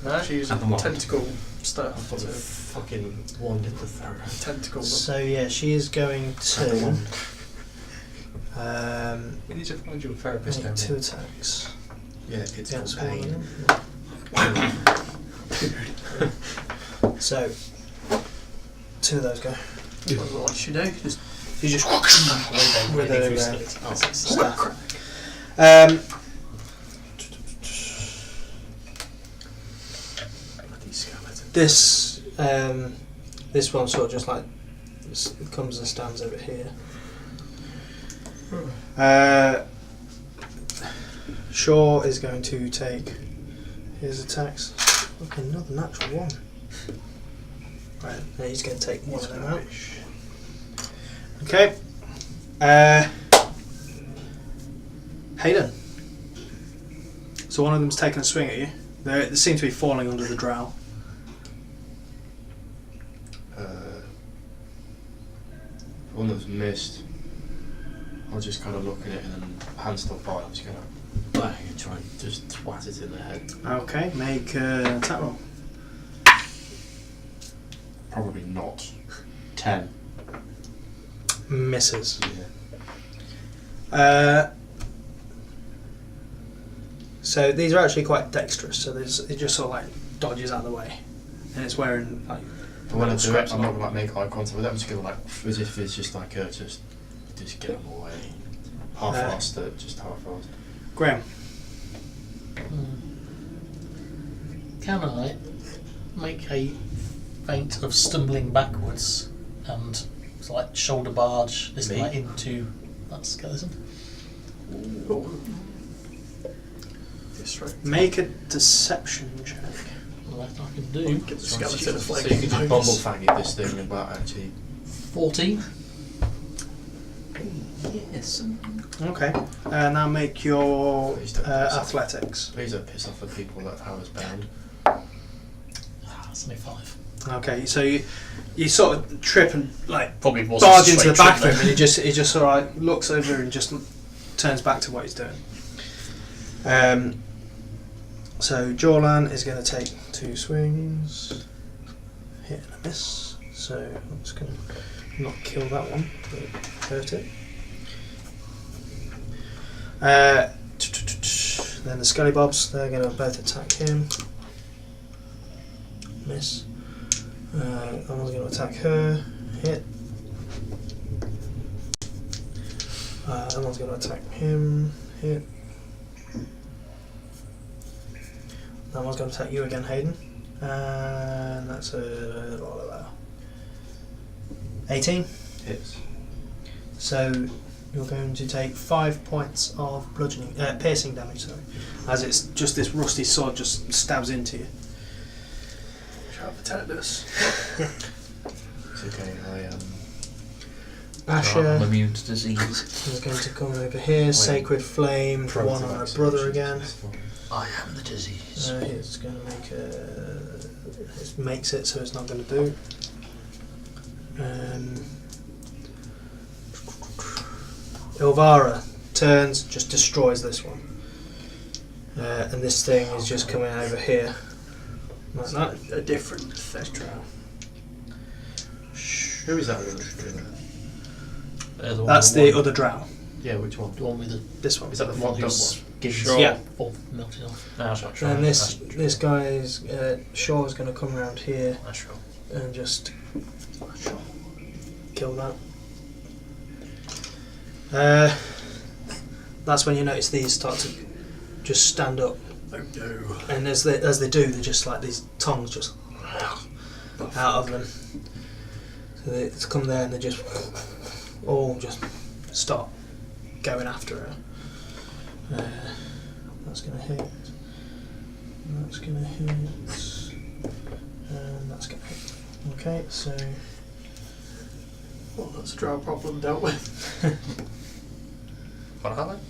No? She used And the wand. tentacle I stuff. thought the fucking wand in the throat. Tentacle. So yeah, she is going to We need to find you a therapist. make 2 attacks. Yeah, it's Against called one pain. of them. So 2 of those go. What should you do? Just You just with Really a frustrated. staff. Bloody skeleton. This one sort of just like comes and stands over here. Shaw is going to take his attacks. Okay, another natural 1. Right, now he's going to take one of them out. Okay. Hayden. So one of them's taking a swing at you. They seem to be falling under the drow. One that's missed. I was just kind of looking at it and then hand still by. I'm just going to bang and try and just twat it in the head. Okay, make an attack roll. Probably not. 10. Misses. Yeah. So these are actually quite dexterous. So it just sort of like dodges out of the way, and it's wearing like. But when I do it, scraps I'm not on. going to like make eye contact with it. I'm just going to like, as if it's just like just get them away. Half-assed it, just half-assed. Graham. Can I make a feint of stumbling backwards and sort of like shoulder barge this Me? guy into that skeleton? Make a deception check. That I can do. get the So skeleton you of can just bumble bonus. fang at this thing about actually. 14. Yes. Okay. Now make your Please don't do this. athletics. Please don't piss off the people that Howard's bound. That's only 5. Okay, so you sort of trip and like Probably wasn't barge into the straight back of trip, him, and he just sort of like looks over and just turns back to what he's doing. So Jorlan is going to take 2 swings, hit and a miss. So I'm just going to not kill that one, but hurt it. Then the Scullybobs, they're going to both attack him. Miss. That one's going to attack her. Hit. That one's going to attack him. Hit. That one's going to attack you again, Hayden. And that's a 18. Hits. So you're going to take 5 points of bludgeoning, piercing damage. Sorry, as it's just this rusty sword just stabs into you. Sharp tetanus. It's okay, Asher I'm immune to disease. is going to come over here. Sacred Flame, one on her brother again. I am the disease. He's going to make it makes it so it's not going to do. Ilvara turns, just destroys this one. And this thing is just coming over here. Like that. A different thing. Who is that? That's the other drow. Yeah, which one? The one with the This one. Is that the one fucked up who's one? giving Sure. Yeah. all melted off. That's not true. And this guy's Shaw's going to come around here That's true. and just kill that. That's when you notice these start to just stand up, Oh no. and as they do, they're just like these tongues just out of them. So they come there and they just all just start going after her. That's going to hit. That's going to hit. And that's going to hit. Okay, so. Well, that's a drow problem dealt with. What happened?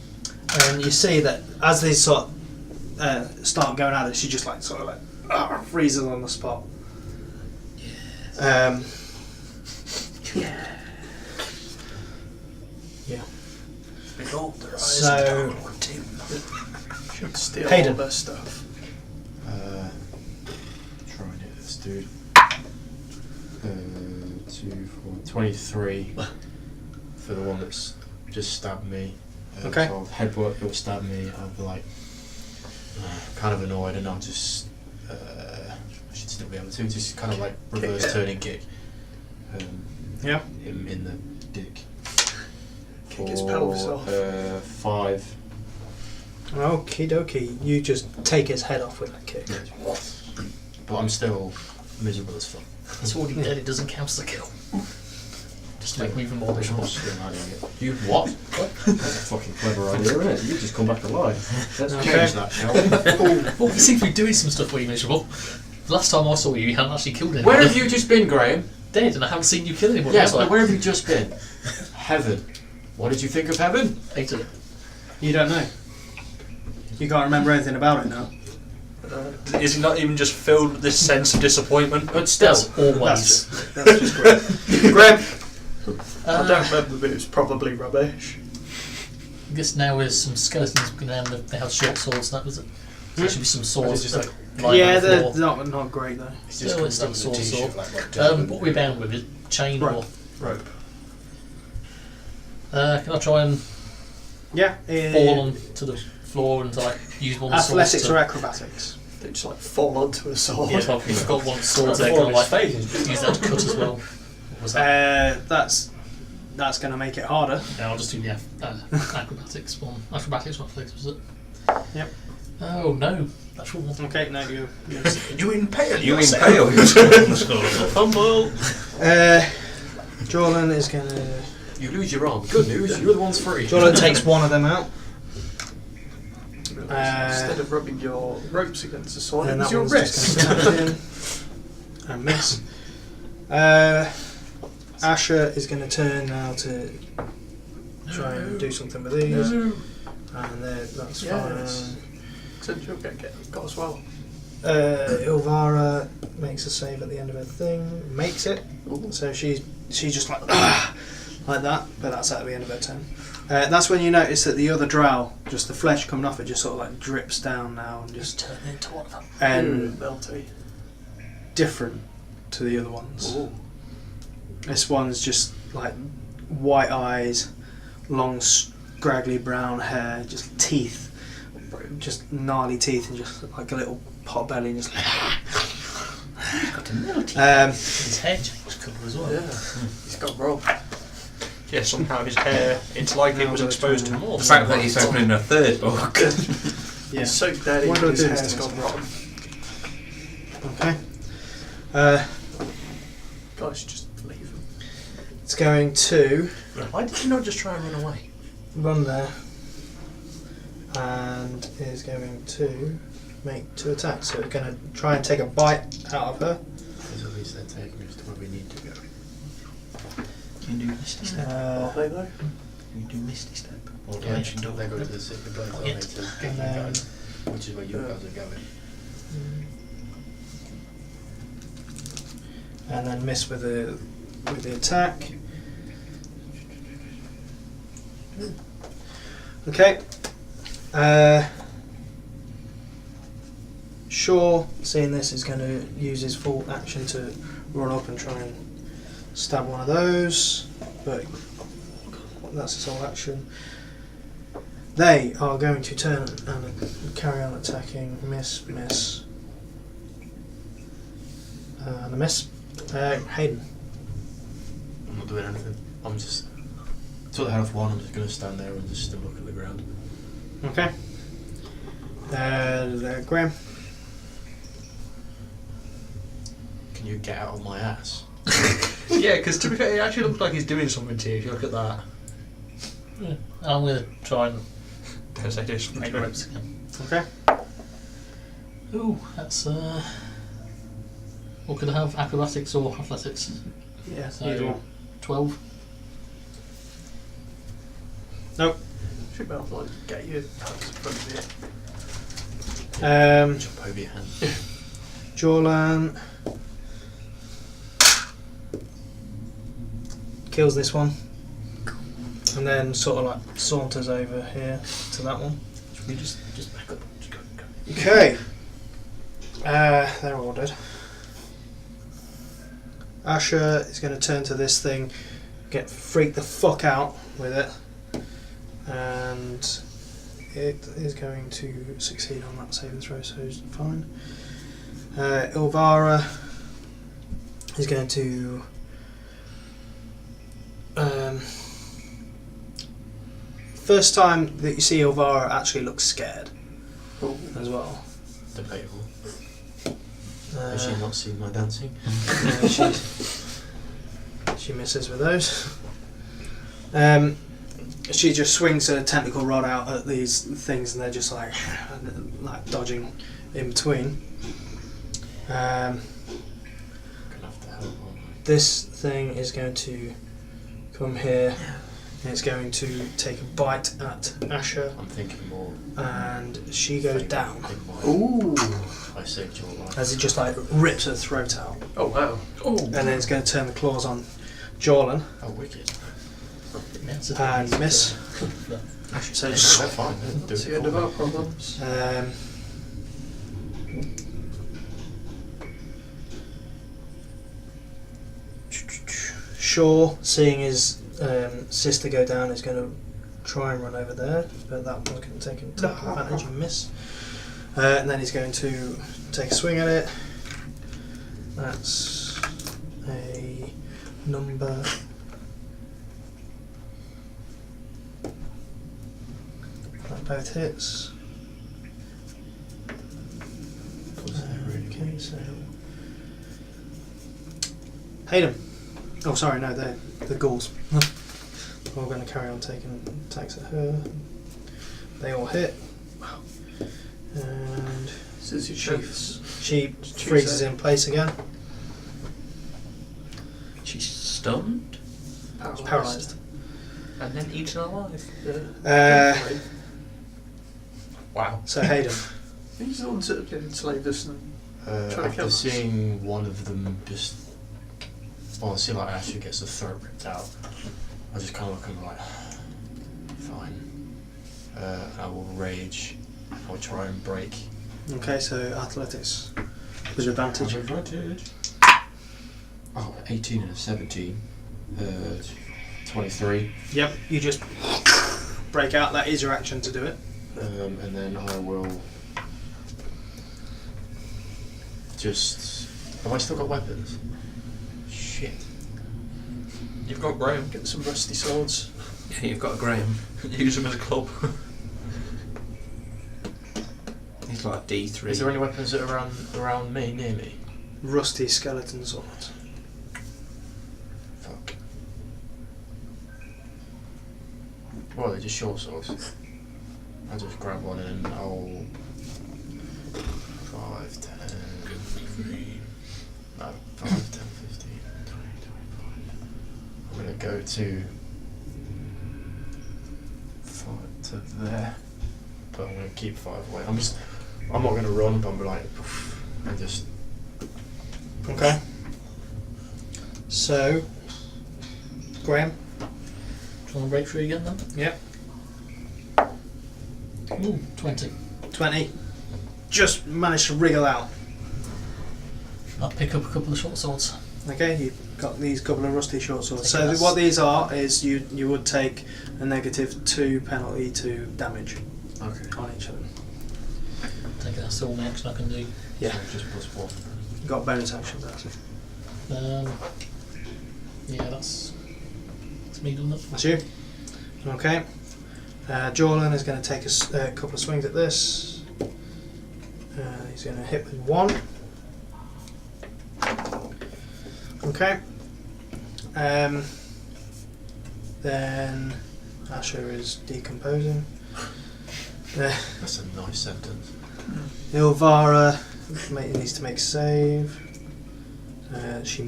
And you see that as they sort of start going at it, she just like sort of like freezes on the spot. Yeah. Behold their eyes So- and should steal Hayden. all their stuff. dude. 2, 4, 23 for the one that's just stabbed me. Okay. So I'll headbutt, he'll stab me. I'll be like, kind of annoyed, and I'll just, I should still be able to, just kind of like reverse turning kick. Yeah. Him in the dick. Kick his pelvis off. 5. Okie dokie. You just take his head off with that kick. But I'm still miserable as fuck. It's already dead, it doesn't count as a kill. Just to make me even more miserable. You what? That's a fucking clever idea, isn't it? You just come back alive. Let's Okay. change that, shall we? Well, you seem to be doing some stuff where you're miserable. The last time I saw you, you hadn't actually killed anyone. Where have you just been, Graham? Dead, and I haven't seen you kill anyone. Yes, have I? but where have you just been? Heaven. What did you think of heaven? Hated it. You don't know. You can't remember anything about it now. Is he not even just filled with this sense of disappointment? But still, That's always. That's just great. Graham. I don't remember, but it was probably rubbish. I guess now there's some skeletons looking around. They had short swords. That was it. So there should be some swords. just like- lying Yeah, on the they're floor. not great though. it's Still, comes it's still down to sword, the sword. t-shirt, What we're bound with is chain Rope. or. Rope. Can I try and Yeah. fall onto the floor and like use one of the swords? Athletics or acrobatics? They just like fall onto a sword. Yeah, so I've got one sword there. Can I like use that to cut as well? What was that? That's going to make it harder. Yeah, I'll just do the acrobatics one. Acrobatics or athletics, was it? Yep. Oh no, that's one. Okay, no, you. You impale You yourself. impale yourself. Humble. Jordan is going to. You lose your arm. Good news, you're the one's free. Jordan takes one of them out. Instead of rubbing your ropes against the sword, And it's that your one's wrist. just going to tap in and miss. Asher is going to turn now to try and do something with these. No. And that's Yes. So you'll got as well. fine. Ilvara makes a save at the end of her thing. Makes it. So she's just like like that, but that's at the end of her turn. That's when you notice that the other drow, just the flesh coming off it, just sort of like drips down now and Just just turn into one of them. and Melty. different to the other ones. Ooh. This one's just like white eyes, long scraggly brown hair, just teeth, just gnarly teeth, and just like a little pot belly, and just. His hair changed colour as well. Yeah. He's got robbed. Yeah, somehow his hair, it's like it was exposed to more. The fact that he's opening a third book. Yeah. He's so dirty, What do I his do hair's this gone time? rotten. Okay. Guys, just leave him. It's going to Why did you not just try and run away? run there, and is going to make 2 attacks. So it's going to try and take a bite out of her. Because at least they're taking us to where we need to go. Can you do Misty Step? Are they though? Can you do Misty Step? Or Yeah. they go to the city of Not yet. to get And you then- guys, which is where you guys are going. And then miss with the attack. Okay. Shaw, seeing this, is going to use his full action to run up and try and stab one of those, but that's his whole action. They are going to turn and carry on attacking. Miss. And a miss. Hayden. I'm not doing anything. I'm just took the head off one. I'm just going to stand there and just still look at the ground. Okay. Graham. Can you get out of my ass? Yeah, because to be fair, it actually looks like he's doing something to you if you look at that. Yeah. I'm going to try and Don't say do something make to him. ropes again. Okay. Ooh, that's what could I have? Acrobatics or athletics? Yeah. So Either one. 12. Should be able to like get your hands in front of you. Jump over your hand. Jorlan kills this one, and then sort of like saunters over here to that one. Should we just back up? Just go. Okay. They're all dead. Asher is going to turn to this thing, get freaked the fuck out with it, and it is going to succeed on that saving throw, so it's fine. Ilvara is going to first time that you see Ilvara actually looks scared as well. Debatable. Has she not seen my dancing? She misses with those. She just swings a tentacle rod out at these things, and they're just like dodging in between. Gonna have to help, aren't This thing is going to come here, and it's going to take a bite at Asher, I? I'm thinking more. and she goes down Ooh! I saved your life. as it just like rips her throat out, Oh wow. and then it's going to turn the claws on Jorlan Oh, wicked. and miss. So just, They're fine. They do That's it the end of for our me. problems. Shaw, seeing his sister go down, is going to try and run over there, but that one's going to take advantage and miss. And then he's going to take a swing at it. That's a number. That both hits. Okay, so Hayden. Oh, sorry, no, they're the ghouls. We're going to carry on taking attacks at her. They all hit. And This is your chance. she freezes in place again. She's stunned Paralysed. and then eaten alive. Yeah. Wow. So Hayden. These are the ones that have been enslaved us and trying to kill After us. seeing one of them just... Well, I see like Asher gets the throat ripped out. I just kind of look and be like... Fine. I will rage. I'll try and break. Okay, so athletics with advantage. Advantage. Oh, 18 and a 17. 23. Yep, you just break out. That is your action to do it. And then I will... Just... Have I still got weapons? Shit. You've got Graham. Get some rusty swords. Yeah, you've got Graham. Use him as a club. He's like D3. Is there any weapons that are around me, near me? Rusty skeleton swords. Fuck. Well, they're just short swords. I'll just grab one and I'll... 5, 10... No, 5, 10, 15, 20, 25. I'm going to go to... 5 to there. But I'm going to keep 5 away. I'm not going to run, but I'm like... And just... Okay. So, Graham. Do you want to break through again then? Yep. Ooh, 20. 20. Just managed to wriggle out. I'll pick up a couple of short swords. Okay, you've got these couple of rusty short swords. Take So this. what these are is you would take a -2 penalty to damage Okay. on each of them. I think that's the only action I can do. Yeah. So just plus 1. You've got bonus actions actually. Yeah, that's me doing it. That's you. Okay. Jorlan is going to take a couple of swings at this. He's going to hit with 1. Okay. Then Asher is decomposing. That's a nice sentence. Ilvara needs to make a save. She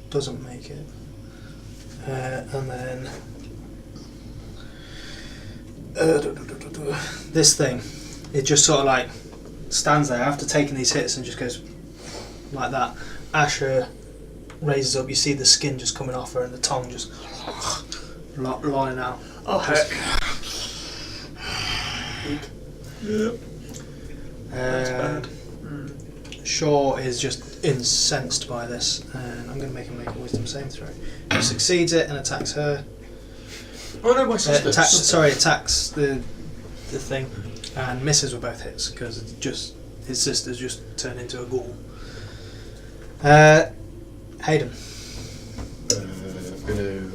doesn't make it. And then this thing, it just sort of like stands there after taking these hits and just goes like that. Asher raises up, you see the skin just coming off her and the tongue just lolling out. Oh heck. Shaw is just incensed by this, and I'm going to make him make a wisdom saving throw. He succeeds it and attacks her. Oh no, my sister. Attacks the thing, and misses with both hits because it's just his sister's just turned into a ghoul. Hayden. I'm gonna.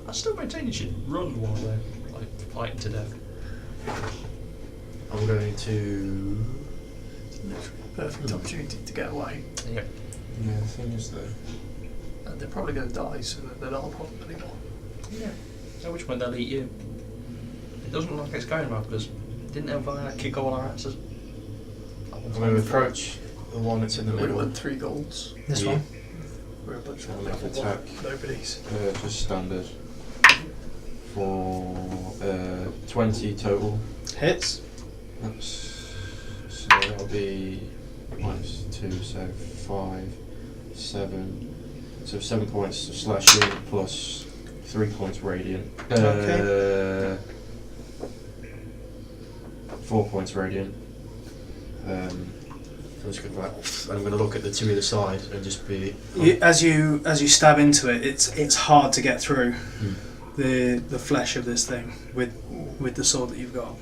I still maintain you should run while they're like fighting to death. I'm going to. Perfect opportunity to get away. Yep. Yeah, the thing is though. And they're probably going to die, so they're not a problem anymore. Yeah. At which point they'll eat you. It doesn't look like it's going well because didn't Elvira kick all our asses? I'm going to approach the one that's in the We middle. went 3 golds. This Yeah. one. We're a bunch I'll of make level an attack. 1 nobodies. Just standard. For 20 total. Hits. That's, so that'll be -2, so 5, 7. So 7 points of slashing plus 3 points radiant. Okay. 4 points radiant. I'm just gonna I'm going to look at the two either side and just be. As you stab into it, it's hard to get through the flesh of this thing with the sword that you've got.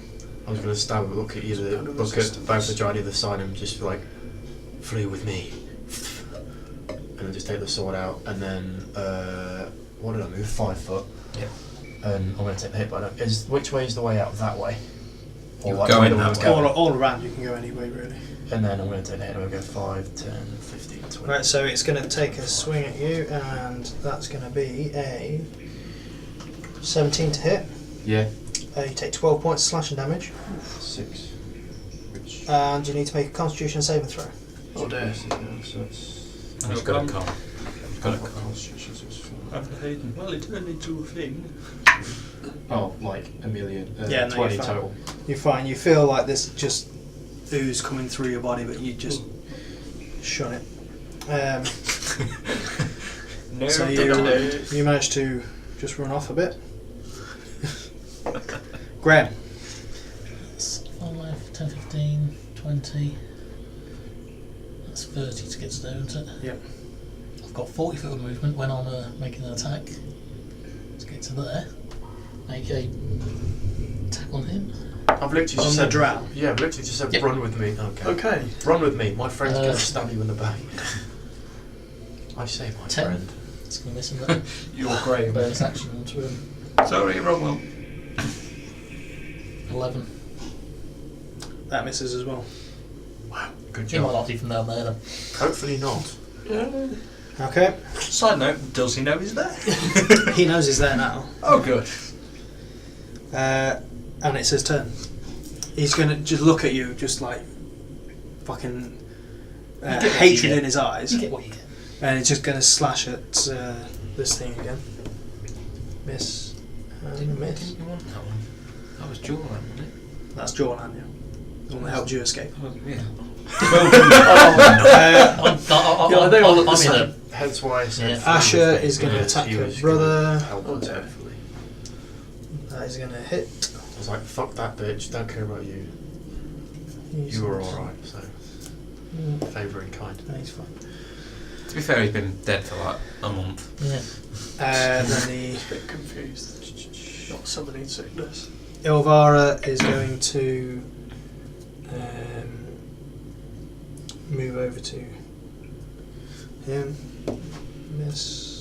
I was going to stab and look at both the giant either side and just like, flee with me. And then just take the sword out and then, what did I move? 5 foot. Yeah. And I'm going to take the hit, but which way is the way out? That way? You're like going the way that the way. one's All around, you can go any way really. And then I'm going to take the hit and we'll go 5, 10, 15, 20. Right, so it's going to take a swing at you, and that's going to be a 17 to hit. Yeah. You take 12 points of slashing damage, 6. Which. and you need to make a Constitution saving throw. Oh dear. So it's. It's got to come. It's got to come. Constitution, so it's 4. After Hayden. Well, it turned into a thing. Oh, like a million. Yeah, no, 20 you're fine. total. You're fine. You feel like this just ooze coming through your body, but you just shun it. No. So you managed to just run off a bit. Graham. 5, 10, 15, 20. That's 30 to get to there, isn't it? Yep. I've got 40 foot of movement when I'm making an attack. Let's get to there. Make a attack on him. I've literally just On said the drow. Yeah, I've literally just said Yep. run with me. Okay. Okay. Run with me. My friend's going to stab you in the back. I say my 10. friend. It's going to miss him there. You're grey. Bonus action onto him. Sorry, wrong one. 11. That misses as well. Good He might job. not be from down there then. Hopefully not. Okay. Side note, does he know he's there? He knows he's there now. Oh, good. And it's his turn. He's going to just look at you, just like fucking get what hatred you get. in his eyes. You get what you get. And he's just going to slash at this thing again. Miss. And miss. Didn't you want that one? That was Jawline, wasn't it? That's Jordan, yeah. The one that helped you escape. Oh, yeah. I'm in a... Hence why I said. Yeah. flee Asher with me, is gonna because attack he her was brother. gonna help Oh, us, dear. hopefully. That is going to hit. I was like, fuck that bitch. Don't care about you. You were alright, so. Favouring kind. No, he's fine. To be fair, he's been dead for like a month. Yeah. Then the A bit confused. Not summoning sickness. Elvira is going to move over to him. Miss.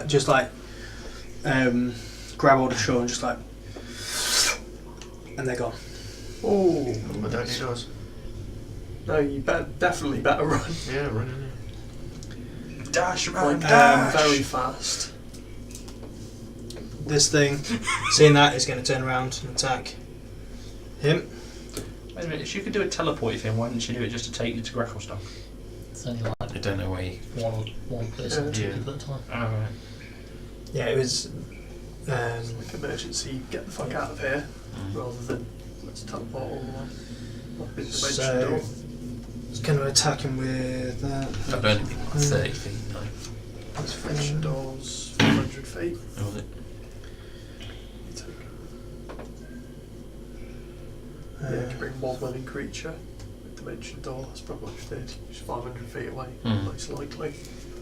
Just like grab hold of Shaw and just like, and they're gone. Oh. I don't need us. No, you definitely better run. Yeah, run in there. Dash, man, Like, dash! very fast. This thing, seeing that, is going to turn around and attack him. Wait a minute, if you could do a teleporty thing, why didn't you do it just to take you to Gracklestock? It's only like I don't know where you... one person, two Yeah. people at a time. Alright. Yeah, it was. Like emergency, get the fuck out of here, rather than let's teleport all the way. Up in the So, dimension door. it's going to attack him with that. I don't think like 30 feet, no. Dimension doors, 400 feet. Was it? Yeah, you can bring one living creature with dimension door. That's probably what you did. It's 500 feet away, most likely.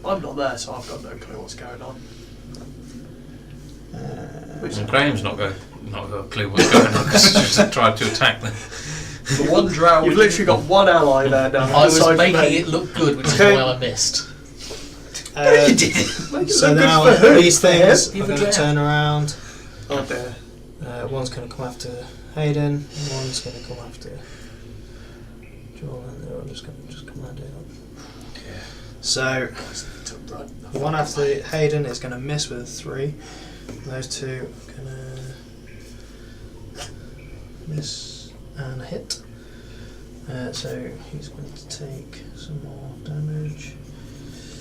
I'm not there, so I've got no clue what's going on. And Graham's not got a clue what's going on because he's just tried to attack them. The one drow. You've literally got one ally there now. I was aside from making me. it look good, which Okay. is why I missed. You did. Make it So look good now for who? these things him? are going to turn around. Oh dear. One's going to come after Hayden. One's going to come after Joel, and they're all just going to come around here. So one after Hayden is going to miss with a 3. Those two are going to miss and a hit. So he's going to take some more damage.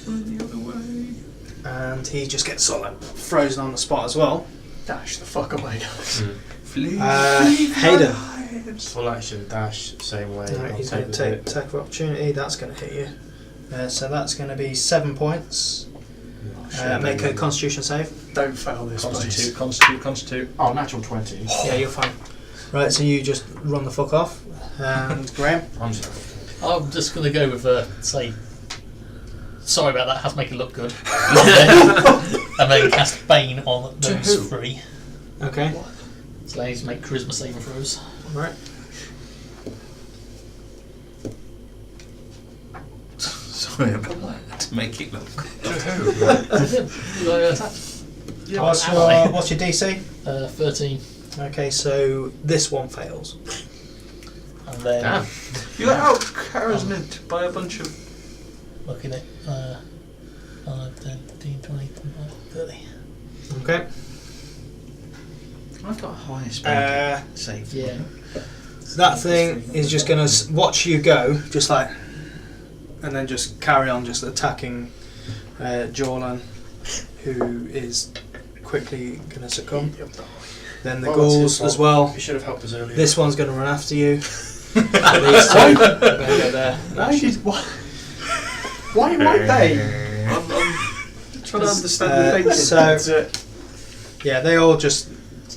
The other way. And he just gets sort of like frozen on the spot as well. Dash the fuck away. Hayden. Full action dash, same way. Right, I'll he's going to the take hit. attack of opportunity. That's going to hit you. So that's going to be 7 points. Make a Constitution save. Don't fail this, please. Constitute. Oh, natural 20. Yeah, you're fine. Right, so you just run the fuck off. And Graham. I'm just I'm just going to go with, say, sorry about that, have to make it look good. And then cast Bane on those 3. Okay. So I need to make charisma saving throws. Right. Sorry about that. To make it look. What's your DC? 13. Okay, so this one fails. And then Damn. You got out charismed by a bunch of. looking at 5, 10, 15, 20, 25, 30. Okay. I've got a higher Uh, save. Yeah. That thing is just going to watch you go, just like, and then just carry on just attacking Jorlan, who is quickly going to succumb. Then the Oh, that's his ghouls fault. as well. You should have helped us earlier. This one's going to run after you. These two are going to go there. Why might they? I'm trying to understand the thinking. so- Yeah, they all just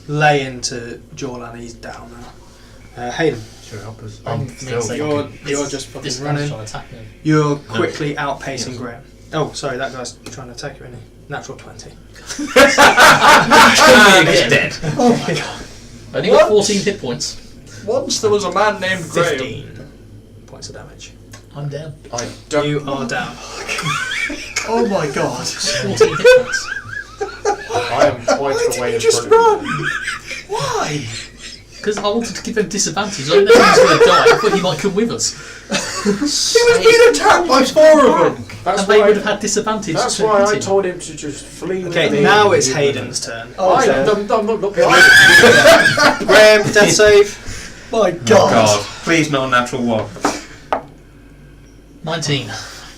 lay into Jorlan. He's down now. Hayden, Should help us. I'm I'm still. saying- you're just fucking This running. guy's trying to attack me. You're quickly outpacing Graham. Oh, sorry, that guy's trying to attack you, isn't he? Natural 20. He's dead. Oh my god. I only got 14 hit points. Once there was a man named Graham. 15 points of damage. I'm down. I don't. You are down. Oh my god. 14 hit points. I am quite away in Just front of run! Why? Because I wanted to give him disadvantage. I didn't know he was going to die. I thought he might come with us. He was being attacked by 4 of them! That's And they why, would have had disadvantage. that's to why I hit him. told him to just flee with Okay, me. now it's Hayden's turn. Oh, I'm okay. not behind him. Graham, death save. My Oh god. God! Please, not a natural 1. 19.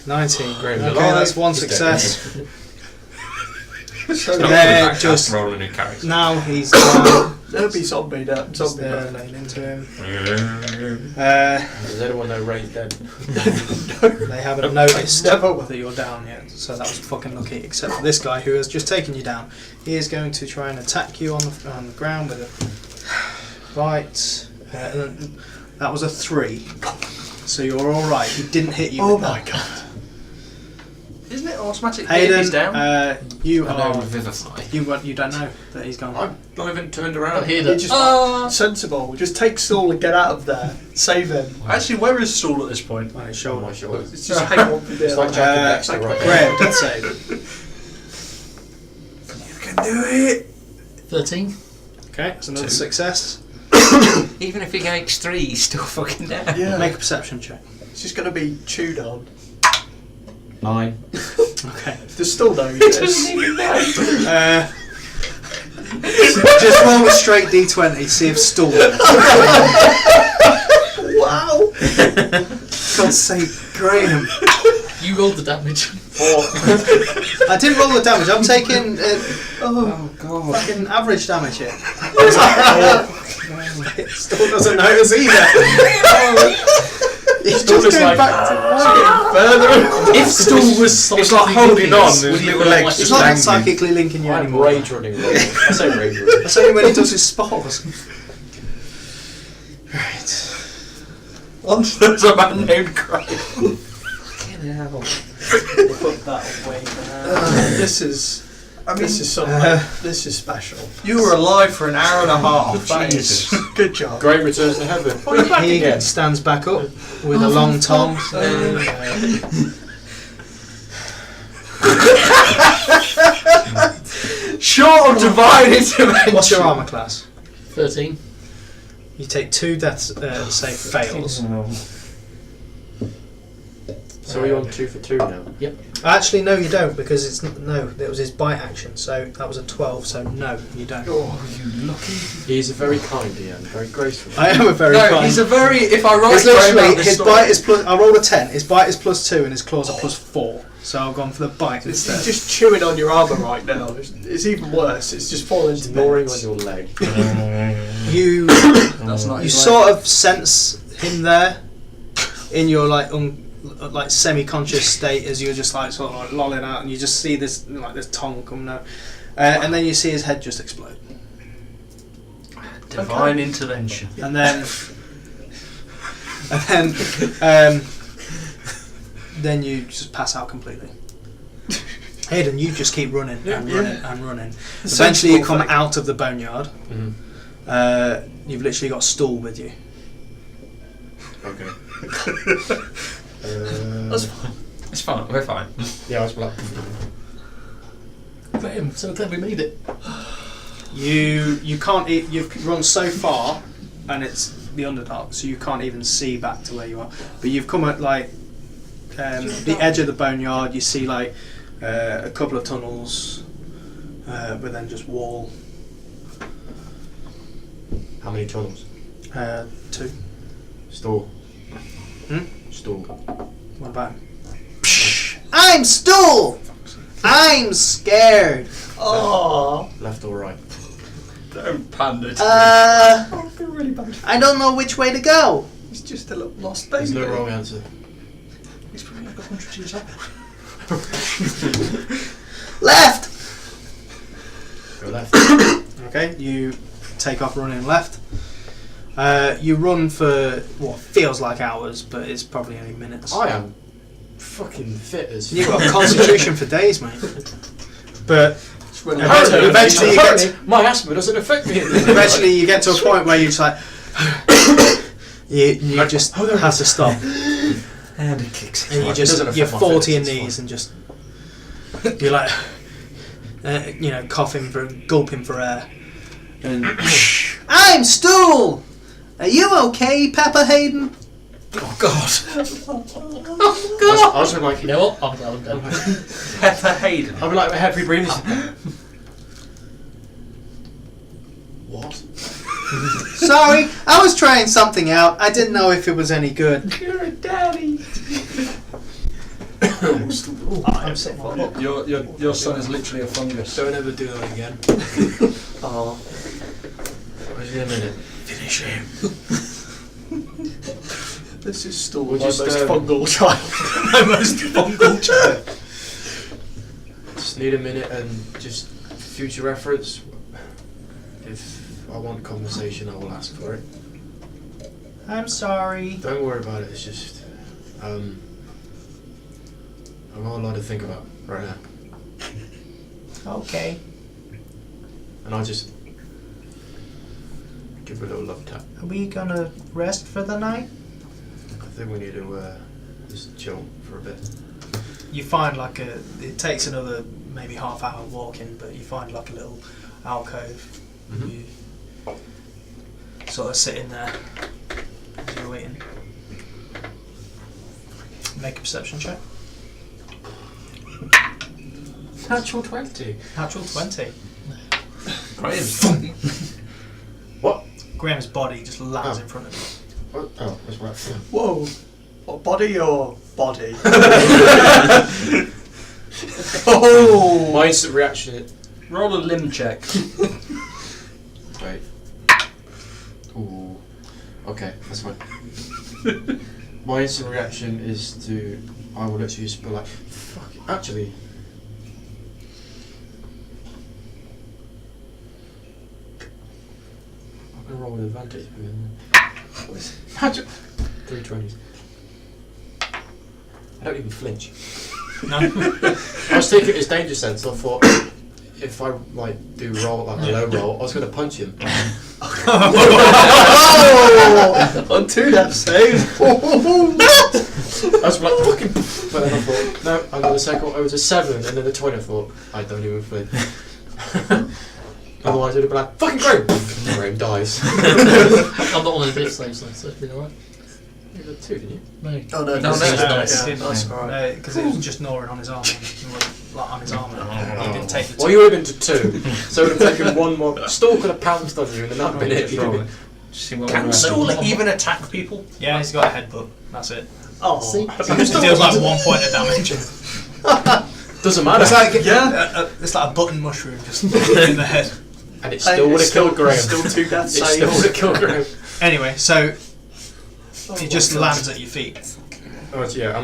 19. Graham's Okay, alive. that's one He's dead. success. It's not They're good just- roll a new character. Now he's down. There'll be zombie now. Zombie They're now. laying into him. Yeah. Does anyone know Ray's dead? They haven't noticed Never. that you're down yet, so that was fucking lucky. Except for this guy who has just taken you down. He is going to try and attack you on the ground with a right. And that was a 3. So you're all right. He didn't hit you. Oh with my that. god. Isn't it automatic if he's Hayden, down? you I know are. Revivify. You don't know that he's gone. I'm not even turned I around. hear He that. just sensible. Just take Saul and get out of there. Save him. Actually, where is Saul at this point? On his Show shoulder. my shoulders. It's just hang on for It's like Jack and Dexter right now. Graham, death save. You can do it. 13. Okay, that's another 2. success. Even if he gains 3, he's still fucking down. Yeah. Make a perception check. It's just going to be chewed on. 9. Okay. There's still no use. Just roll a straight d20, see if stall. Wow. God's sake, Graham. You rolled the damage. I didn't roll the damage, I'm taking Oh God. fucking average damage here. It still doesn't notice either. He's Still just is going like, back to further. If Stool was It's like holding on, his little legs It's just not dangling. psychically linking you I'm anymore. rage running. I say rage running. That's only when he does his spells. Right. There's a man named Craig. Fucking hell. Put that away for now. This is this is special. You were alive for an hour and a half. That is Good job. Great returns to heaven. Oh, you're back He again. stands back up with a long tongue. Short of divine intervention. What's your armour class? 13. You take 2 death save fails. So are you on 2 for 2 now? Actually, no, you don't, because it's no. It was his bite action, so that was a 12. So no, you don't. Oh, you lucky. He's a very kind DM, very graceful. I am a very No, kind. he's a very. If I write It's Graham literally out this his story- bite is plus. I rolled a 10. His bite is +2, and his claws are +4. So I've gone for the bite It's instead. just chewing on your armour right now. It's even worse. It's just falling to Snoring bits. on your leg. You That's not you his sort of sense him there in your like semi-conscious state as you're just like sort of like lolling out, and you just see this tongue coming out, and then you see his head just explode, Divine intervention. and then then you just pass out completely. Hayden, you just keep running and running and running. Eventually, you come out of the boneyard. Mm-hmm. You've literally got a stool with you. Okay. That's fine. It's fine. We're fine. Yeah, I was like. Graham, so glad we made it. You can't. You've run so far, and it's the Underdark, so you can't even see back to where you are. But you've come at like the edge of the boneyard. You see like a couple of tunnels, but then just wall. How many tunnels? 2. Store. Hmm? Store. What about him? I'm Stool. I'm scared. Oh, Left or right? Don't pander to I feel really bad. I don't know which way to go. He's just a little lost baby. There's no wrong answer. He's probably like 100 years old. Left. Go left. Okay, you take off running left. You run for what feels like hours, but it's probably only minutes. I am fucking fit as You've got constitution for days, mate. But Apparently- eventually you get to, my asthma doesn't affect me. eventually you get to a point where you're just like you just have to stop, And it kicks. and you just you're 40 in knees and just you're like coughing for gulping for air. And I'm Stool. Are you okay, Pepper Hayden? Oh God. I was like, You know what? I'm glad I'm done. Pepper Hayden. I'll be like, heavy breathing. What? Sorry, I was trying something out. I didn't know if it was any good. You're a daddy. I'm sitting on it. Your son is literally a fungus. Don't ever do that again. Oh. Wait a minute. Finish him. This is still We'll my just, most fungal child. My most fungal child. Just need a minute and just future reference. If I want conversation, I will ask for it. I'm sorry. Don't worry about it. It's just I've got a lot to think about right now, Okay. and I'll just give her a little love tap. Are we gonna rest for the night? I think we need to just chill for a bit. You find it takes another maybe half hour walking, but you find like a little alcove. Mhm. You sort of sit in there as you're waiting. Make a perception check. Natural 20. Natural 20. Graham. What? Graham's body just lands Oh. in front of you. Oh, that's right. Whoa. What, body or body? Oh! My instant reaction. Roll a limb check. Wait. Ooh. Okay, that's fine. My instant reaction is to. I will literally just be like, fuck it. Actually. I'm gonna roll with advantage. Magic. 3 20s. I don't even flinch. No. I was thinking it's danger sense, so I thought if I like do roll like a low roll, I was going to punch him. On 2 death save. I was like fucking. But then I thought no, I'm going to cycle. It was a 7, and then the 20. I thought I don't even flinch. Otherwise, it'd have been like fucking great. Graham dies. I'm not one of the death saves, so it's been alright. You got 2, didn't you? No. Oh no, No, this no, is it's nice. nice. Yeah, nice. Alright. Because it was just gnawing on his arm. Like on his armour. He didn't take the Well, you would have been to 2, so it would have taken 1 more. Stork could have pounced on you, and then that'd been it. See what Can we're Stool even attack people? Yeah, he's got a headbutt. That's it. Oh, See? It deals like 1 point of damage. Doesn't matter. It's like Yeah. it's like a button mushroom just in the head. And it still would have killed Graham. Still 2 death It still would saves. have killed Graham. Anyway, so Oh he my just God. lands at your feet. Alright, so yeah,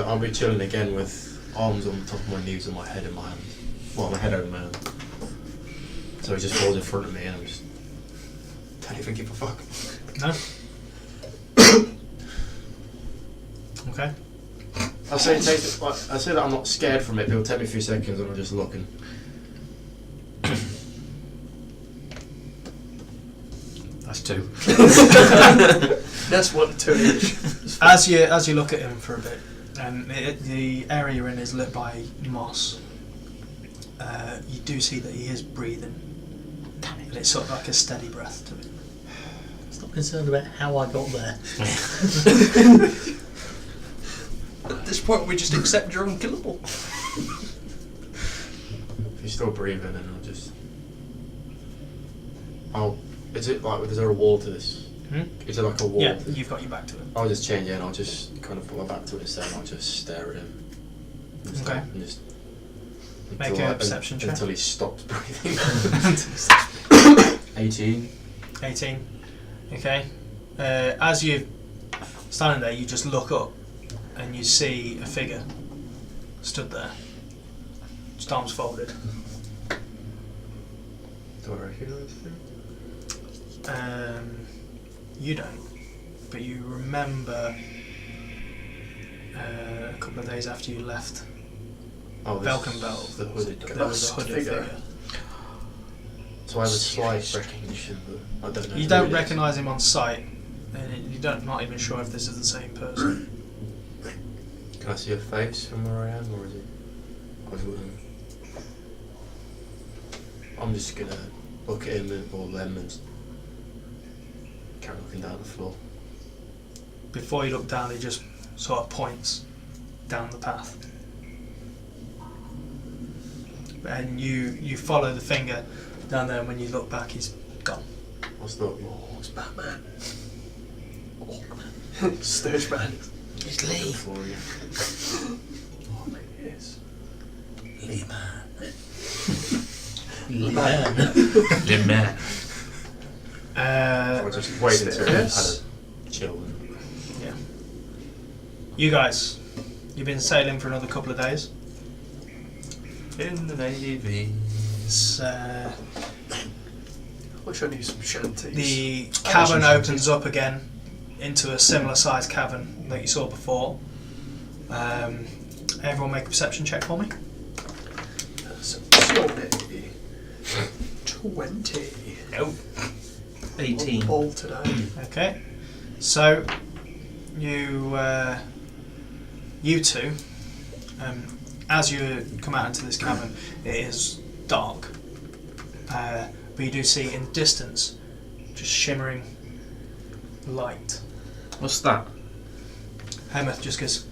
I'll be chilling again with arms on the top of my knees and my head in my hand. Well, my head over my hand. So he just falls in front of me and I'm just... Don't even give a fuck. No. Okay. I say that I'm not scared from it, but it'll take me a few seconds and I'm just looking. That's 2. That's what 2 each. As you look at him for a bit, the area you're in is lit by moss. You do see that he is breathing, and it's sort of like a steady breath to him. Stop concerned about how I got there. At this point, we just accept you're unkillable. If he's still breathing, then is it like, is there a wall to this? Hmm? Is there like a wall? Yeah, you've got your back to it. I'll just change it and I'll just kind of put my back to it instead and I'll just stare at him. And Okay. and just Make until a perception check. Until he stops breathing. 18. 18. Okay. As you're standing there, you just look up and you see a figure stood there, just arms folded. Do I recognise him? You don't, but you remember a couple of days after you left Oh, Velkenveld, the hooded there guy. was a hooded figure. figure. So I have a slight recognition, but I don't know. You who don't it is. recognise him on sight, and you're not even sure if this is the same person. Can I see a face from where I am, or is it? I'm just gonna look at him or them and carry looking down the floor. Before you look down, he just sort of points down the path. And you follow the finger down there, and when you look back, he's gone. What's that? Oh, it's Batman. Sturge Man. It's Leigh. For you. Oh, maybe it is. Leigh man. Yeah. Man. Or just wait until I've had Stairs. a chill. Yeah. You guys, you've been sailing for another couple of days. In the Navy. It's, I wish I knew some shanties. the cavern opens up again into a similar sized cavern that you saw before. Everyone make a perception check for me. Perception. 20. Nope. 18. All today. Okay. So you two, as you come out into this cavern, it is dark, but you do see in the distance just shimmering light. What's that? Hemeth just goes,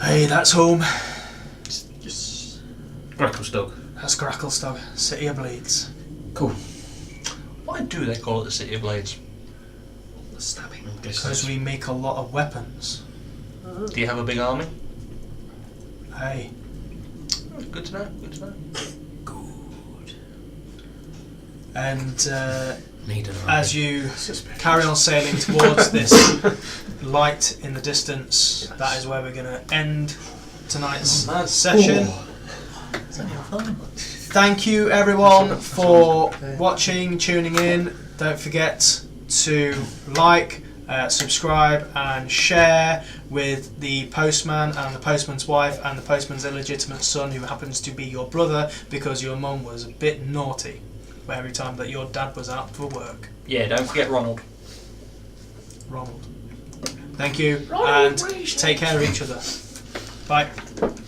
"Hey, that's home. Yes. Gracklestug. That's Gracklestug, City of Blades." Cool. Why do they call it the City of Blades? Stabbing. Because we make a lot of weapons. Do you have a big army? Hey, Good to know. Good to know. good. And Need an as you Suspicious. carry on sailing towards this light in the distance, that is where we're going to end tonight's session. Is that your phone? Thank you everyone for watching, tuning in. Don't forget to like subscribe and share with the postman and the postman's wife and the postman's illegitimate son, who happens to be your brother because your mum was a bit naughty every time that your dad was out for work. Yeah, don't forget Ronald. Ronald. Thank you, and take care of each other. Bye.